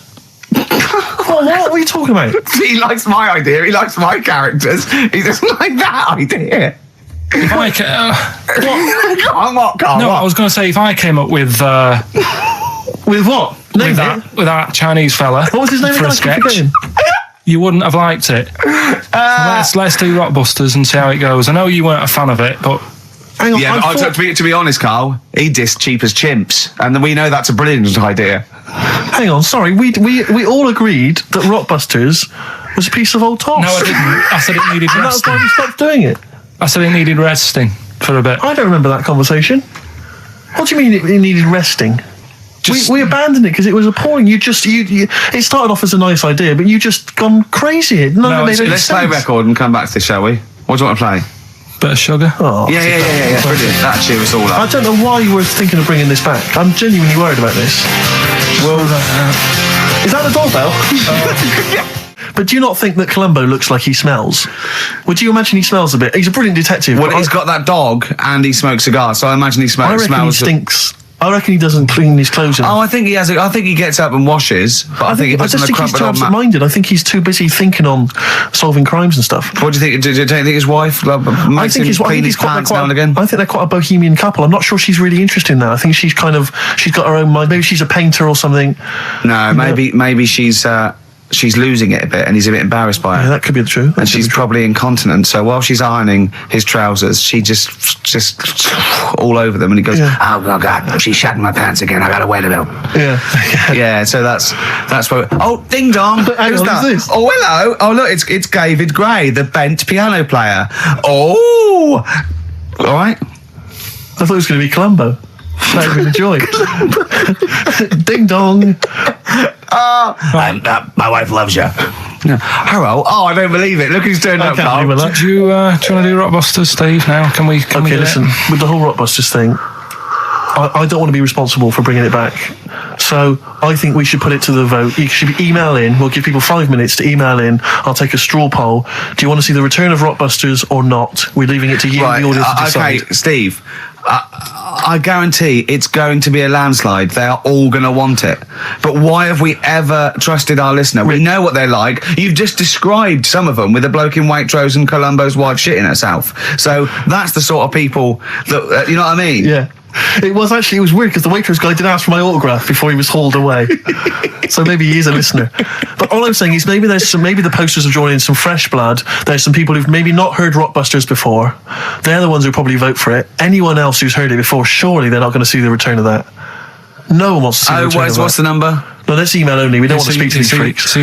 What are you talking about? He likes my idea. He likes my characters. He doesn't like that idea. If I what, Carl? No, I was going to say if I came up with what? With that Chinese fella. What was his name for a sketch? You wouldn't have liked it. Let's do Rockbusters and see how it goes. I know you weren't a fan of it, but. Hang on, yeah, to be honest, Carl, he dissed Cheap as Chimps, and we know that's a brilliant idea. Hang on, sorry, we all agreed that Rockbusters was a piece of old toss. No, I didn't. I said it needed resting. That's why we stopped doing it. I said it needed resting for a bit. I don't remember that conversation. What do you mean it needed resting? We abandoned it because it was appalling. It started off as a nice idea, but you just gone crazy. Let's play a record and come back to this, shall we? What do you want to play? Bit of sugar. Oh, yeah, brilliant. That cheer us all up. I don't know why you were thinking of bringing this back. I'm genuinely worried about this. Well, is that the doorbell? But do you not think that Columbo looks like he smells? Would you imagine he smells a bit? He's a brilliant detective. Well, he's got that dog and he smokes cigars, so I imagine he smells. I reckon he stinks. I reckon he doesn't clean his clothes enough. Oh, I think he has. I think he gets up and washes, but I think he puts just think he's too absent-minded. I think he's too busy thinking on solving crimes and stuff. What do you think? Do you think his wife makes him clean his pants now and again? I think they're quite a bohemian couple. I'm not sure she's really interested in that. I think she's got her own mind. Maybe she's a painter or something. No, maybe she's losing it a bit and he's a bit embarrassed by it. Yeah, that could be true. And she's probably incontinent, so while she's ironing his trousers, she just all over them, and he goes, oh God, she's shatting my pants again, I gotta wear them out. Yeah, so that's what. Oh, ding dong. Who's that? This? Oh, hello. Oh, look, it's David Gray, the bent piano player. Oh, all right. I thought it was going to be Columbo. That would be a joy. Ding dong. My wife loves you. No. Harold, I don't believe it. Look who's turned up, Carl. Do you want to do Rockbusters, Steve, now? Can we listen, with the whole Rockbusters thing, I don't want to be responsible for bringing it back. So I think we should put it to the vote. You should email in. We'll give people 5 minutes to email in. I'll take a straw poll. Do you want to see the return of Rockbusters or not? We're leaving it to you, the audience, to decide. Okay, Steve. I guarantee it's going to be a landslide. They are all going to want it. But why have we ever trusted our listener? We know what they're like. You've just described some of them with a bloke in Waitrose and Columbo's wife shitting herself. So that's the sort of people that, you know what I mean? Yeah. It was weird because the Waitrose guy did ask for my autograph before he was hauled away. So maybe he is a listener. But all I'm saying is maybe the posters have drawn in some fresh blood. There's some people who've maybe not heard Rockbusters before. They're the ones who probably vote for it. Anyone else who's heard it before, surely they're not going to see the return of that. No one wants to see the return of that. What's the number? No, let's email only. We don't want to speak to these freaks.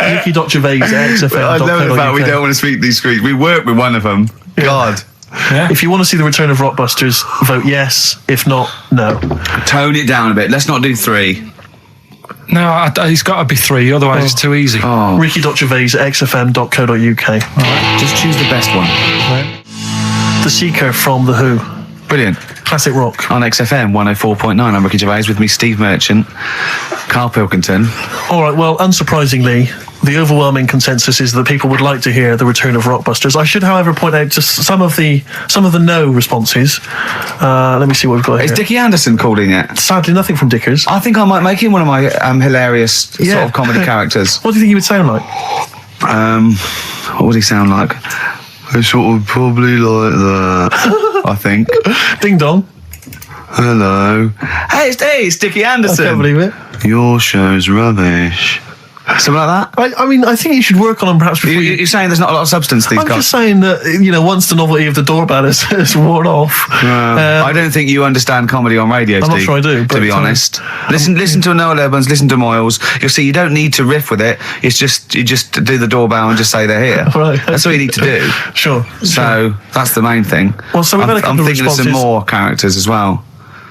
Ricky.Gervais at XFM. I know the fact we don't want to speak to these freaks. We work with one of them. Yeah. God. Yeah. If you want to see the return of Rockbusters, vote yes. If not, no. Tone it down a bit. Let's not do 3. No, he's got to be 3, otherwise it's too easy. Oh. Ricky.Gervais at xfm.co.uk. Right. Just choose the best one. Right. The Seeker from The Who. Brilliant. Classic rock. On XFM 104.9, I'm Ricky Gervais, with me Steve Merchant, Karl Pilkington. All right, well, unsurprisingly, the overwhelming consensus is that people would like to hear the return of Rockbusters. I should, however, point out just some of the no responses. Let me see what we've got here. Is Dickie Anderson called in yet? Sadly, nothing from Dickers. I think I might make him one of my hilarious sort of comedy characters. What do you think he would sound like? What would he sound like? Sort of probably like that, I think. Ding dong. Hello. Hey, it's Dickie Anderson. I can't believe it. Your show's rubbish. Something like that? I mean, I think you should work on them perhaps before You're saying there's not a lot of substance these I'm guys? just saying that, once the novelty of the doorbell has worn off. I don't think you understand comedy on radio, Steve. I'm not sure I do. To be honest. Listen to Noel Evans, listen to Moyles. You'll see you don't need to riff with it. It's just, you just do the doorbell and just say they're here. Right. That's all you need to do. Sure. So, that's the main thing. Well, so we've had a couple I'm of thinking of some more characters as well.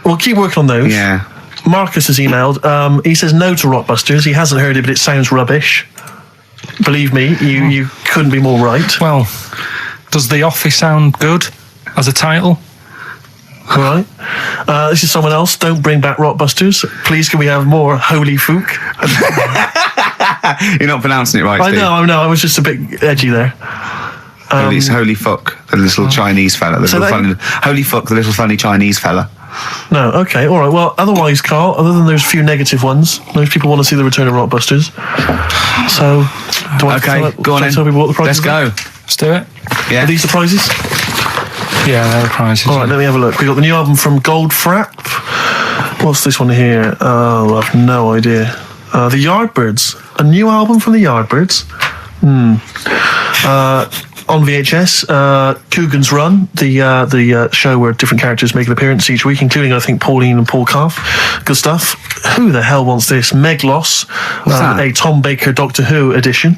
We'll keep working on those. Yeah. Marcus has emailed. He says no to Rockbusters. He hasn't heard it, but it sounds rubbish. Believe me, you couldn't be more right. Well, does The Office sound good as a title? All right. This is someone else. Don't bring back Rockbusters. Please, can we have more Holy Fook? You're not pronouncing it right, Steve. I know. I was just a bit edgy there. It's Holy Fuck, the little Chinese fella. Holy Fuck, the little funny Chinese fella. No, okay, all right. Well, otherwise, Carl, other than those few negative ones, most people want to see the return of Rockbusters. So, do I go on in. Tell people what the prizes Let's go. Let's do it. Yeah. Are these the prizes? Yeah, they're the prizes. All right, let me have a look. We got the new album from Goldfrapp. What's this one here? Oh, I've no idea. The Yardbirds. A new album from the Yardbirds. On VHS, Coogan's Run, the show where different characters make an appearance each week, including, I think, Pauline and Paul Calf. Good stuff. Who the hell wants this? Meglos, a Tom Baker Doctor Who edition.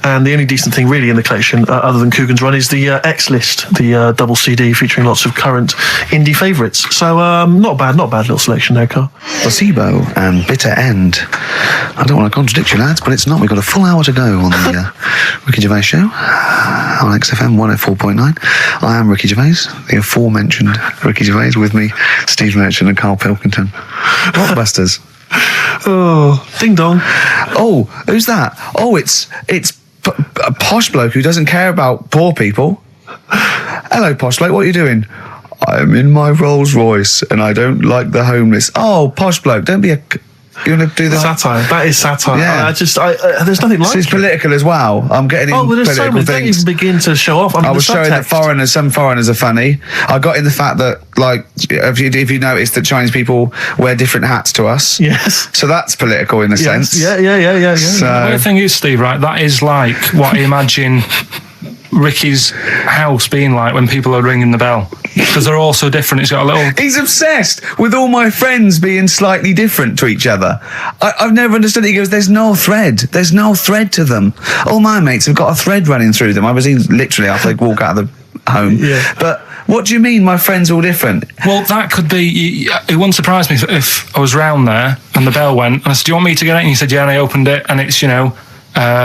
And the only decent thing really in the collection, other than Coogan's Run, is the X-List, the double CD featuring lots of current indie favourites. So, not bad little selection there, Carl. Placebo and Bitter End. I don't want to contradict you, lads, but it's not. We've got a full hour to go on the Ricky Gervais show on XFM 104.9. I am Ricky Gervais, the aforementioned Ricky Gervais, with me, Steve Merchant and Karl Pilkington. Rockbusters. Oh, ding dong. Oh, who's that? Oh, it's a posh bloke who doesn't care about poor people. Hello, posh bloke, what are you doing? I'm in my Rolls Royce and I don't like the homeless. Oh, posh bloke, don't be a... You want to do the satire? That is satire. Yeah. There's nothing like it. It's political as well. I'm getting in there's political so many. Don't even begin to show off. I was showing that some foreigners are funny. I got in the fact that, like, if you notice that Chinese people wear different hats to us. Yes. So that's political in a sense. Yeah. So, the weird thing is, Steve, right, that is like what I imagine Ricky's house being like when people are ringing the bell, because they're all so different. It's got a little... He's obsessed with all my friends being slightly different to each other. I've never understood it. He goes, there's no thread to them. All my mates have got a thread running through them. I was literally after they walk out of the home. Yeah. But what do you mean my friends are all different? Well, that could be... It wouldn't surprise me if I was round there and the bell went and I said, do you want me to get it? And he said, yeah, and I opened it and it's,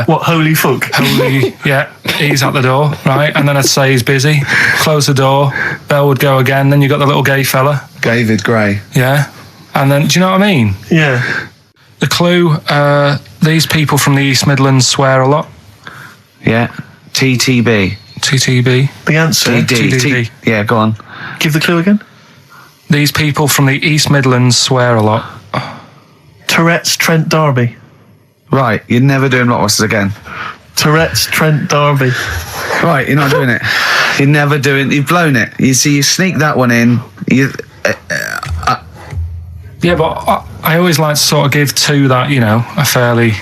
what, Holy Fuck? Holy, yeah, he's at the door, right? And then I'd say he's busy, close the door, bell would go again, then you got the little gay fella David Gray. Yeah. And then, do you know what I mean? Yeah. The clue, these people from the East Midlands swear a lot. Yeah. TTB. TTB. The answer. TTB. Yeah, go on. Give the clue again. These people from the East Midlands swear a lot. Tourette's Trent D'Arby. Right, you're never doing Blockbusters again. Tourette's Trent D'Arby. Right, you're not doing it. You're never doing. You've blown it. You see, you sneak that one in. Yeah, but I always like to sort of give two that, you know, are fairly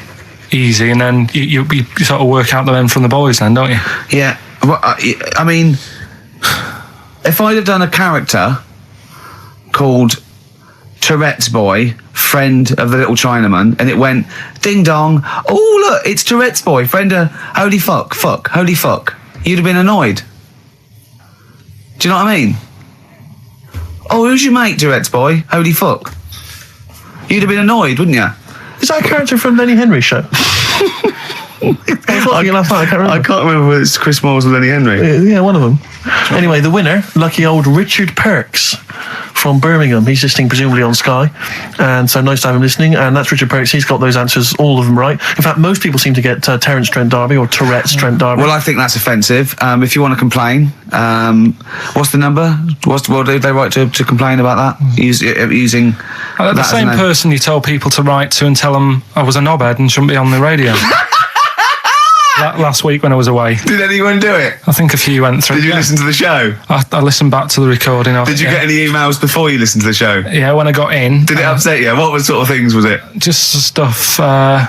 easy, and then you sort of work out the men from the boys then, don't you? Yeah. Well, I mean, if I'd have done a character called Tourette's Boy, friend of the little Chinaman, and it went, ding dong, oh look, it's Tourette's Boy, friend of, holy fuck, holy fuck, you'd have been annoyed. Do you know what I mean? Oh, who's your mate, Tourette's Boy? Holy fuck. You'd have been annoyed, wouldn't you? Is that a character from Lenny Henry's show? I can't remember whether it's Chris Moores or Lenny Henry. Yeah, one of them. Anyway, the winner, lucky old Richard Perks from Birmingham. He's listening presumably on Sky, and so nice to have him listening. And that's Richard Perks. He's got those answers, all of them right. In fact, most people seem to get Terence Trent D'Arby or Tourette's Trent D'Arby. Well, I think that's offensive. If you want to complain, what's the number? What do they write to complain about that? Using the same person you told people to write to and tell them I was a knobhead and shouldn't be on the radio. Last week when I was away. Did anyone do it? I think a few went through. Did you listen to the show? I listened back to the recording of it. Did you get any emails before you listened to the show? Yeah, when I got in. Did it upset you? What sort of things was it? Just stuff, I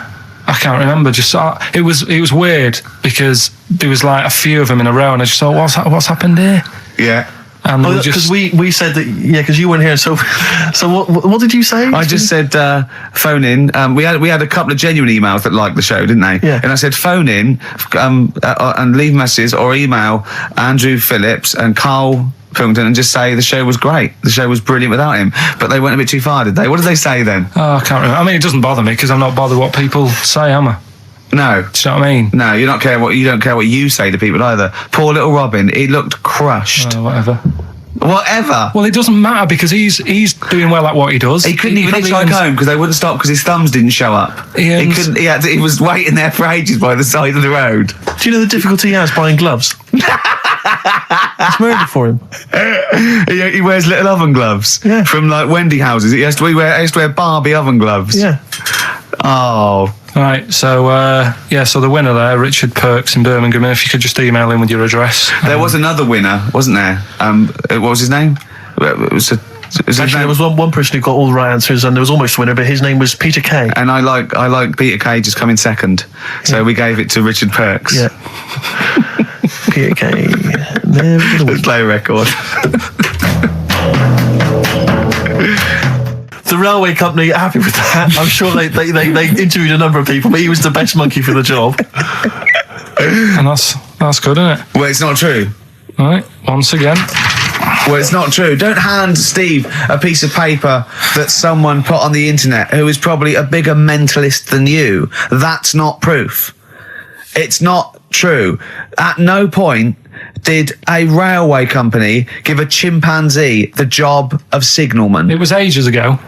can't remember. Just it was weird because there was like a few of them in a row and I just thought, what's happened here? Yeah. Because we said that, yeah, because you weren't here. So what did you say? I just said phone in. We had a couple of genuine emails that liked the show, didn't they? Yeah. And I said phone in and leave messages or email Andrew Phillips and Karl Pilkington and just say the show was great. The show was brilliant without him. But they went a bit too far, did they? What did they say then? Oh, I can't remember. I mean, it doesn't bother me because I'm not bothered what people say, am I? No. Do you know what I mean? No, you don't care what you say to people either. Poor little Robin, he looked crushed. Whatever. Well, it doesn't matter because he's doing well at what he does. He couldn't even hitchhike home because they wouldn't stop because his thumbs didn't show up. He was waiting there for ages by the side of the road. Do you know the difficulty he has buying gloves? It's murder for him. He wears little oven gloves from like Wendy houses. He has to wear Barbie oven gloves. Yeah. Oh. Right, so so the winner there, Richard Perks in Birmingham, if you could just email him with your address. There was another winner, wasn't there? What was his name? There was one person who got all the right answers and there was almost a winner, but his name was Peter Kay. And I like Peter Kay just coming second. So we gave it to Richard Perks. Yeah. Peter Kay. Never gonna win. Play a record. The railway company are happy with that. I'm sure they interviewed a number of people, but he was the best monkey for the job. And that's good, isn't it? Well, it's not true. All right, once again. Well, it's not true. Don't hand Steve a piece of paper that someone put on the internet who is probably a bigger mentalist than you. That's not proof. It's not true. At no point did a railway company give a chimpanzee the job of signalman. It was ages ago.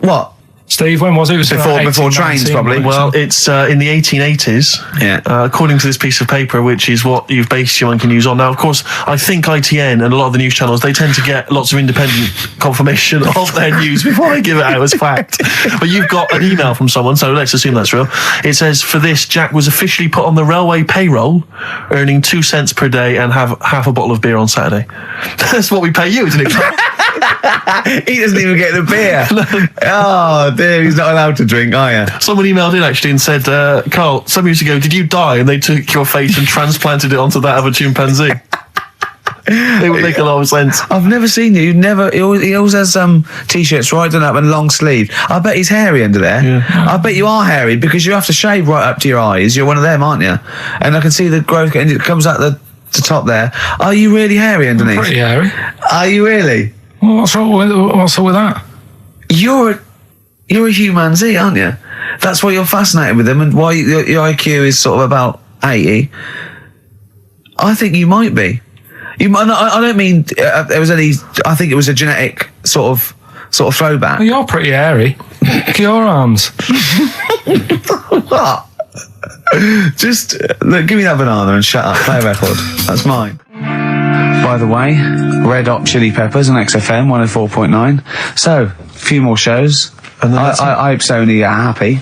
What? Steve, when was it? It was before trains, probably. Well, it's in the 1880s, according to this piece of paper, which is what you've based your monkey news on. Now, of course, I think ITN and a lot of the news channels, they tend to get lots of independent confirmation of their news before they give it out as fact. But you've got an email from someone, so let's assume that's real. It says, for this, Jack was officially put on the railway payroll, earning 2 cents per day and have half a bottle of beer on Saturday. That's what we pay you, isn't it? He doesn't even get the beer. Oh, dear, he's not allowed to drink, are you? Someone emailed in actually and said, Carl, some years ago, did you die? And they took your face and transplanted it onto that of a chimpanzee. They would make a lot of sense. I've never seen you. He always has t-shirts right done up and long sleeve. I bet he's hairy under there. Yeah. I bet you are hairy because you have to shave right up to your eyes. You're one of them, aren't you? And I can see the growth and it comes out the top there. Are you really hairy underneath? Pretty hairy. Are you really? Well, what's wrong with that? You're a humanzee, aren't you? That's why you're fascinated with them and why your IQ is sort of about 80. I think you might be. I don't mean there was any. I think it was a genetic sort of throwback. Well, you're pretty hairy. Look at your arms. What? Just look, give me that banana and shut up. Play a record. That's mine. By the way, Red Hot Chili Peppers on XFM 104.9. So, a few more shows. And I hope Sony are happy.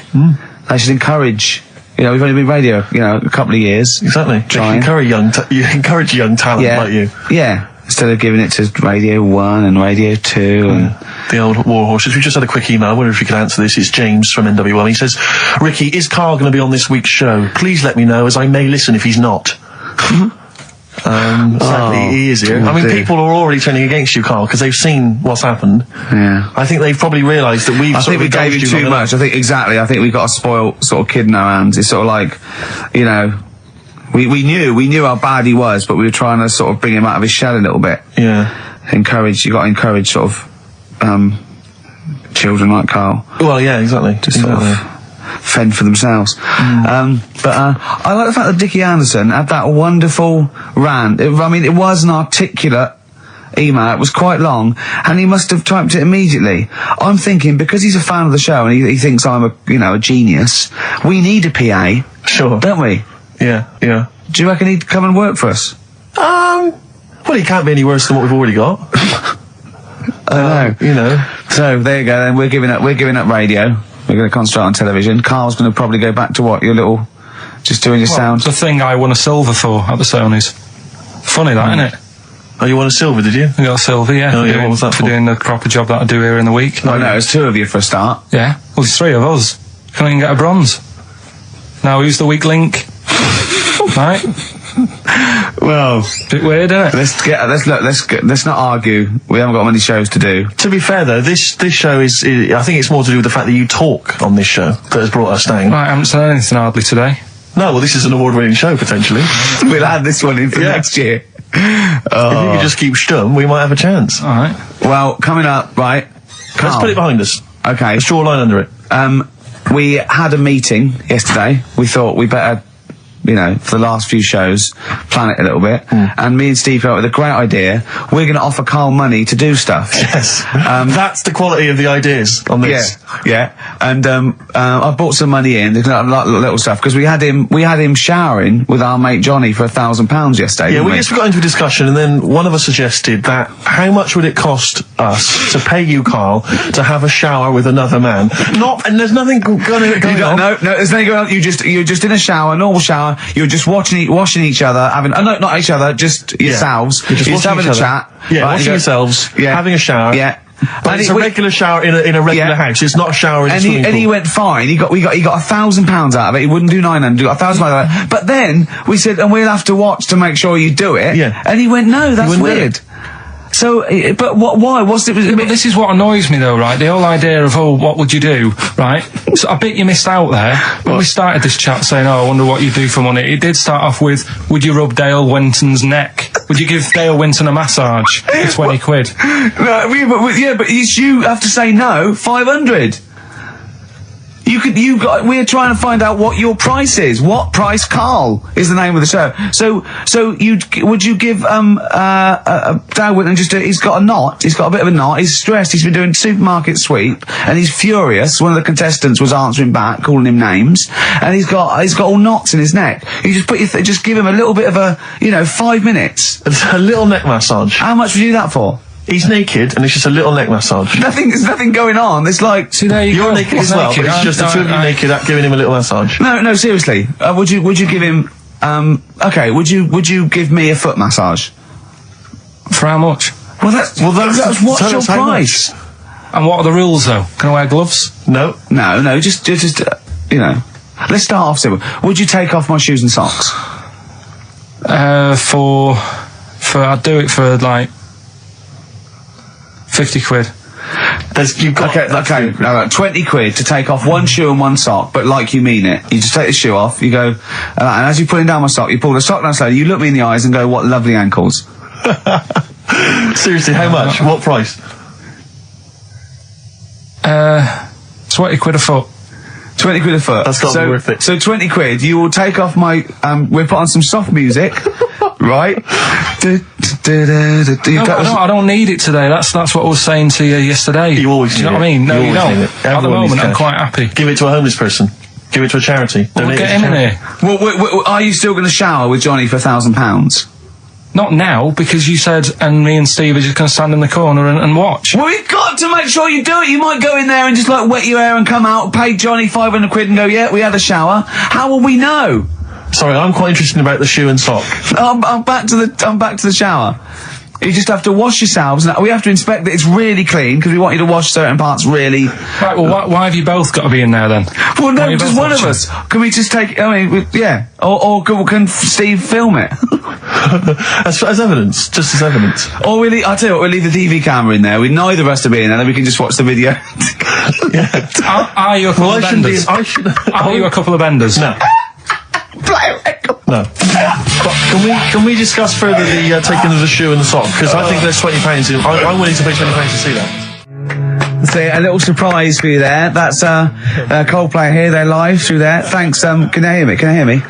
They should encourage. You know, we've only been radio, a couple of years. Exactly. You encourage young talent like you. Yeah. Instead of giving it to Radio 1 and Radio 2 and... The old war horses. We just had a quick email. I wonder if you could answer this. It's James from NWL. He says, Ricky, is Karl going to be on this week's show? Please let me know, as I may listen if he's not. Sadly, he is here. I mean, people are already turning against you, Karl, because they've seen what's happened. Yeah. I think they've probably realised that we've I think we gave you too much. I think we've got a spoiled sort of kid in our hands. It's sort of like, we knew how bad he was, but we were trying to sort of bring him out of his shell a little bit. Yeah. You got to encourage sort of, children like Karl. Well, yeah, exactly. To sort of fend for themselves. But I like the fact that Dickie Anderson had that wonderful rant. It was an articulate email. It was quite long, and he must have typed it immediately. I'm thinking, because he's a fan of the show and he thinks I'm a genius, we need a PA. Sure. Don't we? Yeah. Do you reckon he'd come and work for us? Well, he can't be any worse than what we've already got. I know. So there you go. Then we're giving up radio. We're going to concentrate on television. Karl's going to probably go back to what, just doing your sound. It's a thing I won a silver for at the Sonys. Funny that, isn't it? Oh, you won a silver, did you? I got a silver, yeah. Oh, yeah. What was that for? Doing the proper job that I do here in the week. No, there's two of you for a start. Yeah. Well, there's three of us. Can't even get a bronze. Now, who's the weak link? Right? Well, bit weird, isn't it? Let's not argue. We haven't got many shows to do. To be fair though, this show is I think it's more to do with the fact that you talk on this show that has brought us down. Right, I haven't said anything hardly today. No, well, this is an award-winning show potentially. We'll add this one in for next year. If you could just keep stum, we might have a chance. All right. Well, coming up, right? Karl. Let's put it behind us. Okay. Let's draw a line under it. We had a meeting yesterday. We thought we better, for the last few shows, plan it a little bit. And me and Steve came up with a great idea. We're going to offer Karl money to do stuff. Yes. That's the quality of the ideas on this. Yeah. And I brought some money in, little stuff, because we had him showering with our mate Johnny for £1,000 yesterday. Yeah, we just got into a discussion, and then one of us suggested that how much would it cost us to pay you, Karl, to have a shower with another man? And there's nothing going on. No, there's nothing going on. You're just in a shower, normal shower. You're just washing each other, not each other, just yourselves. You're just having a chat. Yeah, washing yourselves, having a shower. Yeah. But it's a regular shower in a regular house. It's not a shower in a swimming pool. And he went fine. We got £1,000 out of it. He wouldn't do 900. He got £1,000 out of it. But then we said, and we'll have to watch to make sure you do it. Yeah. And he went, no, that's weird. So, but why? What's it? But this is what annoys me, though, right? The whole idea of, what would you do, right? So I bet you missed out there. When we started this chat saying, I wonder what you do for money, it did start off with, would you rub Dale Winton's neck? Would you give Dale Winton a massage for 20 quid? No, but you have to say no, 500. We're trying to find out what your price is. What price, Karl, is the name of the show. So would you give Dale Winton he's got a knot. He's got a bit of a knot. He's stressed. He's been doing supermarket sweep, and he's furious. One of the contestants was answering back, calling him names, and he's got all knots in his neck. You just give him a little bit of a 5 minutes, a little neck massage. How much would you do that for? He's naked, and it's just a little neck massage. There's nothing going on. It's like, see, there you're naked as well, but it's just the two of you naked giving him a little massage. No, seriously. Would you give him? Would you give me a foot massage? For how much? Well, that's what's your price? And what are the rules, though? Can I wear gloves? No. Just let's start off simple. Would you take off my shoes and socks? I'd do it for like 50 quid. Okay, 20 quid to take off one shoe and one sock, but like you mean it. You just take the shoe off, you go, and as you're putting down my sock, you pull the sock down slowly, you look me in the eyes and go, what lovely ankles. Seriously, how much? What price? 20 quid a foot. 20 quid a foot. That's got to be worth it. So 20 quid, you will take off my, we'll put on some soft music, right? I don't need it today. That's what I was saying to you yesterday. You always do you know need what I mean? No, you you always don't. need it. At the Everyone needs moment, I'm cash. quite happy. Give it to a homeless person. Give it to a charity. Well, Donate get it him to in charity. here. Well, are you still going to shower with Johnny for £1,000? Not now, because you said, and me and Steve are just going to stand in the corner and watch. Well, we've got to make sure you do it. You might go in there and just like wet your hair and come out, pay Johnny £500 and go, yeah, we had a shower. How will we know? Sorry, I'm quite interested about the shoe and sock. I'm back to the shower. You just have to wash yourselves. We have to inspect that it's really clean because we want you to wash certain parts really. Right. Well, why have you both got to be in there then? Well, no, just one of us. Can we just take? I mean, yeah. Or can Steve film it? as evidence, just as evidence. Or I'll tell you what, we'll leave the TV camera in there. We neither of us to be in there, then we can just watch the video. Are you a couple of benders? Are you a couple of benders? No. No. But can we discuss further the taking of the shoe and the sock? Because I think there's £20 in. I'm willing to pay £20 to see that. So a little surprise for you there. That's Coldplay here. They're live through there. Thanks. Can you hear me?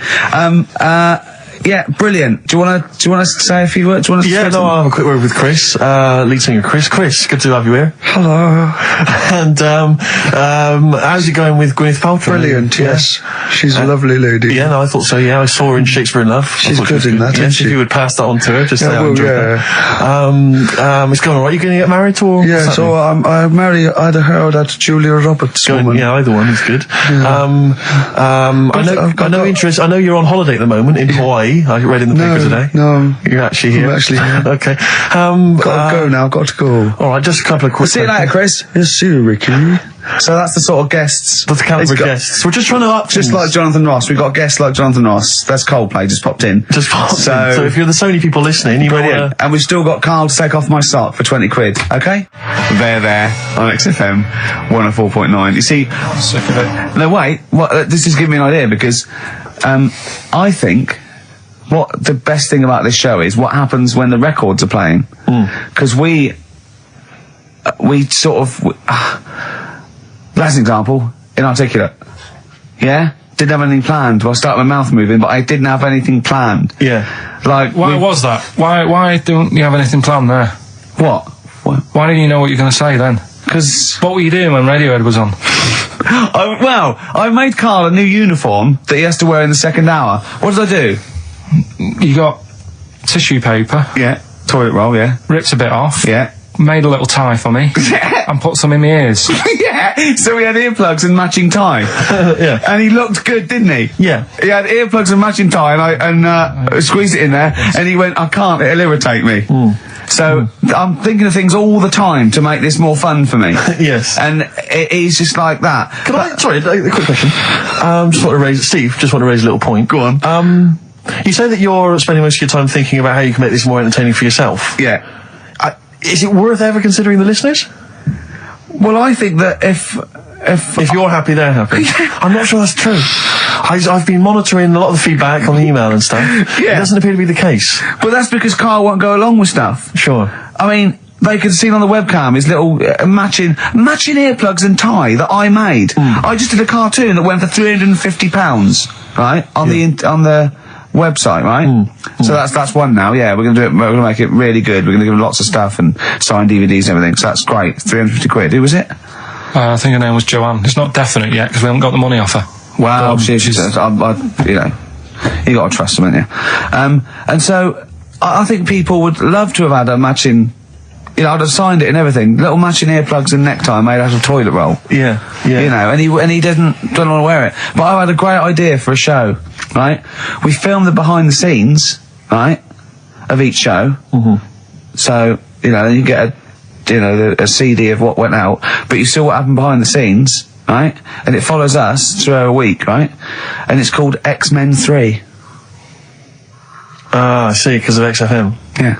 Yeah, brilliant. Do you want to say a few words? I'll have a quick word with Chris, lead singer Chris. Chris, good to have you here. Hello. And how's it going with Gwyneth Paltrow? Brilliant. Yes, she's a lovely lady. Yeah, no, I thought so. Yeah, I saw her in Shakespeare in Love. She's good in that, isn't she? If you would pass that on to her, just yeah, it's going all right. You going to get married or? Yeah, so I'm married either her or that Julia Roberts woman. Yeah, either one is good. Yeah. I know you're on holiday at the moment in Hawaii. I read in the paper today. No, you're actually here. I'm actually here. Okay. Got to go now. Got to go. All right, just a couple of quick. See you later, Chris. Yes, see you, Ricky. So that's the sort of guests. That's the caliber of guests. We're just trying to up just things. like Jonathan Ross. We've got guests like Jonathan Ross. That's Coldplay. Just popped in. So if you're the Sony people listening, you might. And we've still got Karl to take off my sock for £20. Okay. There on XFM 104.9. You see. No, wait. This is giving me an idea because I think. What the best thing about this show is what happens when the records are playing. Because we sort of... That's an example. Inarticulate. Yeah? Didn't have anything planned. Well, I started my mouth moving, but I didn't have anything planned. Yeah. Like... Why was that? Why don't you have anything planned there? What? Why didn't you know what you're going to say then? Because... What were you doing when Radiohead was on? I made Karl a new uniform that he has to wear in the second hour. What did I do? You got tissue paper. Yeah. Toilet roll, yeah. Ripped a bit off. Yeah. Made a little tie for me. And put some in my ears. Yeah. So we had earplugs and matching tie. Yeah. And he looked good, didn't he? Yeah. He had earplugs and matching tie, and I squeezed it in there, and he went, I can't, it'll irritate me. So I'm thinking of things all the time to make this more fun for me. Yes. And he's just like that. Sorry, a quick question. Steve, just want to raise a little point. Go on. You say that you're spending most of your time thinking about how you can make this more entertaining for yourself. Yeah. Is it worth ever considering the listeners? Well, I think that if you're happy, they're happy. I'm not sure that's true. I've been monitoring a lot of the feedback on the email and stuff. Yeah. It doesn't appear to be the case. But that's because Karl won't go along with stuff. Sure. I mean, they could see on the webcam his little matching earplugs and tie that I made. I just did a cartoon that went for £350, right, on the website, right? So that's one now. Yeah, we're gonna do it. We're gonna make it really good. We're gonna give them lots of stuff and sign DVDs and everything. So that's great. £350. Who was it? I think her name was Joanne. It's not definite yet because we haven't got the money off her. Wow, she's you got to trust them, haven't you? And so I think people would love to have had a matching. I'd have signed it and everything. Little matching earplugs and necktie made out of toilet roll. Yeah. And he don't want to wear it. But I had a great idea for a show, right? We filmed the behind the scenes, right, of each show. So, then you get a CD of what went out, but you saw what happened behind the scenes, right? And it follows us through a week, right? And it's called X-Men 3. Ah, I see, because of XFM. Yeah.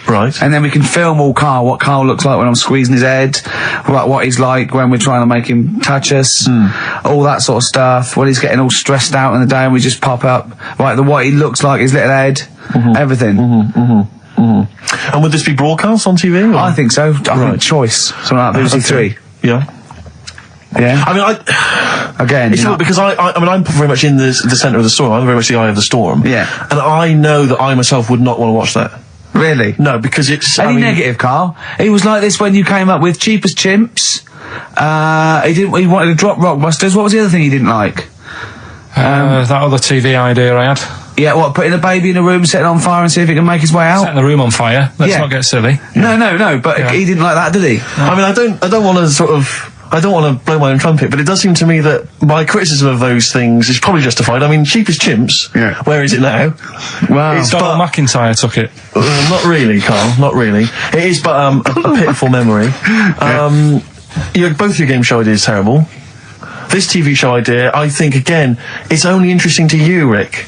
Right. And then we can film what Karl looks like when I'm squeezing his head, what he's like when we're trying to make him touch us, all that sort of stuff, when he's getting all stressed out in the day and we just pop up, right, what he looks like, his little head, everything. And would this be broadcast on TV? Or? I think so. I think Choice, something like BBC 3. Yeah. Yeah. I mean, again, it's not because I'm very much in the centre of the storm. I'm very much the eye of the storm. Yeah. And I know that I myself would not want to watch that. Really? No, because it's... Any negative, Carl? He was like this when you came up with Cheap as Chimps. He wanted to drop Rockbusters. What was the other thing he didn't like? That other TV idea I had. Yeah, what, putting a baby in a room, setting it on fire and see if it can make his way out? Setting the room on fire. Let's not get silly. No, but he didn't like that, did he? I mean, I don't want to sort of... I don't want to blow my own trumpet, but it does seem to me that my criticism of those things is probably justified. I mean, Cheap as Chimps, where is it now? Wow. Donald McIntyre took it. Not really, Carl, not really. It is but a pitiful memory. Both your game show ideas terrible. This TV show idea, I think, again, it's only interesting to you, Rick.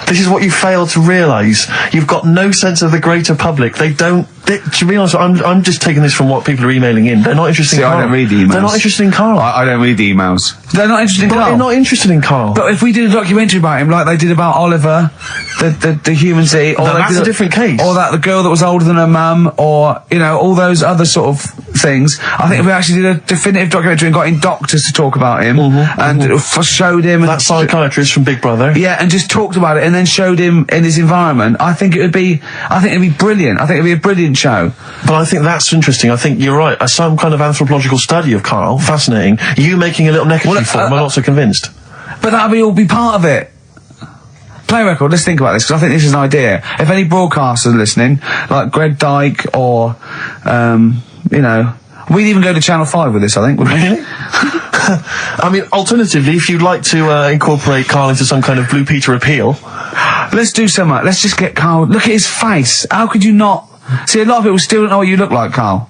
This is what you fail to realise. You've got no sense of the greater public. To be honest, I'm just taking this from what people are emailing in. They're not interested in Carl. I don't read the emails. They're not interested in Carl. I don't read the emails. They're not interested in Carl. They're not interested in Carl. But if we did a documentary about him, like they did about Oliver, the human sea, or that's a different case. Or the girl that was older than her mum, or, all those other sort of things. I think if we actually did a definitive documentary and got in doctors to talk about him, and showed him... That psychiatrist from Big Brother. Yeah, and just talked about it, and then showed him in his environment, I think it'd be brilliant. I think it'd be a brilliant show. But I think that's interesting. I think you're right. Some kind of anthropological study of Carl, fascinating. You making a little neckerchief for him, I'm not so convinced. But that'll all be part of it. Play record, let's think about this, because I think this is an idea. If any broadcasters are listening, like Greg Dyke or, we'd even go to Channel 5 with this, I think, wouldn't we? Really? I mean, alternatively, if you'd like to incorporate Carl into some kind of Blue Peter appeal... Let's do something. Let's just get Carl... Look at his face. How could you not... See, a lot of people still don't know what you look like, Carl.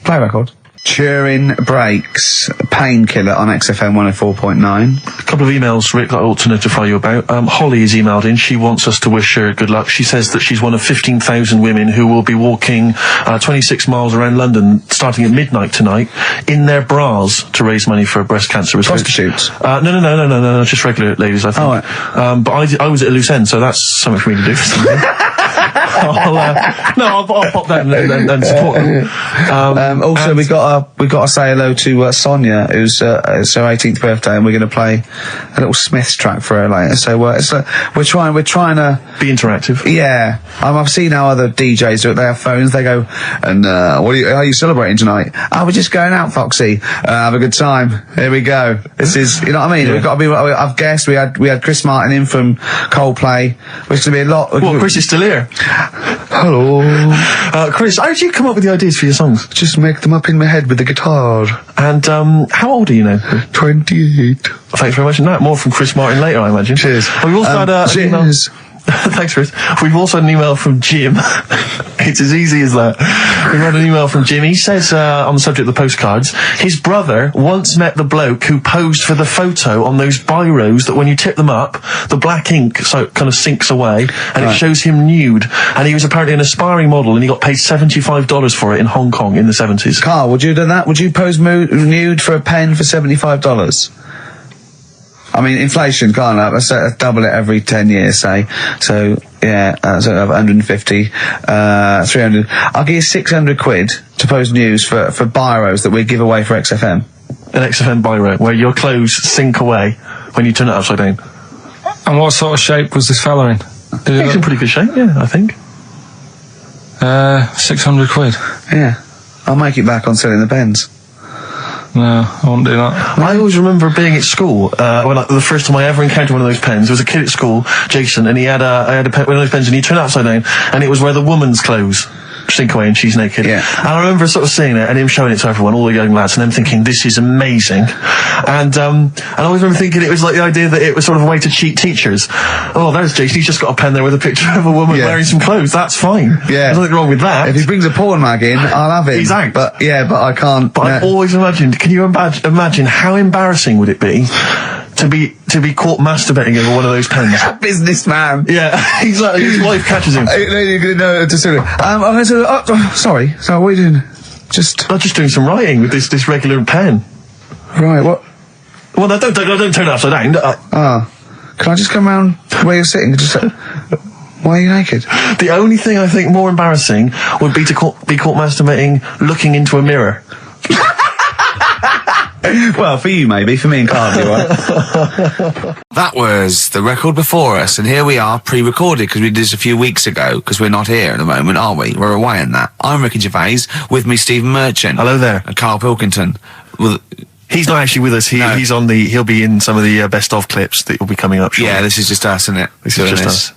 Play record. Turin Breaks, Painkiller on XFM 104.9. A couple of emails, Rick, that I ought to notify you about. Holly has emailed in. She wants us to wish her good luck. She says that she's one of 15,000 women who will be walking 26 miles around London starting at midnight tonight in their bras to raise money for breast cancer research. Prostitutes? No, just regular ladies, I think. Oh, right. But I was at a loose end, so that's something for me to do for something. I'll pop down and support them. Also, we got to say hello to Sonia, who's it's her 18th birthday, and we're going to play a little Smiths track for her later. So we're trying to be interactive. Yeah, I've seen how other DJs do it. They have phones. They go, and how are you celebrating tonight? Oh, we're just going out, Foxy. Have a good time. Here we go. This is, you know what I mean? Yeah. We've got to be. I've guessed we had Chris Martin in from Coldplay, which is going to be a lot. Well, Chris is still here. Hello. Chris, how did you come up with the ideas for your songs? Just make them up in my head with the guitar. And how old are you now? 28. Thanks very much. And that more from Chris Martin later, I imagine. Cheers. We've also had an email. Thanks, Chris. We've also had an email from Jim. It's as easy as that. We've had an email from Jim. He says, on the subject of the postcards, his brother once met the bloke who posed for the photo on those biros that when you tip them up, the black ink kind of sinks away, and it shows him nude. And he was apparently an aspiring model, and he got paid $75 for it in Hong Kong in the 70s. Carl, would you have done that? Would you pose nude for a pen for $75? I mean, inflation, can't I? Let's double it every 10 years, say. So, yeah, so 150, 300. I'll give you 600 quid to post news for biros that we give away for XFM. An XFM biro, where your clothes sink away when you turn it upside down. And what sort of shape was this fella in? He's in pretty good shape, yeah, I think. 600 quid. Yeah. I'll make it back on selling the pens. No, I won't do that. I always remember being at school, when the first time I ever encountered one of those pens. There was a kid at school, Jason, and I had one of those pens, and he turned it upside down, and it was where the woman's clothes sink away and she's naked. Yeah. And I remember sort of seeing it and him showing it to everyone, all the young lads, and them thinking, this is amazing. And I always remember thinking it was like the idea that it was sort of a way to cheat teachers. Oh, there's Jason, he's just got a pen there with a picture of a woman wearing some clothes. That's fine. Yeah. There's nothing wrong with that. If he brings a porn mag in, I'll have it. He's out. But I can't. But I've always imagined, can you imagine how embarrassing would it be to be caught masturbating over one of those pens? Businessman. Yeah, exactly. His wife catches him. Sorry. So what are you doing? I'm just doing some writing with this regular pen. Right. What? Well, no, don't turn it upside down. Can I just come round where you're sitting? Why are you naked? The only thing I think more embarrassing would be to be caught masturbating looking into a mirror. Well, for you maybe, for me and Carl, right? That was the record before us, and here we are, pre-recorded, because we did this a few weeks ago, because we're not here at the moment, are we? We're away in that. I'm Ricky Gervais, with me Stephen Merchant. Hello there. And Karl Pilkington. Well, he's not actually with us. He's on he'll be in some of the best of clips that will be coming up shortly. Yeah, this is just us, isn't it? This is just us.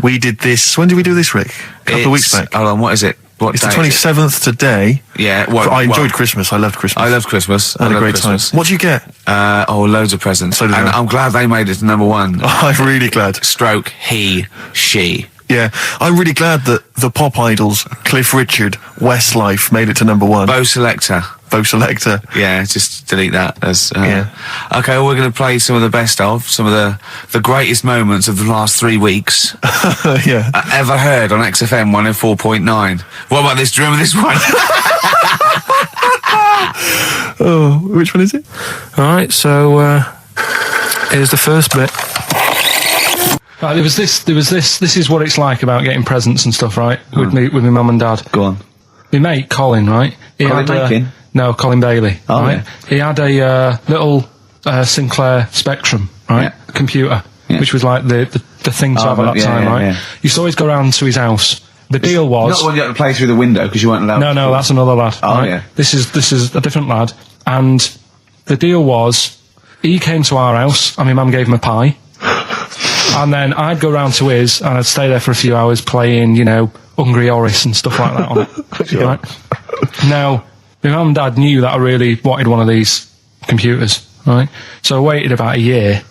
We did this, when did we do this, Rick? A couple of weeks back. Hold on, what is it? It's the 27th today. Yeah, I enjoyed Christmas. I loved Christmas. I loved Christmas. I had a great time. What did you get? Loads of presents. So did and I. I'm glad they made it to number one. I'm really glad. Stroke, he, she. Yeah, I'm really glad that the pop idols, Cliff Richard, Westlife, made it to number one. Bo Selector. Yeah, just delete that. Yeah. Okay, well, we're going to play some of the best of, some of the greatest moments of the last 3 weeks. Yeah. Ever heard on XFM 104.9. What about this? Do you remember this one? Oh, which one is it? Alright, so, here's the first bit. Right, there was this, this is what it's like about getting presents and stuff, right? With my mum and dad. Go on. My mate, Colin, right? Colin Bailey, oh, right? Yeah. He had a little Sinclair Spectrum, right? Yeah. Computer, which was like the thing to have at that time, right? Yeah. Used to always go round to his house. The deal was... Not the one you had to play through the window because you weren't allowed to. No, that's another lad. Oh, right? yeah. This is a different lad. And the deal was, he came to our house, and my mum gave him a pie. And then I'd go round to his, and I'd stay there for a few hours playing, Hungry Horace and stuff like that on it. Sure. Right? Now, my mum and dad knew that I really wanted one of these computers, right? So I waited about a year,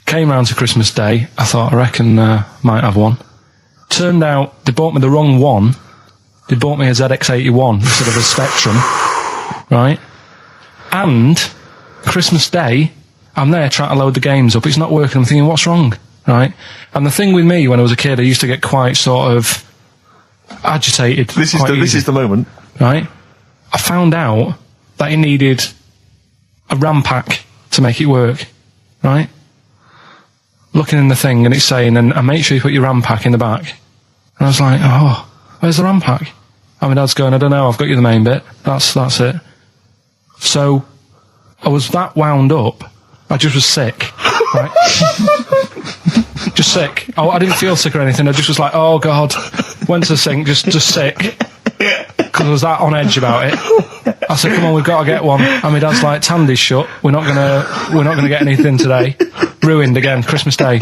came round to Christmas Day, I thought, I reckon might have one. Turned out, they bought me the wrong one. They bought me a ZX81 instead of a Spectrum, right? And, Christmas Day, I'm there trying to load the games up, it's not working, I'm thinking, what's wrong, right? And the thing with me, when I was a kid, I used to get quite sort of agitated. This is the moment. Right? I found out that it needed a RAM pack to make it work, right? Looking in the thing and it's saying, and make sure you put your RAM pack in the back. And I was like, oh, where's the RAM pack? And my dad's going, I don't know, I've got you the main bit. That's it. So, I was that wound up, I just was sick, right? Just sick. Oh, I didn't feel sick or anything, I just was like, oh God. Went to the sink, just sick. Because I was that on edge about it. I said, come on, we've got to get one. And my dad's like, Tandy's shut. We're not gonna get anything today. Ruined again, Christmas Day.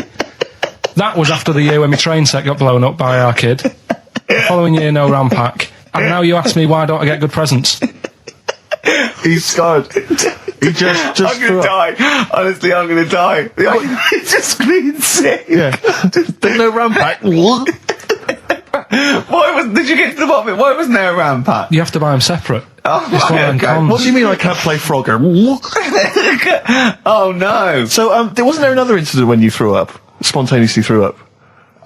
That was after the year when my train set got blown up by our kid. The following year, no RAM pack. And now you ask me, why don't I get good presents? He's scarred. He just I'm gonna die. Honestly, I'm gonna die. He's just screaming sick. Yeah. There's no RAM pack. What? Did you get to the bottom of it? Why wasn't there a RAM pack? You have to buy them separate. Oh, okay. What do you mean I can't play Frogger? Oh no. So, wasn't there another incident when you threw up? Spontaneously threw up?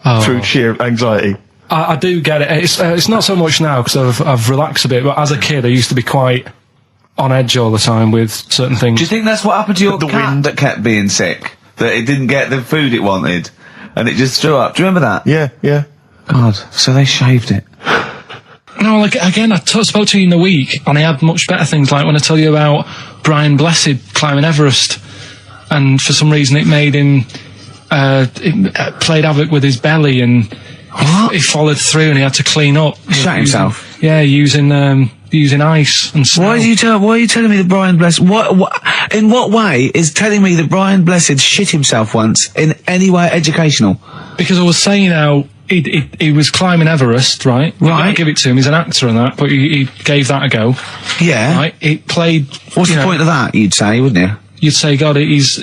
Oh. Through sheer anxiety? I do get it. It's not so much now because I've relaxed a bit, but as a kid I used to be quite on edge all the time with certain things. Do you think that's what happened to your cat that kept being sick? That it didn't get the food it wanted and it just threw up? Do you remember that? Yeah. God, so they shaved it. No, like, again, I spoke to you in the week, and I had much better things, like when I tell you about Brian Blessed climbing Everest, and for some reason it made him, it played havoc with his belly, and he followed through, and he had to clean up. Shut himself? Yeah, using ice and snow. Why are you telling me that Brian Blessed, in what way is telling me that Brian Blessed shit himself once in any way educational? Because I was saying how he was climbing Everest, right? Right. I give it to him, he's an actor and that, but he gave that a go. Yeah. Right? It played... What's the point of that, you'd say, wouldn't you? You'd say, God, he's so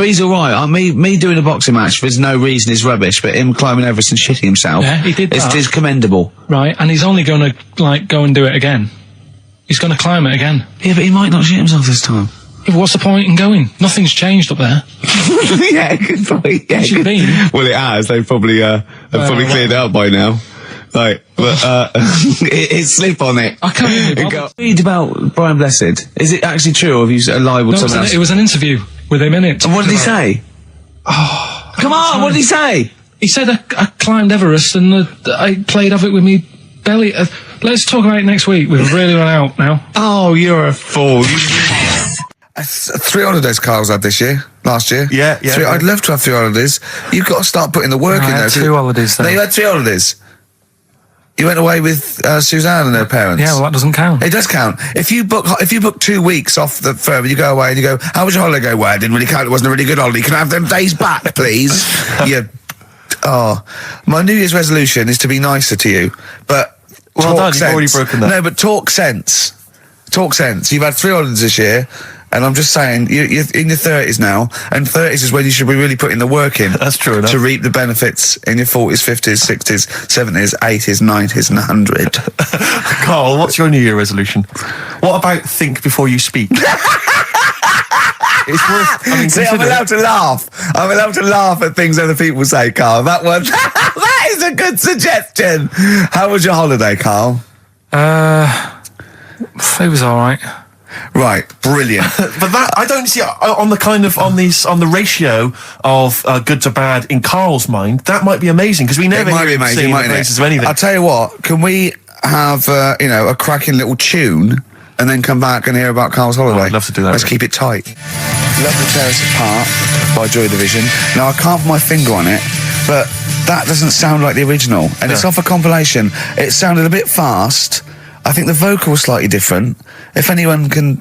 he's alright. Me doing a boxing match for no reason is rubbish, but him climbing Everest and shitting himself... Yeah, he did that. Is commendable. Right, and he's only gonna, go and do it again. He's gonna climb it again. Yeah, but he might not shit himself this time. Yeah, what's the point in going? Nothing's changed up there. Yeah, good point. Yeah, What's it been? Well, it has. They've probably cleared it up by now. Like, but it's slip on it. I can't even read about Brian Blessed. Is it actually true, or have you libelled someone else? It was an interview with him in it. And what did he say? Oh, come on! What did he say? He said I climbed Everest and I played havoc with me belly. Let's talk about it next week. We've really run out now. Oh, you're a fool. 3 holidays Carl's had this year. Last year. Yeah. I'd love to have 3 holidays. You've got to start putting the work in there. I had 2 holidays, though. No, you had 3 holidays. You went away with Suzanne and her parents. Yeah, well, that doesn't count. It does count. If you book 2 weeks off the firm and you go away and you go, how was your holiday? Go, well, it didn't really count. It wasn't a really good holiday. Can I have them days back, please? My New Year's resolution is to be nicer to you, but talk sense. You've already broken that. No, but talk sense. Talk sense. You've had 3 holidays this year. And I'm just saying, you're in your 30s now, and 30s is when you should be really putting the work in. That's true enough. To reap the benefits in your 40s, 50s, 60s, 70s, 80s, 90s, and 100. Carl, what's your New Year resolution? What about think before you speak? It's worth... See, I'm allowed to laugh. I'm allowed to laugh at things other people say, Carl. That one, that is a good suggestion. How was your holiday, Carl? It was all right. Right, brilliant. But that I don't see on the ratio of good to bad in Carl's mind. That might be amazing because we never hear him singing the praises of anything. I'll tell you what. Can we have a cracking little tune and then come back and hear about Carl's holiday? I'd love to do that. Let's keep it tight. Love to Tear Us Apart by Joy Division. Now I can't put my finger on it, but that doesn't sound like the original, and it's off a compilation. It sounded a bit fast. I think the vocal was slightly different. If anyone can,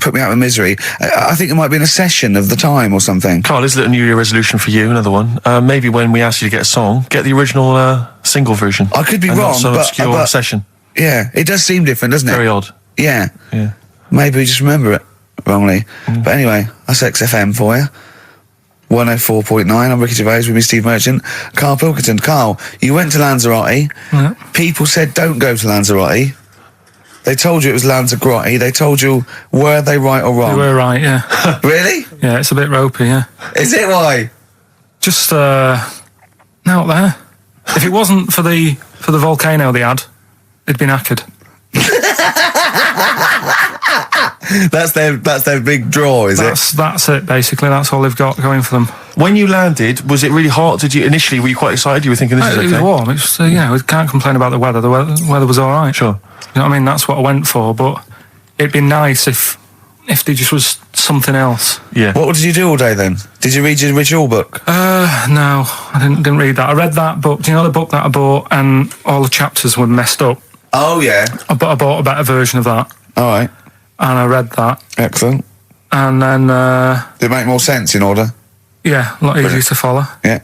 put me out of misery, I think it might be in a session of the time or something. Carl, is it a New Year resolution for you? Another one. Maybe when we ask you to get a song, get the original single version. I could be wrong, not some but obscure session. Yeah, it does seem different, doesn't it? Very odd. Yeah. Yeah. Maybe we just remember it wrongly. But anyway, that's XFM for you. 104.9, I'm Ricky Gervais with me, Steve Merchant. Karl Pilkington. Carl, you went to Lanzarote. Yeah. People said don't go to Lanzarote. They told you it was Lanzarote. They told you, were they right or wrong? They were right, yeah. Really? Yeah, it's a bit ropey, yeah. Is it? Why? Just, out there. If it wasn't for the volcano they had, it'd been knackered. That's their big draw, is it? That's it, basically. That's all they've got going for them. When you landed, was it really hot? Were you quite excited? You were thinking this is okay? It was warm. It's we can't complain about the weather. The weather was all right. Sure. You know what I mean? That's what I went for, but it'd be nice if there just was something else. Yeah. What did you do all day then? Did you read your ritual book? No, I didn't read that. I read that book. Do you know the book that I bought and all the chapters were messed up? Oh, yeah. I bought a better version of that. All right. And I read that. Excellent. And then... Did it make more sense in order? Yeah, a lot easier to follow. Yeah.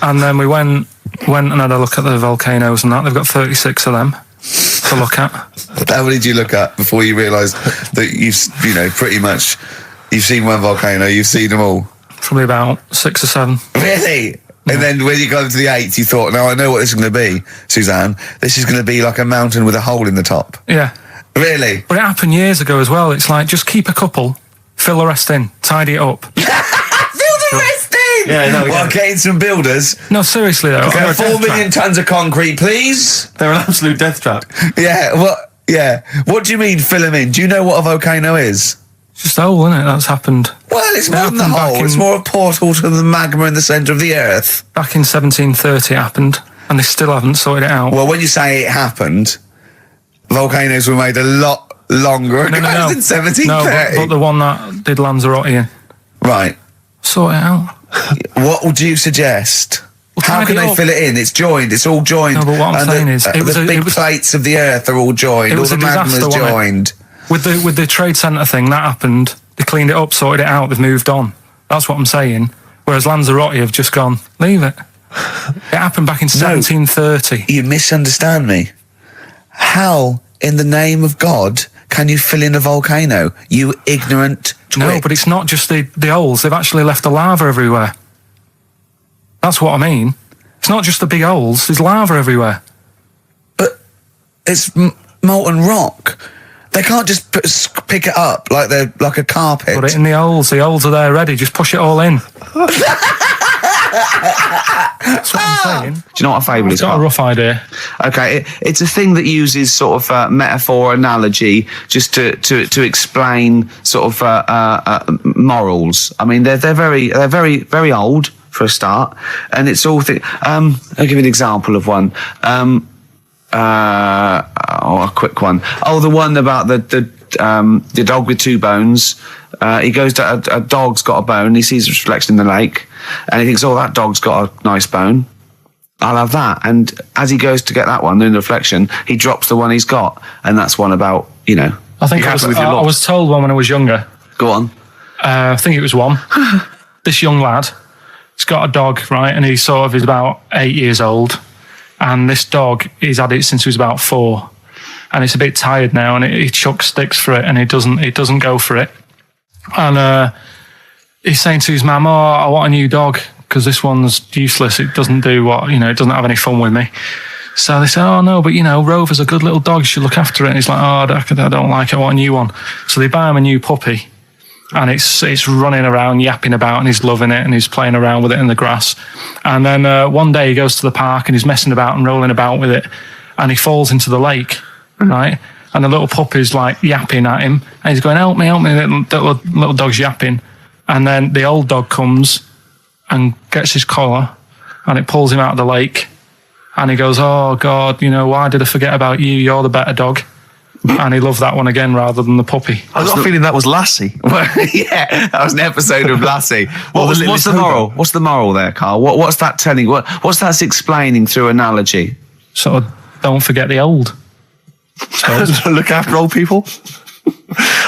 And then we went and had a look at the volcanoes and that. They've got 36 of them to look at. How many did you look at before you realised that pretty much, you've seen one volcano, you've seen them all? Probably about 6 or 7. Really? Yeah. And then when you got to the 8th, you thought, now I know what this is going to be, Suzanne. This is going to be like a mountain with a hole in the top. Yeah. Really? But it happened years ago as well. It's like, just keep a couple, fill the rest in, tidy it up. Fill the rest in? Yeah, no. Well, getting some builders. No, seriously though. Okay, 4 million tons of concrete, please. They're an absolute death trap. Yeah, what do you mean fill them in? Do you know what a volcano is? It's just a hole, isn't it? That's happened. Well, it's more than the hole. It's more a portal to the magma in the centre of the earth. Back in 1730 it happened, and they still haven't sorted it out. Well, when you say it happened, volcanoes were made a lot longer ago than 1730. No, but the one that did Lanzarote in. Right. Sort it out. What would you suggest? Well, how can they fill it in? It's joined. It's all joined. No, but what I'm saying is... the big plates of the earth are all joined. All the magma's joined. With the trade centre thing, that happened. They cleaned it up, sorted it out, they've moved on. That's what I'm saying. Whereas Lanzarote have just gone, leave it. It happened back in 1730. You misunderstand me. How, in the name of God, can you fill in a volcano? You ignorant twit. No, but it's not just the holes. They've actually left the lava everywhere. That's what I mean. It's not just the big holes. There's lava everywhere. But it's molten rock. They can't just pick it up like they're like a carpet. Put it in the holes. The holes are there ready. Just push it all in. That's what I'm saying. Do you know what a fable is? I've got a rough idea. Okay, it's a thing that uses sort of metaphor, analogy, just to explain sort of morals. I mean, they're very old for a start, and it's all. I'll give you an example of one. a quick one. Oh, the one about the dog with 2 bones. He goes to a dog's got a bone. He sees a reflection in the lake, and he thinks, "Oh, that dog's got a nice bone. I'll have that." And as he goes to get that one in the reflection, he drops the one he's got, and that's one about, you know. I think I was told one when I was younger. Go on. I think it was one. This young lad, he's got a dog, right, and he sort of is about 8 years old, and this dog, he's had it since he was about 4, and it's a bit tired now, and he chucks sticks for it, and it doesn't go for it, and he's saying to his mum, "Oh, I want a new dog because this one's useless. It doesn't do what, it doesn't have any fun with me." So they say, "Oh no, but Rover's a good little dog. You should look after it." And he's like, "Oh, I don't like it. I want a new one." So they buy him a new puppy. And it's running around, yapping about, and he's loving it, and he's playing around with it in the grass. And then one day he goes to the park, and he's messing about and rolling about with it, and he falls into the lake, right? And the little puppy's like yapping at him, and he's going, "Help me, help me." The little dog's yapping. And then the old dog comes and gets his collar, and it pulls him out of the lake. And he goes, "Oh, God, why did I forget about you? You're the better dog." And he loved that one again rather than the puppy. I got a feeling that was Lassie. Yeah, that was an episode of Lassie. What's the moral? What's the moral there, Carl? What's that telling? What's that explaining through analogy? Sort of, don't forget the old. Look after old people.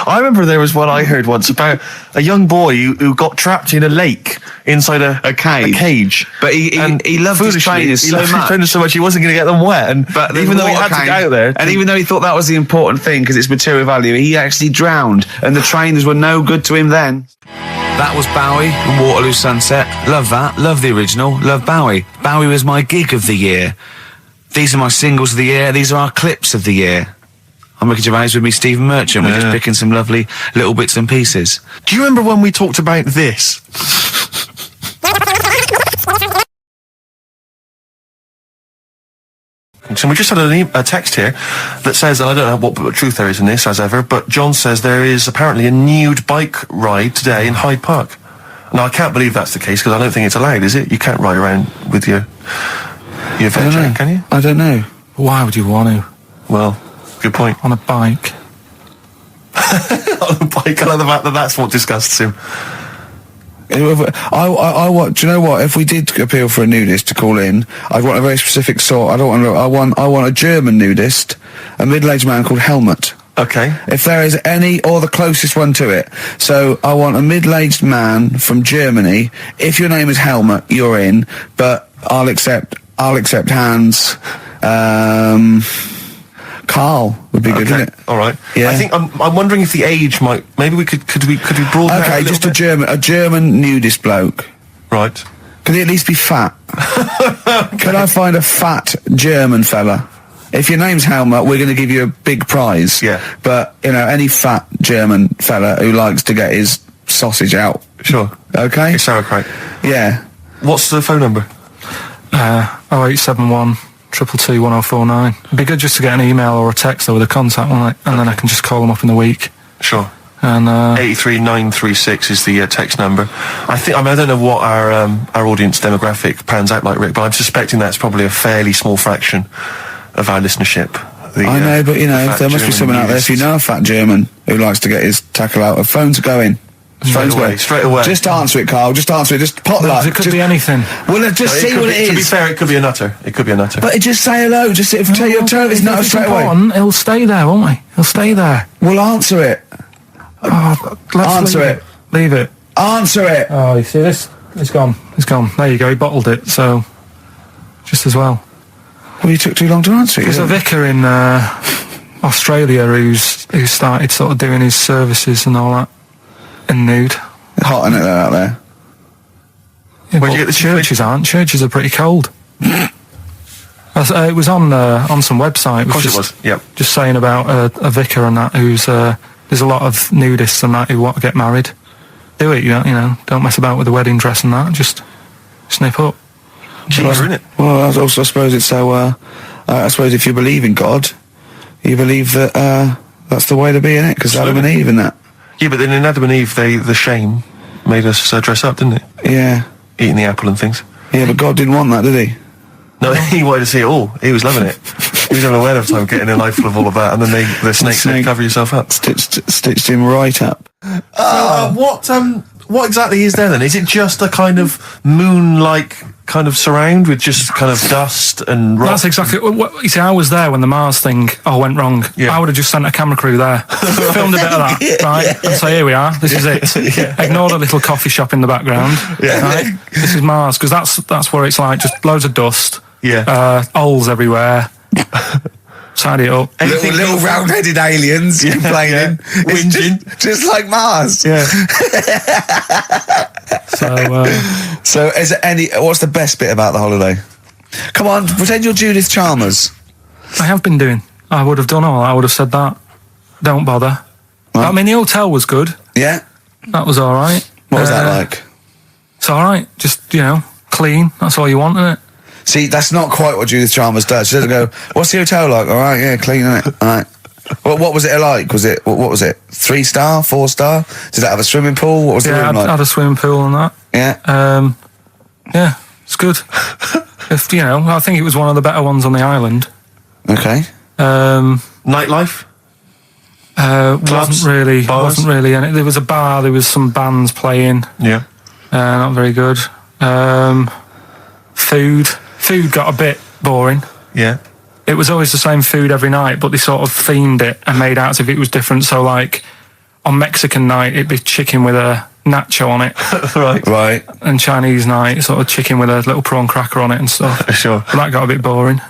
I remember there was one I heard once about a young boy who got trapped in a lake inside a cage. But he loved his trainers so much. He wasn't going to get them wet. But even though he had to get out there, and even though he thought that was the important thing because it's material value, he actually drowned, and the trainers were no good to him then. That was Bowie and Waterloo Sunset. Love that. Love the original. Love Bowie. Bowie was my gig of the year. These are my singles of the year. These are our clips of the year. I'm Ricky Gervais, with me Stephen Merchant. We're just picking some lovely little bits and pieces. Do you remember when we talked about this? So we just had a text here that says, and I don't know what truth there is in this, as ever, but John says there is apparently a nude bike ride today in Hyde Park. Now, I can't believe that's the case, because I don't think it's allowed, is it? You can't ride around with your veg, can you? I don't know. Why would you want to? Well, good point. On a bike. On a bike, I like the fact that that's what disgusts him. Do you know what? If we did appeal for a nudist to call in, I'd want a very specific sort. I want a German nudist, a middle-aged man called Helmut. Okay. If there is any, or the closest one to it. So I want a middle-aged man from Germany. If your name is Helmut, you're in. But I'll accept Hans. Carl would be good, wouldn't it? All right. Yeah. I think I'm wondering if the age might. Maybe we could we broaden that Okay, just a German nudist bloke. Right. Could he at least be fat? Could I find a fat German fella? If your name's Helmut, we're going to give you a big prize. Yeah. But any fat German fella who likes to get his sausage out. Sure. Okay. It's sauerkraut. Yeah. What's the phone number? 0871 222 1049. It'd be good just to get an email or a text with a contact on it, and then I can just call them up in the week. Sure. And 83936 is the text number. I don't know what our audience demographic pans out like, Rick, but I'm suspecting that's probably a fairly small fraction of our listenership. I know, but there must be someone out there. If you know a fat German who likes to get his tackle out, phones are going. Straight away. Just answer it, Carl. Just answer it. Just pot that. It could be anything. Well, just see what it is. To be fair, it could be a nutter. But just say hello. Just tell his nutter straight away. He'll stay there, won't he? He'll stay there. Well, answer it. Answer it. Leave it. Answer it. Oh, you see this? It's gone. It's gone. There you go. He bottled it. So, just as well. Well, you took too long to answer it. There's a vicar in Australia who started sort of doing his services and all that in nude. Hot, isn't it, out there? Yeah, where'd you get the churches aren't. Churches are pretty cold. It was on some website. Of course it was. Yep. Just saying about a vicar and that who's there's a lot of nudists and that who want to get married. Do it, don't mess about with the wedding dress and that. Just snip up. Isn't it? Well, I suppose it's so. I suppose if you believe in God, you believe that that's the way to be in it, because Adam and Eve and that. Yeah, but then in Adam and Eve, the shame made us dress up, didn't it? Yeah. Eating the apple and things. Yeah, but God didn't want that, did he? No, he wanted to see it all. He was loving it. You don't know ahead of time getting a life full of all of that, and then the snakes cover yourself up. Stitched him right up. What exactly is there then? Is it just a kind of moon-like kind of surround with just kind of dust and rock? That's exactly what you see. I was there when the Mars thing all went wrong. I would have just sent a camera crew there, filmed a bit of that, right, and say, here we are, this is it. Ignore the little coffee shop in the background. Right? This is Mars, because that's where it's like just loads of dust, holes everywhere. Side it up. Little round-headed aliens complaining, whinging, just like Mars. Yeah. So, is there any? What's the best bit about the holiday? Come on, pretend you're Judith Chalmers. I have been doing. I would have done all. I would have said that. Don't bother. Right. I mean, the hotel was good. Yeah. That was all right. What was that like? It's all right. Just clean. That's all you want, isn't it? See, that's not quite what Judith Chalmers does. She doesn't go, what's the hotel like? All right, yeah, clean, innit? All right. What was it like? Was it, what was it? 3-star, 4-star? Did it have a swimming pool? What was the room like? Yeah, had a swimming pool and that. Yeah. Yeah, it's good. I think it was one of the better ones on the island. Okay. Nightlife? Wasn't really any. There was a bar, there was some bands playing. Yeah. Not very good. Food got a bit boring. Yeah. It was always the same food every night, but they sort of themed it and made out as if it was different. So, like, on Mexican night, it'd be chicken with a nacho on it. Right. And Chinese night, sort of chicken with a little prawn cracker on it and stuff. Sure. But that got a bit boring.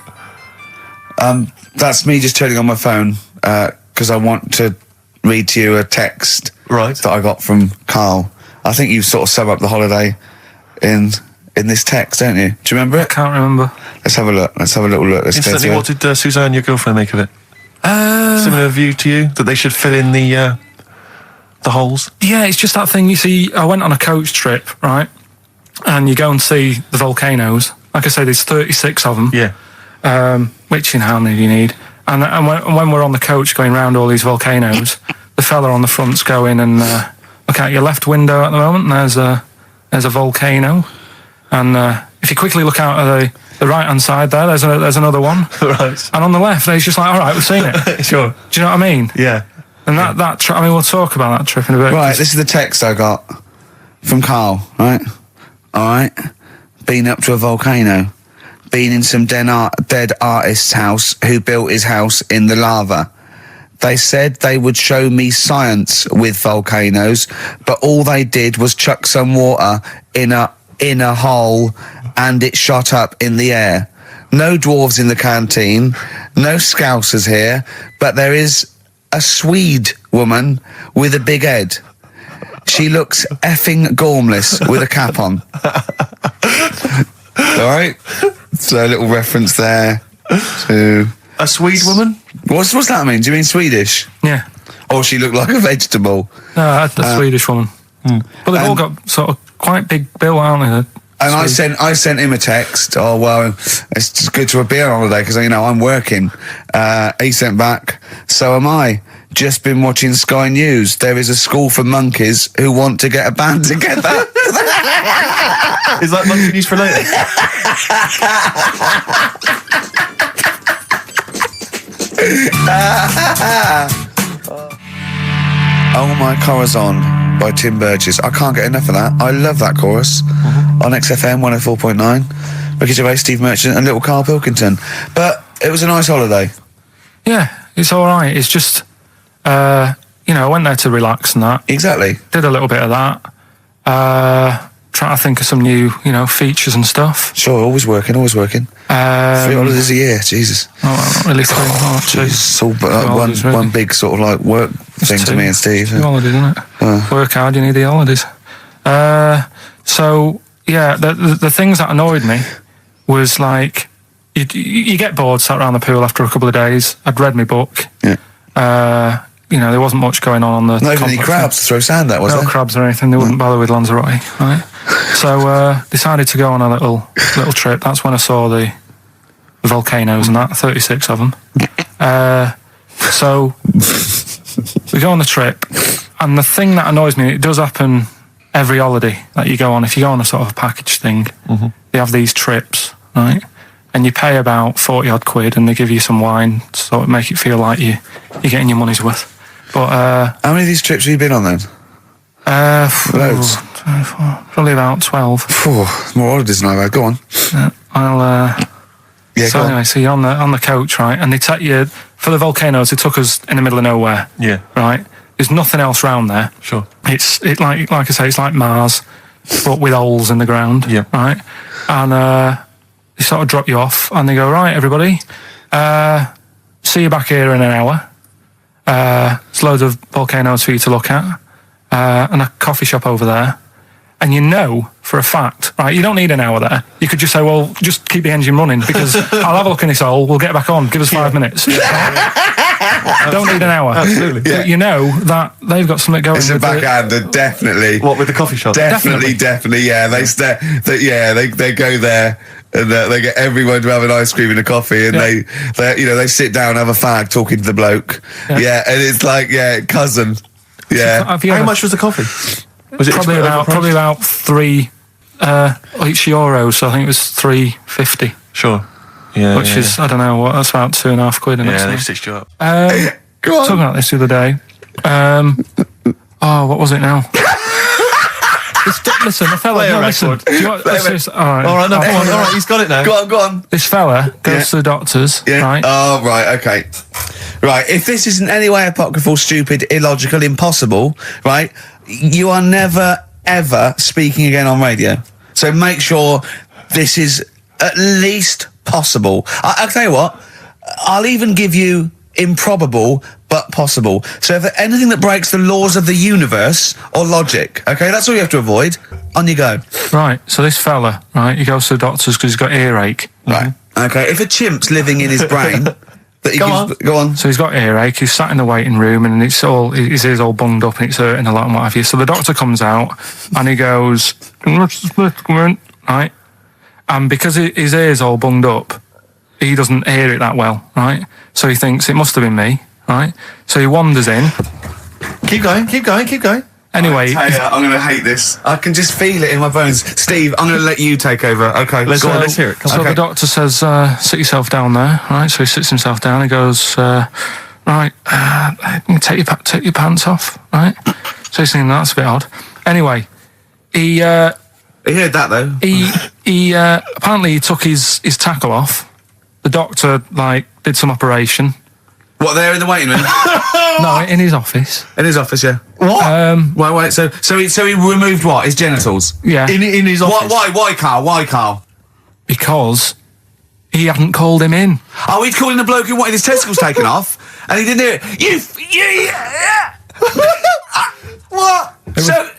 That's me just turning on my phone, because I want to read to you a text that I got from Karl. I think you sort of sum up the holiday in this text, don't you? Do you remember it? I can't remember. Let's have a look. Let's have a little look. Instantly, what did Suzanne, your girlfriend, make of it? Similar view to you? That they should fill in the holes? Yeah, it's just that thing. You see, I went on a coach trip, right? And you go and see the volcanoes. Like I say, there's 36 of them. Yeah. Which, how many do you need? And when we're on the coach going round all these volcanoes, the fella on the front's going and look out your left window at the moment, and there's a volcano. And if you quickly look out at the right-hand side there's another one. Right. And on the left, he's just like, all right, we've seen it. Sure. Do you know what I mean? Yeah. And that trip, we'll talk about that trip in a bit. Right, this is the text I got from Karl, right? All right. Been up to a volcano. Been in some dead artist's house who built his house in the lava. They said they would show me science with volcanoes, but all they did was chuck some water in a hole and it shot up in the air. No dwarves in the canteen, no Scousers here, but there is a Swede woman with a big head. She looks effing gormless with a cap on. Alright? So a little reference there to... A Swede woman? What's that mean? Do you mean Swedish? Yeah. Or she looked like a vegetable? No, the Swedish woman. But they've all got sort of quite big bill, aren't they? And I sent him a text. Oh well, it's just good to be on holiday because I'm working. He sent back. So am I. Just been watching Sky News. There is a school for monkeys who want to get a band together. Is that monkey news for later? Oh My Corazon by Tim Burgess. I can't get enough of that. I love that chorus on XFM 104.9. Ricky Gervais, Steve Merchant and little Karl Pilkington. But it was a nice holiday. Yeah, it's all right. It's just, I went there to relax and that. Exactly. Did a little bit of that. Trying to think of some new, features and stuff. Sure, always working. 3 holidays a year, Jesus. Oh, not really 3. It's all one big sort of like work thing to me and Steve. 2 holidays, isn't it? Work hard, you need the holidays. So, yeah, the things that annoyed me was like, you get bored sat around the pool after a couple of days. I'd read my book. Yeah. There wasn't much going on the Not even any crabs to throw sand at, was there? No crabs or anything. They wouldn't bother with Lanzarote, right? So decided to go on a little trip. That's when I saw the volcanoes and that, 36 of them. So we go on the trip, and the thing that annoys me, it does happen every holiday that you go on. If you go on a sort of a package thing, they have these trips, right? and you pay about 40 odd quid, and they give you some wine, so it make it feel like you're getting your money's worth. But how many of these trips have you been on then? Loads. Probably about 12. More holidays than I've had. Go on. So anyway, so you're on the coach, right? And they take you for the volcanoes. They took us in the middle of nowhere. Yeah. Right. There's nothing else round there. Sure. It's like I say, it's like Mars, but with holes in the ground. Yeah. Right. And they sort of drop you off, and they go, right, everybody, see you back here in an hour. There's loads of volcanoes for you to look at, and a coffee shop over there. And you know for a fact, right, you don't need an hour there. You could just say, well, just keep the engine running, because I'll have a look in this hole, we'll get back on, give us 5 minutes. Don't need an hour. Absolutely. But you know that they've got something going. It's a backhander, definitely. What, with the coffee shop? Definitely, yeah. They go there. And they get everyone to have an ice cream and a coffee, and they sit down, have a fag, talking to the bloke. Yeah, and it's like, cousin. Yeah. How much was the coffee? Was it probably about €3 each euro? So I think it was $3.50. Sure. Yeah. Which is, I don't know what, that's about £2.50. Yeah, they stitched you up. Go on. Talking about this the other day. What was it now? Listen, the fella. Play a listen. record. Do you want, all right, he's got it now. Go on. This fella goes to the doctors, right? Oh, right, okay. Right, if this is in any way apocryphal, stupid, illogical, impossible, right, you are never, ever speaking again on radio. So make sure this is at least possible. I'll tell you what, I'll even give you improbable but possible. So if anything that breaks the laws of the universe or logic, okay, that's all you have to avoid. On you go. Right, so this fella, right, he goes to the doctors because he's got earache. Right, okay, if a chimp's living in his brain... Go on. So he's got earache, he's sat in the waiting room, and his ear's all bunged up and it's hurting a lot and what have you. So the doctor comes out and he goes, right? And because his ear's all bunged up, he doesn't hear it that well, right? So he thinks it must have been me, right? So he wanders in. Keep going. Anyway, I'm going to hate this. I can just feel it in my bones. Steve, I'm going to let you take over. Okay, let's hear it. So the doctor says, sit yourself down there, right? So he sits himself down. He goes, right, take your pants off, right? So he's thinking that's a bit odd. Anyway, he heard that though. He apparently he took his tackle off. The doctor did some operation. What, there in the waiting room? No, in his office. In his office, yeah. What? Wait. So he removed what? His genitals? Yeah. In his office. Why, Carl? Because he hadn't called him in. Oh, he'd called in the bloke who wanted his testicles taken off, and he didn't do it. What?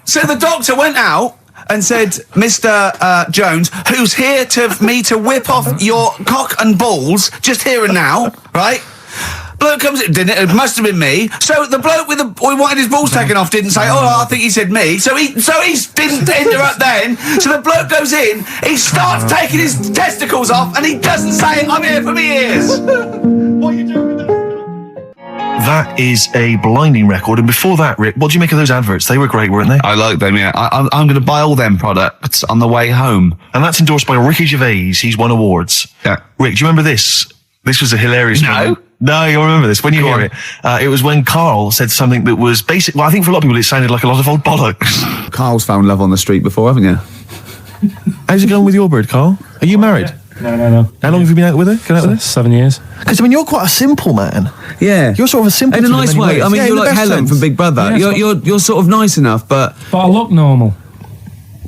So the doctor went out and said, Mr. Jones, who's here to whip off your cock and balls just here and now, right? Bloke comes in, didn't it? It must have been me. So the bloke who wanted his balls taken off didn't say, I think he said me. So he didn't interrupt then. So the bloke goes in, he starts taking his testicles off, and he doesn't say, I'm here for me ears. What are you doing with that? That is a blinding record. And before that, Rick, what do you make of those adverts? They were great, weren't they? I like them, yeah. I'm going to buy all them products on the way home. And that's endorsed by Ricky Gervais. He's won awards. Yeah. Rick, do you remember this? This was a hilarious moment. No, you'll remember this when you hear it. It was when Karl said something that was basic. Well, I think for a lot of people it sounded like a lot of old bollocks. Karl's found love on the street before, haven't you? How's it going with your bird, Karl? Are you married? No. How long have you been out with her? 7 years. Because, I mean, you're quite a simple man. Yeah. You're sort of a simple in a nice way. I mean, you're like Helen from Big Brother. Yeah, you're sort of nice enough, but I look normal.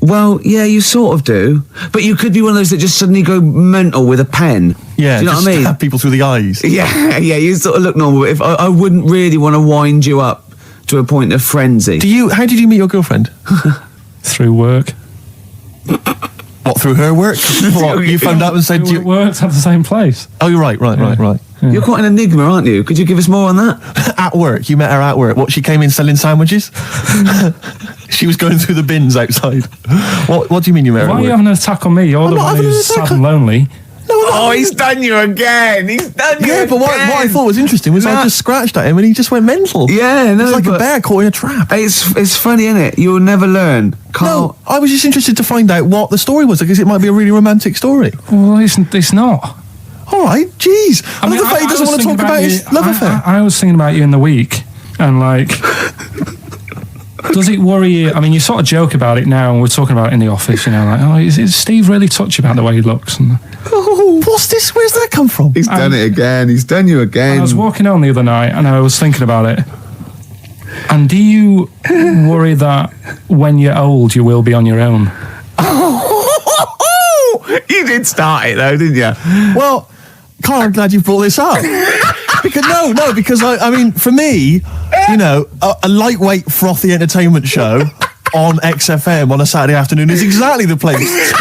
Well, yeah, you sort of do. But you could be one of those that just suddenly go mental with a pen. Yeah, do you know what I mean? Stab people through the eyes. Yeah, you sort of look normal. But if I wouldn't really want to wind you up to a point of frenzy. How did you meet your girlfriend? Through work. What, through her work? What, you phoned up and said... We worked at the same place. Oh, you're right. Yeah. You're quite an enigma, aren't you? Could you give us more on that? At work. You met her at work. What, she came in selling sandwiches? She was going through the bins outside. What do you mean you met her at work? Why are you having an attack on me? You're the one who's sad and lonely. Oh, he's done you again. He's done you again. But what I thought was interesting was I just scratched at him and he just went mental. Yeah, no, it's like a bear caught in a trap. It's funny, isn't it? You'll never learn. No, I was just interested to find out what the story was, because it might be a really romantic story. Well, it's not. All right, jeez. I love the fact he doesn't want to talk about his love affair. I was thinking about you in the week, and like, does it worry you? I mean, you sort of joke about it now, and we're talking about it in the office, you know, like, oh, is Steve really touchy about the way he looks? And, oh, what's this? Where's that come from? He's done it again. He's done you again. I was walking home the other night, and I was thinking about it. And do you worry that when you're old, you will be on your own? You did start it though, didn't you? Well, Carl, I'm glad you brought this up. because I mean, for me, you know, a lightweight, frothy entertainment show on XFM on a Saturday afternoon is exactly the place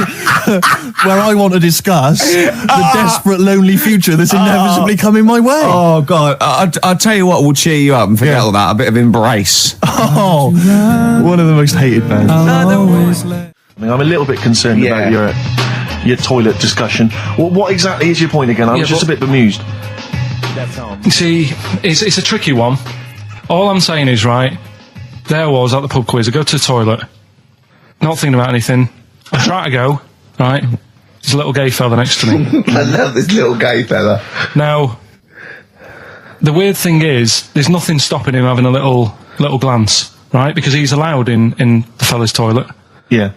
where I want to discuss the desperate, lonely future that's inevitably coming my way. Oh, God. I'll tell you what will cheer you up and forget all that. A bit of Embrace. Oh, one of the most hated bands. I'm a little bit concerned about your toilet discussion. What exactly is your point again? I was just a bit bemused. You see, it's a tricky one. All I'm saying is, right, there I was at the pub quiz. I go to the toilet, not thinking about anything. I try to go, right, there's a little gay fella next to me. I love this little gay fella. Now, the weird thing is, there's nothing stopping him having a little glance, right, because he's allowed in the fella's toilet. Yeah.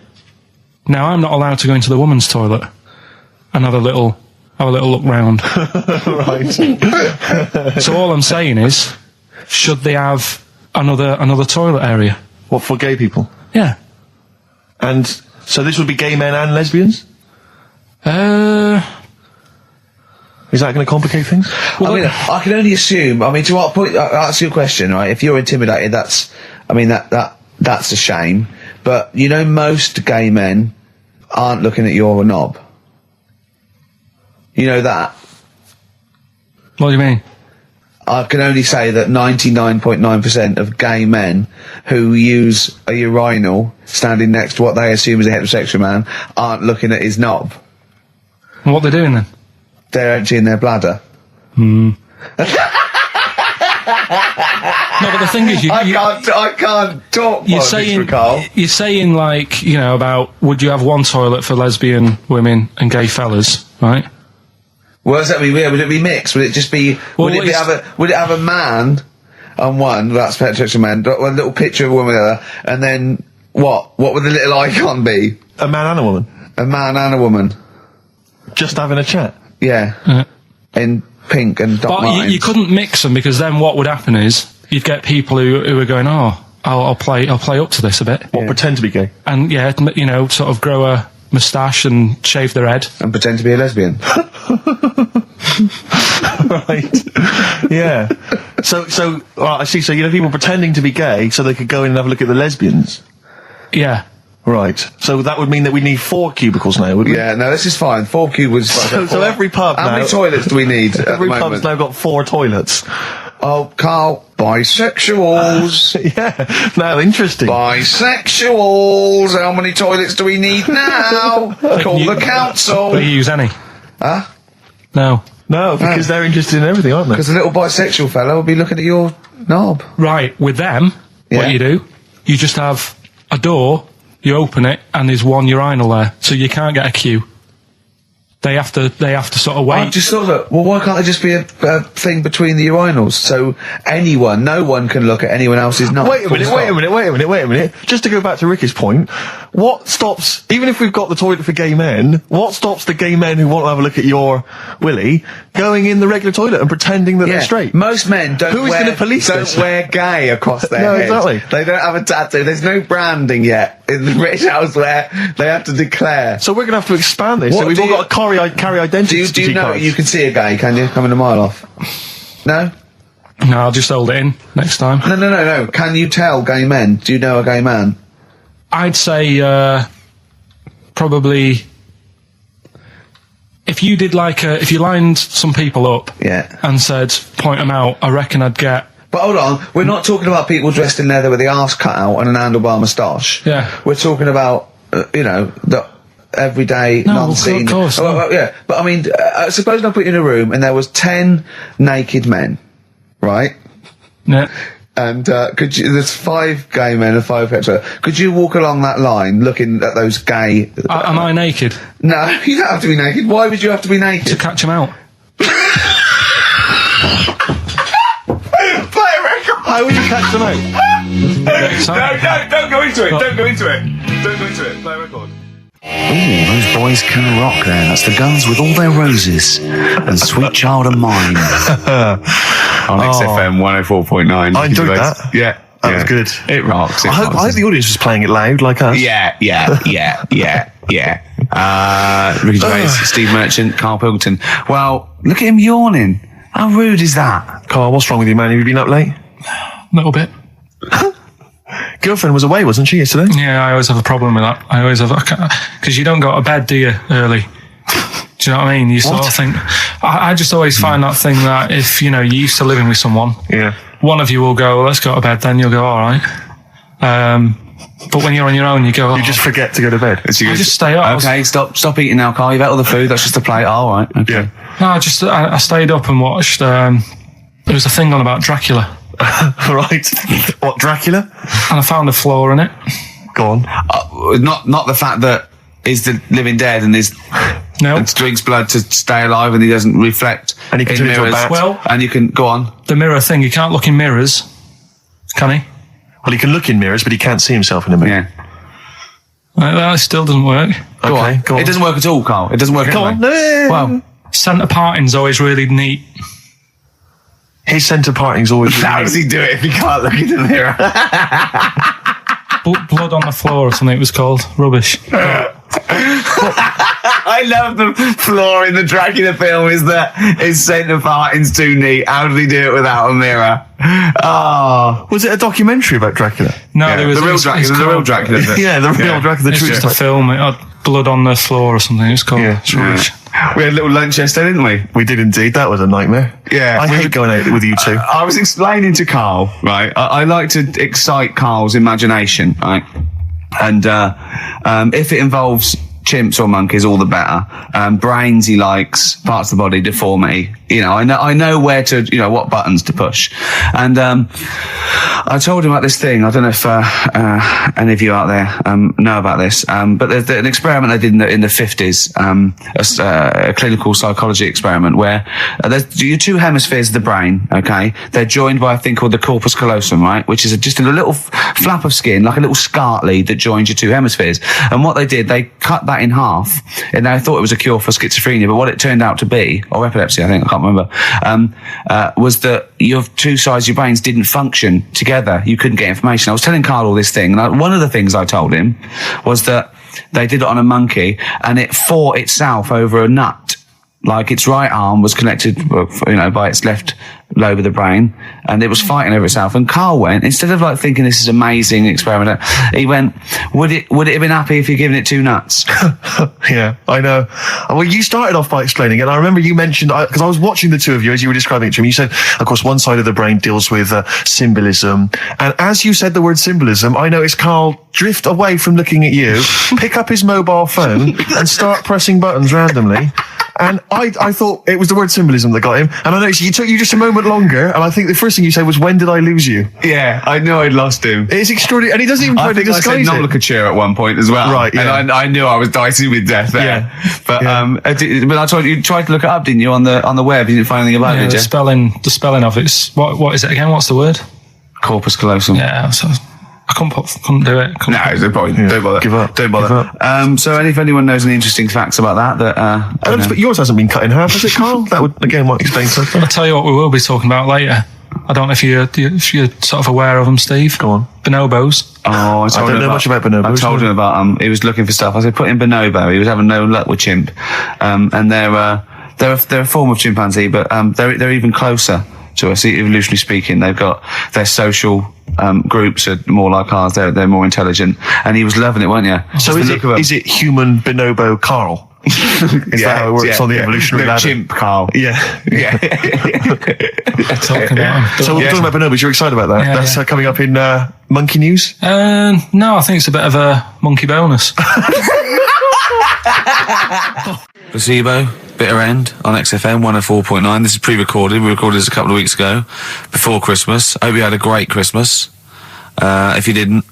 Now, I'm not allowed to go into the woman's toilet and have a little look round. Right. So all I'm saying is, should they have another toilet area? What, for gay people? Yeah. And so this would be gay men and lesbians? Is that going to complicate things? Well, I mean, I can only assume. I mean, to what point? I'll ask you a question, right? If you're intimidated, that's a shame. But you know, most gay men aren't looking at your knob. You know that? What do you mean? I can only say that 99.9% of gay men who use a urinal standing next to what they assume is a heterosexual man aren't looking at his knob. And what they're doing then? They're emptying their bladder. No, but the thing is, I can't talk. You're saying like, you know, about would you have one toilet for lesbian women and gay fellas, right? What does that mean? Would it be mixed? Would it just be? Would it have a man on one? That's heterosexual man. A little picture of a woman, and then what? What would the little icon be? A man and a woman. A man and a woman. Just having a chat. Yeah. In pink and dot lines. But you couldn't mix them, because then what would happen is you'd get people who are going, oh, I'll play up to this a bit. What, pretend to be gay? And yeah, you know, sort of grow a moustache and shave their head. And pretend to be a lesbian. Right. Yeah. So I see. So you know, people pretending to be gay so they could go in and have a look at the lesbians. Yeah. Right. So that would mean that we need 4 cubicles now, would we? Yeah. No, this is fine. 4 cubicles. So every pub How now, many toilets do we need? Every pub's now got 4 toilets. Oh, Carl, bisexuals. Yeah. Now, interesting. Bisexuals. How many toilets do we need now? Call the council. Do you use any? Huh? No. No, because they're interested in everything, aren't they? Because the little bisexual fella will be looking at your knob. Right. With them, what you do, you just have a door, you open it, and there's one urinal there, so you can't get a queue. They have to sort of wait. I just thought that, well, why can't there just be a thing between the urinals, so no one can look at anyone else's knob? Wait a minute. Just to go back to Ricky's point, what stops, even if we've got the toilet for gay men, what stops the gay men who want to have a look at your willy going in the regular toilet and pretending that they're straight? Most men don't wear gay across their head. Exactly. They don't have a tattoo. There's no branding yet in the British House where they have to declare. So we're going to have to expand this. So we've all got to carry identity. Do you know you can see a gay, can you? Coming a mile off. No? No, I'll just hold it in next time. No. Can you tell gay men? Do you know a gay man? I'd say, probably, if you did if you lined some people up and said, point them out, I reckon I'd get... But hold on, we're not talking about people dressed in leather with the arse cut out and an handlebar moustache. Yeah. We're talking about, everyday, No, non-seen. of course. Well, yeah, but I mean, suppose I put you in a room and there was 10 naked men, right? Yeah. And there's 5 gay men and 5 hetero. Could you walk along that line looking at those gay... Am I naked? No, you don't have to be naked. Why would you have to be naked? To catch them out. Play a record! How would you catch them out? Don't go into it. Don't go into it. Don't go into it. Play a record. Ooh, those boys can rock there. That's the Guns with All Their Roses and Sweet Child of Mine. On XFM 104.9. I enjoyed that. Yeah. That was good. It rocks. I hope the audience was playing it loud like us. Yeah. Ricky Gervais, Steve Merchant, Karl Pilkington. Well, look at him yawning. How rude is that? Carl, what's wrong with you, man? Have you been up late? A little bit. Girlfriend was away, wasn't she, yesterday? Yeah, I always have a problem with that. I always have, because you don't go to bed, do you, early? Do you know what I mean? You sort of think, I just always find that thing that if, you're used to living with someone, one of you will go, let's go to bed, then you'll go, all right. But when you're on your own, you go, you just forget to go to bed. I just stay up. Okay, stop eating now, Carl. You've ate all the food. That's just a plate. All right. Okay. Yeah. No, I stayed up and watched, there was a thing on about Dracula. Right. What, Dracula? And I found a flaw in it. Go on. Not the fact that he's the living dead and and drinks blood to stay alive and he doesn't reflect and he can turn into a bat. Well, and you can go on. The mirror thing, he can't look in mirrors, can he? Well, he can look in mirrors, but he can't see himself in a mirror. Yeah. That still doesn't work. Go on. It doesn't work at all, Carl. It doesn't work. Go on. Well, centre parting's always really neat. His centre parting's always really how does he do it if he can't look in the mirror? Blood on the floor or something it was called. Rubbish. I love the flaw in the Dracula film is that his centre parting's too neat. How did he do it without a mirror? Oh. Was it a documentary about Dracula? No, there was the real Dracula. The real Dracula. Yeah, the real Dracula. The It's true just a film. It had blood on the floor or something. It was called. Yeah. We had a little lunch yesterday, didn't we? We did indeed. That was a nightmare. Yeah. I hate going out with you two. I was explaining to Carl, right? I like to excite Carl's imagination, right? And if it involves chimps or monkeys, all the better. Brains he likes, parts of the body, deformity. I know where to, what buttons to push. And I told him about this thing. I don't know if any of you out there know about this, but there's an experiment they did in the 50s, a clinical psychology experiment where there's your 2 hemispheres of the brain, okay? They're joined by a thing called the corpus callosum, right? Which is just a little flap of skin, like a little scarlet lead that joins your 2 hemispheres. And what they did, they cut that in half, and they thought it was a cure for schizophrenia, but what it turned out to be, or epilepsy, I think, I can't remember, was that your 2 sides of your brains didn't function together. You couldn't get information. I was telling Carl all this thing, and one of the things I told him was that they did it on a monkey, and it fought itself over a nut. Like its right arm was connected, by its left lobe of the brain, and it was fighting over itself. And Carl went, instead of thinking this is amazing experiment, he went, would it have been happy if you'd given it 2 nuts? Yeah, I know. Well, you started off by explaining it, and I remember you mentioned, because I was watching the 2 of you as you were describing it to me, you said, of course, one side of the brain deals with symbolism, and as you said the word symbolism, I noticed Carl drift away from looking at you, pick up his mobile phone, and start pressing buttons randomly. And I thought it was the word symbolism that got him. And I noticed you took you just a moment longer. And I think the first thing you said was, when did I lose you? Yeah, I knew I'd lost him. It's extraordinary. And he doesn't even try to disguise it. I said nomenclature at one point as well. Right, yeah. And I knew I was dicing with death there. Yeah. But, but I told you tried to look it up, didn't you, on the web? You didn't find anything about it, did you? The spelling of it's, what is it again? What's the word? Corpus callosum. Yeah, so I couldn't do it. No, it's a point. Don't bother. Give up. Don't bother. So if anyone knows any interesting facts about that, but yours hasn't been cut in half, has it, Carl? That would again might explain something. I'll tell you what we will be talking about later. I don't know if you're sort of aware of them, Steve. Go on. Bonobos. Oh, I don't know much about bonobos. I told him about he was looking for stuff. I said put in bonobo. He was having no luck with chimp, and they're a form of chimpanzee, but they're even closer to us, evolutionarily speaking. They've got their social groups are more like ours. They're more intelligent, and he was loving it, weren't you? So is it human bonobo Carl? Is that how it works on the evolutionary ladder? Chimp Carl. Yeah. Talking about so we're talking about bonobos. You're excited about that? Yeah, That's coming up in monkey news. No, I think it's a bit of a monkey bonus. Placebo, Bitter End on XFM 104.9. This is pre-recorded. We recorded this a couple of weeks ago, before Christmas. Hope you had a great Christmas. If you didn't,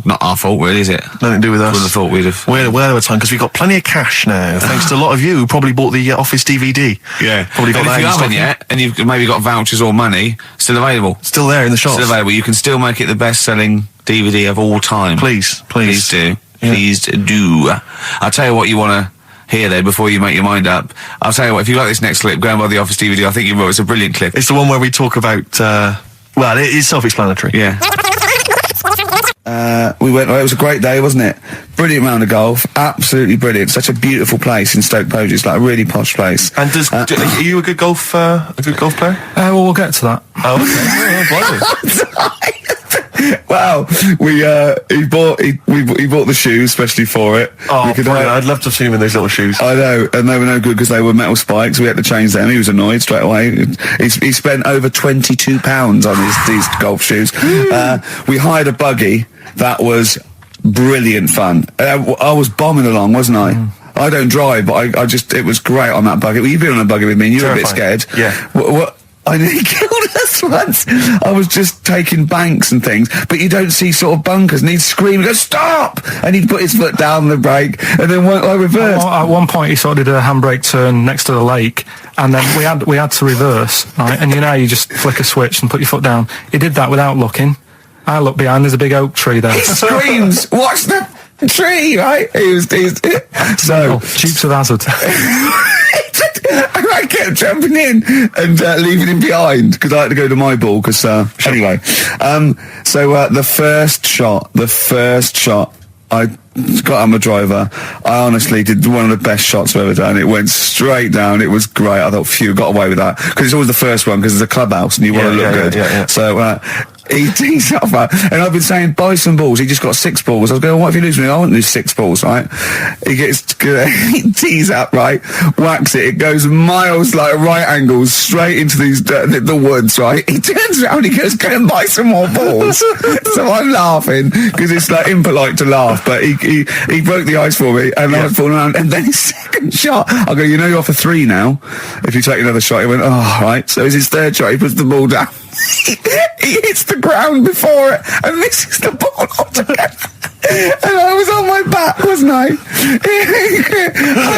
not our fault, really, is it? Nothing to do with us. Wouldn't have thought we'd have. We're well over time because we've got plenty of cash now, thanks to a lot of you who probably bought the Office DVD. Yeah. Probably got And that if in you haven't stocking. yet, and you've maybe got vouchers or money, still available. Still there in the shops. Still available. You can still make it the best-selling DVD of all time. Please. Please do. Yeah. Please do. I'll tell you what you want to hear there before you make your mind up. I'll tell you what, if you like this next clip, go and buy the Office DVD. I think you will. It's a brilliant clip. It's the one where we talk about, well, it's self-explanatory. Yeah. We went. It was a great day, wasn't it? Brilliant round of golf, absolutely brilliant. Such a beautiful place in Stoke Poges, it's like a really posh place. And are you a good golf player? Well, we'll get to that. Oh, okay. Wow, he bought the shoes especially for it. Oh, I'd love to have seen him in those little shoes. I know, and they were no good because they were metal spikes. We had to change them. He was annoyed straight away. He spent over £22 on these golf shoes. We hired a buggy that was brilliant fun. I was bombing along, wasn't I? I don't drive, but it was great on that buggy. Well, you've been on a buggy with me and you were a bit scared. Yeah. What I nearly killed us once. I was just taking banks and things, but you don't see sort of bunkers, and he'd scream and go, "Stop!" And he'd put his foot down the brake, and then I reversed. At one point, he sort of did a handbrake turn next to the lake, and then we had to reverse, right? And you know, you just flick a switch and put your foot down. He did that without looking. I looked behind, there's a big oak tree there. He screams, "Watch the tree!" Right? He's so Dukes of Hazzard. And I kept jumping in and leaving him behind because I had to go to my ball. Because anyway, so the first shot, I got on my driver. I honestly did one of the best shots I've ever done. It went straight down. It was great. I thought, phew, got away with that because it's always the first one because it's a clubhouse and you want to look good. Yeah. So. He's up, and I've been saying buy some balls. He just got 6 balls. I was going, what if you lose me? I won't lose 6 balls, right? He tees up, right? Whacks it. It goes miles like right angles straight into these the woods, right? He turns around. He goes, go and buy some more balls. So I'm laughing because it's like impolite to laugh, but he broke the ice for me, and I was falling around. And then his second shot, I go, you know, you're off a 3 now. If you take another shot, he went, oh, right. So it's his third shot. He puts the ball down. He hits the ground before it and misses the ball altogether. And I was on my back, wasn't I?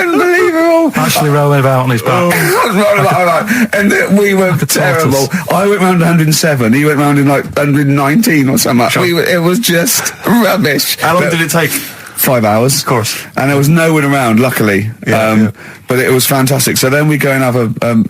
Unbelievable. Actually rolling about on his back. I was rolling about, and we were terrible. I went round 107. He went round in like 119 or something. It was just rubbish. How long did it take? 5 hours. Of course. And there was no one around, luckily. But it was fantastic. So then we go and have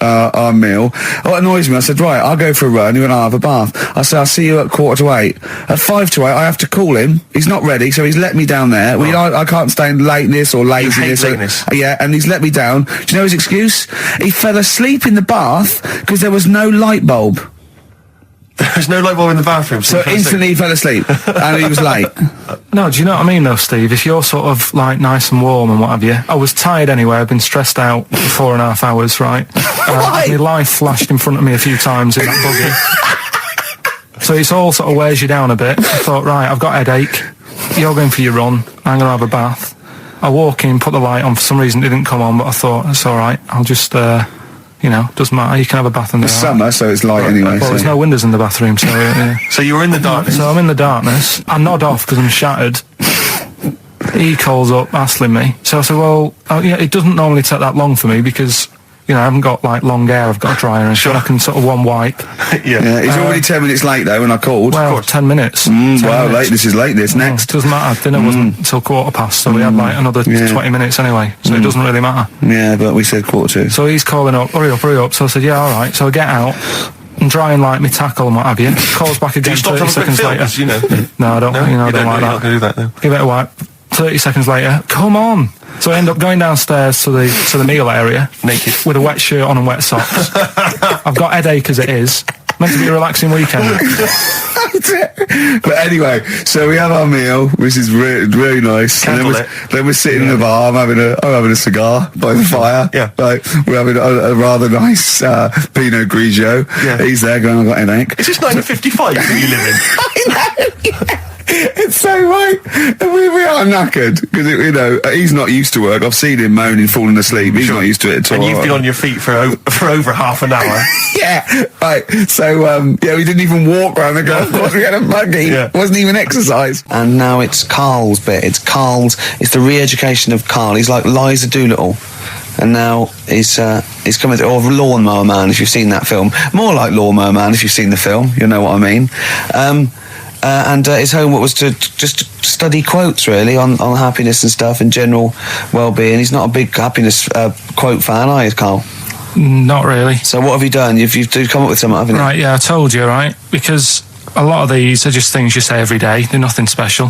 our meal. What annoys me, I said, right, I'll go for a run. He went, I'll have a bath. I said, I'll see you at 7:45. At 7:55, I have to call him. He's not ready, so he's let me down there. I can't stand lateness or laziness. Yeah, and he's let me down. Do you know his excuse? He fell asleep in the bath because there was no light bulb. There's no light bulb in the bathroom. So instantly he fell asleep, and he was late. No, do you know what I mean though, Steve? If you're sort of like nice and warm and what have you, I was tired anyway. I've been stressed out for 4.5 hours, right? My life flashed in front of me a few times in that buggy. So it's all sort of wears you down a bit. I thought, right, I've got a headache. You're going for your run. I'm going to have a bath. I walk in, put the light on. For some reason it didn't come on, but I thought, it's all right. I'll just... you know, doesn't matter. You can have a bath in the summer, so it's light anyway. Well, there's no windows in the bathroom, so... So you were in the darkness? So I'm in the darkness. I nod off because I'm shattered. He calls up, hassling me. So I said, well, it doesn't normally take that long for me because, you know, I haven't got, like, long hair. I've got a dryer and so I can sort of one wipe. Yeah, he's already 10 minutes late, though, when I called. Well, 10 minutes. 10 minutes. Lateness is lateness. Next. Doesn't matter. Dinner wasn't until 7:15, so we had, like, another 20 minutes anyway, so it doesn't really matter. Yeah, but we said 7:45. So he's calling up, hurry up. So I said, yeah, all right. So I get out and dry and like my tackle and what have you. Calls back again 30 seconds later. You know? No, I don't. No, you know, I don't like that. You're not going to do that, though. Give it a wipe. 30 seconds later, come on. So I end up going downstairs to the meal area, naked, with a wet shirt on and wet socks. I've got headache as it is. Meant to be a relaxing weekend. But anyway, so we have our meal, which is really nice. And then we're sitting in the bar. I'm having a cigar by the fire. Yeah. Like, we're having a rather nice Pinot Grigio. Yeah. He's there going, I've got a headache. Is this 1955 that you live in? I know. Yeah. It's so right. We are knackered because he's not used to work. I've seen him moaning, falling asleep. He's not used to it at all. And you've been on your feet for over half an hour. Yeah, right. So we didn't even walk around the golf course. We had a buggy. Yeah. It wasn't even exercise. And now it's Karl's bit. It's the re-education of Karl. He's like Liza Doolittle. And now he's coming to Lawnmower Man, if you've seen that film. More like Lawnmower Man, if you've seen the film. You know what I mean. And his homework was to just study quotes, really, on happiness and stuff and general well-being. He's not a big happiness quote fan, are you, Karl? Not really. So what have you done? You've come up with something, haven't you? Right, yeah, I told you, right? Because a lot of these are just things you say every day. They're nothing special.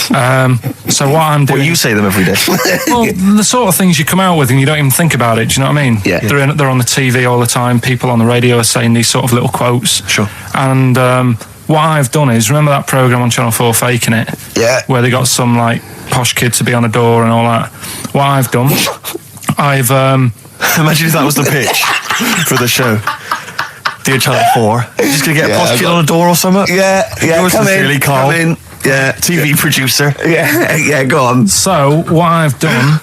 So what I'm doing... Well, you say them every day. Well, the sort of things you come out with and you don't even think about it, do you know what I mean? Yeah. They're on the TV all the time. People on the radio are saying these sort of little quotes. Sure. And what I've done is, remember that programme on Channel 4, Faking It? Yeah. Where they got some, like, posh kid to be on a door and all that. What I've done, I've... Imagine if that was the pitch for the show. Dear Channel 4, just going to get a posh kid on a door or something? Yeah, Yours come sincerely, in, Karl. come in. Yeah, TV producer. Yeah, go on. So what I've done,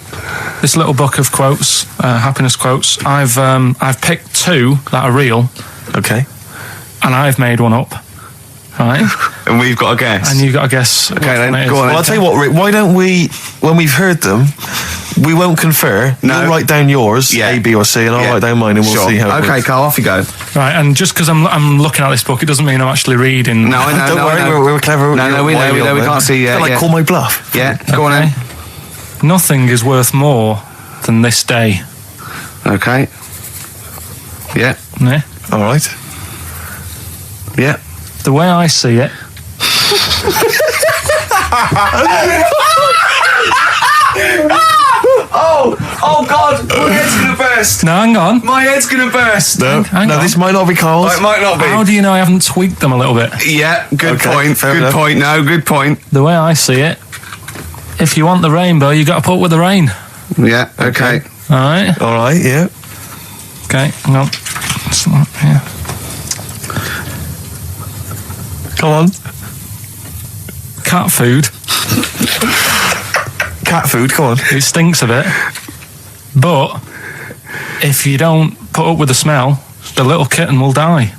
this little book of quotes, happiness quotes. I've picked two that are real. Okay. And I've made one up. Right. And we've got to guess. And you've got to guess. Okay, then go on. Well, I'll tell you what, Rick. Why don't we, when we've heard them, we won't confer. No. You'll write down yours, A, B, or C, and I'll write down mine, and we'll see how it Okay, works. Karl, off you go. Right, and just because I'm looking at this book, it doesn't mean I'm actually reading. No, I know. Don't worry, we're clever. No, we know. We can't see yet. Call my bluff. Yeah, go on then. Nothing is worth more than this day. Okay. Yeah. Yeah. All right. Yeah. The way I see it. Oh God! My head's gonna burst. No, hang on. My head's gonna burst. No, Hang on. this might not be Karl's. It might not be. How do you know I haven't tweaked them a little bit? Yeah, good Okay, point. fair Good enough. point. No, good point. The way I see it, if you want the rainbow, you got to put up with the rain. Yeah. Okay. All right. All right. Yeah. Okay. Hang on. It's not here. Come on. Cat food. Cat food. Come on. It stinks a bit, but if you don't put up with the smell, the little kitten will die.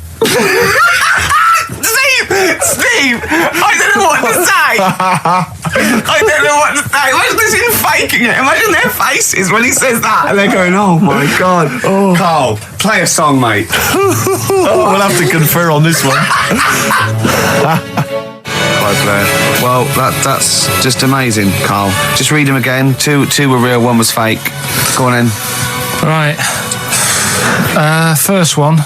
Steve, I don't know what to say. I don't know what to say. Imagine this in faking it. Imagine their faces when he says that, and they're going, "Oh my God." Karl, play a song, mate. We'll have to confer on this one. Well, that's just amazing, Karl. Just read them again. Two were real, one was fake. Go on in. Right. First one.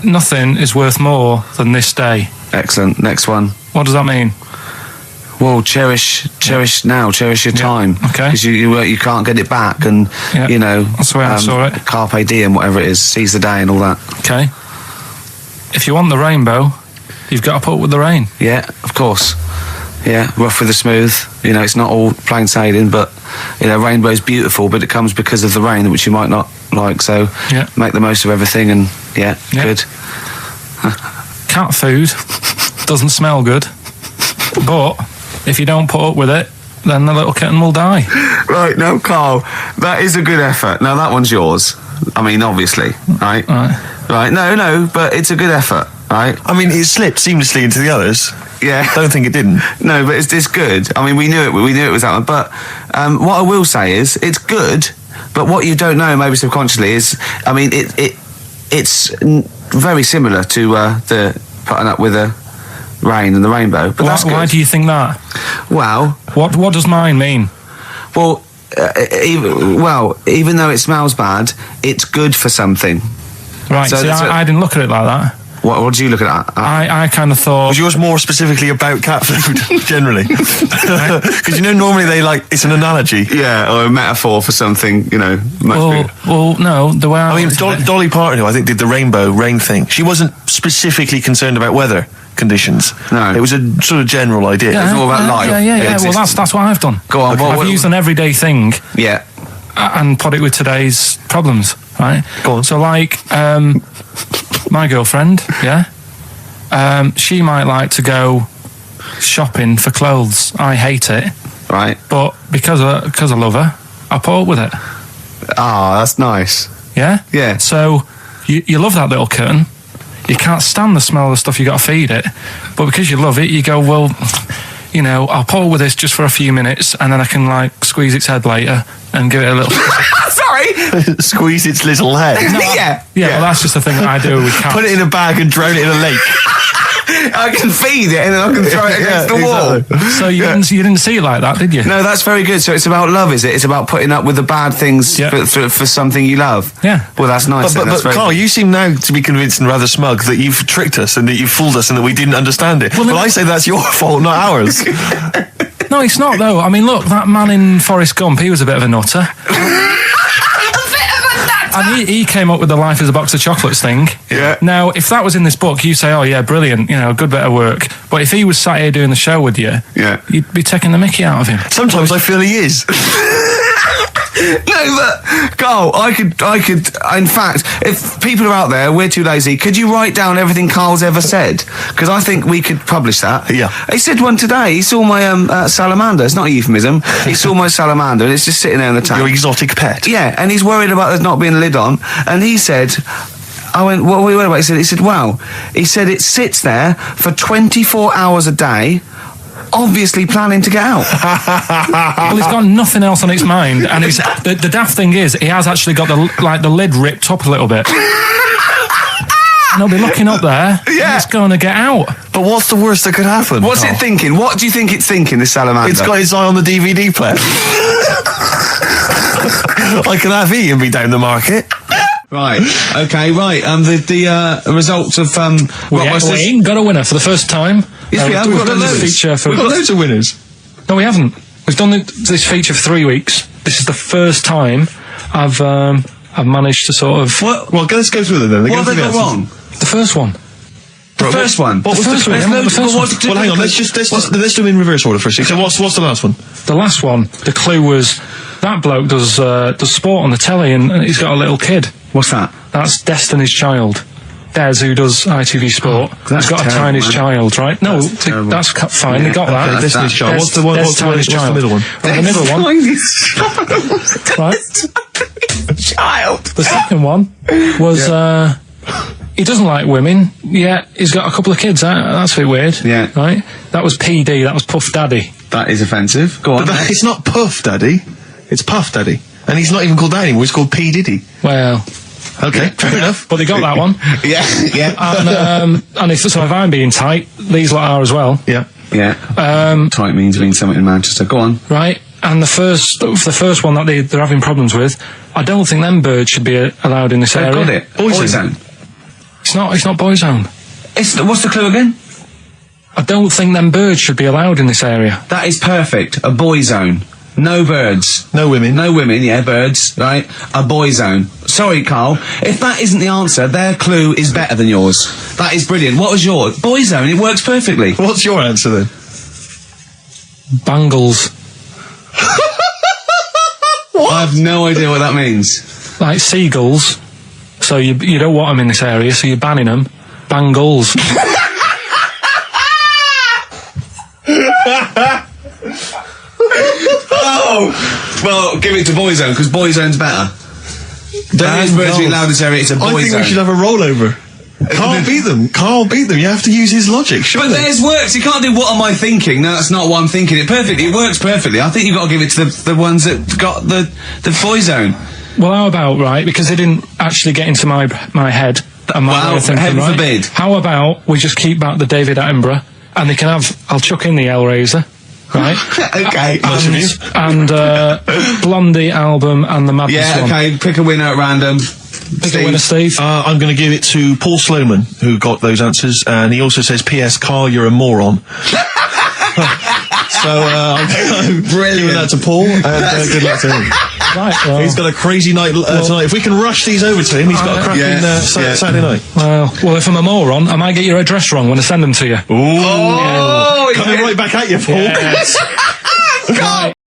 Nothing is worth more than this day. Excellent. Next one. What does that mean? Well, cherish now, cherish your time. Okay. Because you can't get it back, and you know that's the way I saw it. Carpe diem, whatever it is, seize the day and all that. Okay. If you want the rainbow, you've got to put up with the rain. Yeah, of course. Yeah, rough with the smooth. You know, it's not all plain sailing, but you know, rainbow's beautiful, but it comes because of the rain, which you might not like. So make the most of everything, and good. Cat food doesn't smell good, but if you don't put up with it, then the little kitten will die. Right, no, Karl, that is a good effort. Now that one's yours. I mean, obviously, right? Right. No, but it's a good effort, right? I mean, it slipped seamlessly into the others. Yeah. Don't think it didn't. No, but it's good. I mean, we knew it was that one. But what I will say is, it's good. But what you don't know, maybe subconsciously, is, I mean, it's very similar to the putting up with the rain and the rainbow. But that's good. Why do you think that? Well, what does mine mean? Well, even though it smells bad, it's good for something. Right. So I didn't look at it like that. What did you look at that? I kind of thought... Was yours more specifically about cat food, generally? Because, you know, normally it's an analogy. Yeah, or a metaphor for something, you know. Well, no, the way I mean, Dolly Parton, who I think did the rainbow rain thing, she wasn't specifically concerned about weather conditions. No. It was a sort of general idea. It was all about life. Yeah. Well, that's what I've done. Go on. I've used an everyday thing. Yeah. And put it with today's problems, right? Go on. So, like, my girlfriend, she might like to go shopping for clothes. I hate it. Right. But because I love her, I put up with it. Ah, that's nice. Yeah? Yeah. So, you love that little kitten. You can't stand the smell of the stuff you got to feed it. But because you love it, you go, well, you know, I'll put up with this just for a few minutes and then I can, like, squeeze its head later and give it a little... Sorry! Squeeze its little head. No, yeah, well, that's just the thing that I do with cats. Put it in a bag and drown it in a lake. I can feed it and then I can throw it against the wall. So you didn't see it like that, did you? No, that's very good. So it's about love, is it? It's about putting up with the bad things for something you love. Yeah. Well, that's nice. But Carl, you seem now to be convinced and rather smug that you've tricked us and that you've fooled us and that we didn't understand it. Well, I say that's your fault, not ours. No, it's not, though. I mean, look, that man in Forrest Gump, he was a bit of a nutter. And he came up with the life as a box of chocolates thing. Yeah. Now, if that was in this book, you say, oh, yeah, brilliant, you know, good bit of work. But if he was sat here doing the show with you, you'd be taking the mickey out of him. Sometimes I feel he is. No, but Carl, I could. In fact, if people are out there, we're too lazy. Could you write down everything Carl's ever said? Because I think we could publish that. Yeah. He said one today. He saw my salamander. It's not a euphemism. He saw my salamander, and it's just sitting there in the tank. Your exotic pet. Yeah, and he's worried about there not being a lid on. And he said, I went, what are we worried about? He said, wow. He said it sits there for 24 hours a day, obviously planning to get out. Well, it's got nothing else on its mind, and it's the daft thing is, he has actually got the lid ripped up a little bit. And he'll be looking up there, and it's going to get out. But what's the worst that could happen? What's it thinking? What do you think it's thinking, this salamander? It's got its eye on the DVD player. I can have Ian be down the market. Right. Okay. Right. The results of we ain't got a winner for the first time. Yes, we have. We've done this feature We've got loads of winners. No, we haven't. We've done this feature for 3 weeks. This is the first time I've managed to sort of. Well, let's go through them then. What have they got wrong? The first one. The first one. What was the first one? Well, hang on. Let's do them in reverse order first. So what's the last one? The last one. The clue was that bloke does sport on the telly and he's got a little kid. What's that? That's Destiny's Child. Des, who does ITV Sport, has got a tiny child, right? No, that's fine. They got that. Destiny's Child. What's the one? What's the middle one? Right, the middle one. Right. Child. The second one was he doesn't like women. Yeah, he's got a couple of kids. That's a bit weird. Yeah. Right. That was PD. That was Puff Daddy. That is offensive. Go on. But it's not Puff Daddy. It's Puff Daddy. And he's not even called that anymore. He's called P Diddy. Well. Okay, fair enough. But they got that one. Yeah. And if I'm being tight, these lot are as well. Yeah. Yeah. Tight means something in Manchester. Go on. Right. And the first one that they're having problems with, I don't think them birds should be allowed in this area. Got it. Boyzone. It's not Boyzone. What's the clue again? I don't think them birds should be allowed in this area. That is perfect. A boy zone. No birds. No women. No women, yeah, birds, right? A boy zone. Sorry, Carl. If that isn't the answer, their clue is better than yours. That is brilliant. What was yours? Boy zone, it works perfectly. What's your answer then? Bangles. What? I have no idea what that means. Like seagulls. So you don't want them in this area, so you're banning them. Bangles. Oh! Well, give it to Boyzone, because Boyzone's better. Don't use birds being allowed in this area, it's a Boyzone. I think we should have a rollover. Can't beat them. You have to use his logic, surely. But theirs works. You can't do what am I thinking. No, that's not what I'm thinking. It works perfectly. I think you've got to give it to the ones that got the Boyzone. Well, how about, right, because they didn't actually get into my head and my way of thinking, heaven right? forbid. How about we just keep back the David Attenborough and they can have, I'll chuck in the Hellraiser, right? Okay. And Blondie album and the Madness one. Yeah, okay, pick a winner at random. Pick a winner, Steve. I'm going to give it to Paul Sloman, who got those answers, and he also says, P.S. Carl, you're a moron. So I'm giving that to Paul, and good luck to him. Right, well, he's got a crazy night tonight. If we can rush these over to him, he's got a cracking Saturday night. Well, if I'm a moron, I might get your address wrong when I send them to you. Ooh. Coming right back at you, Paul. Yes. Carl!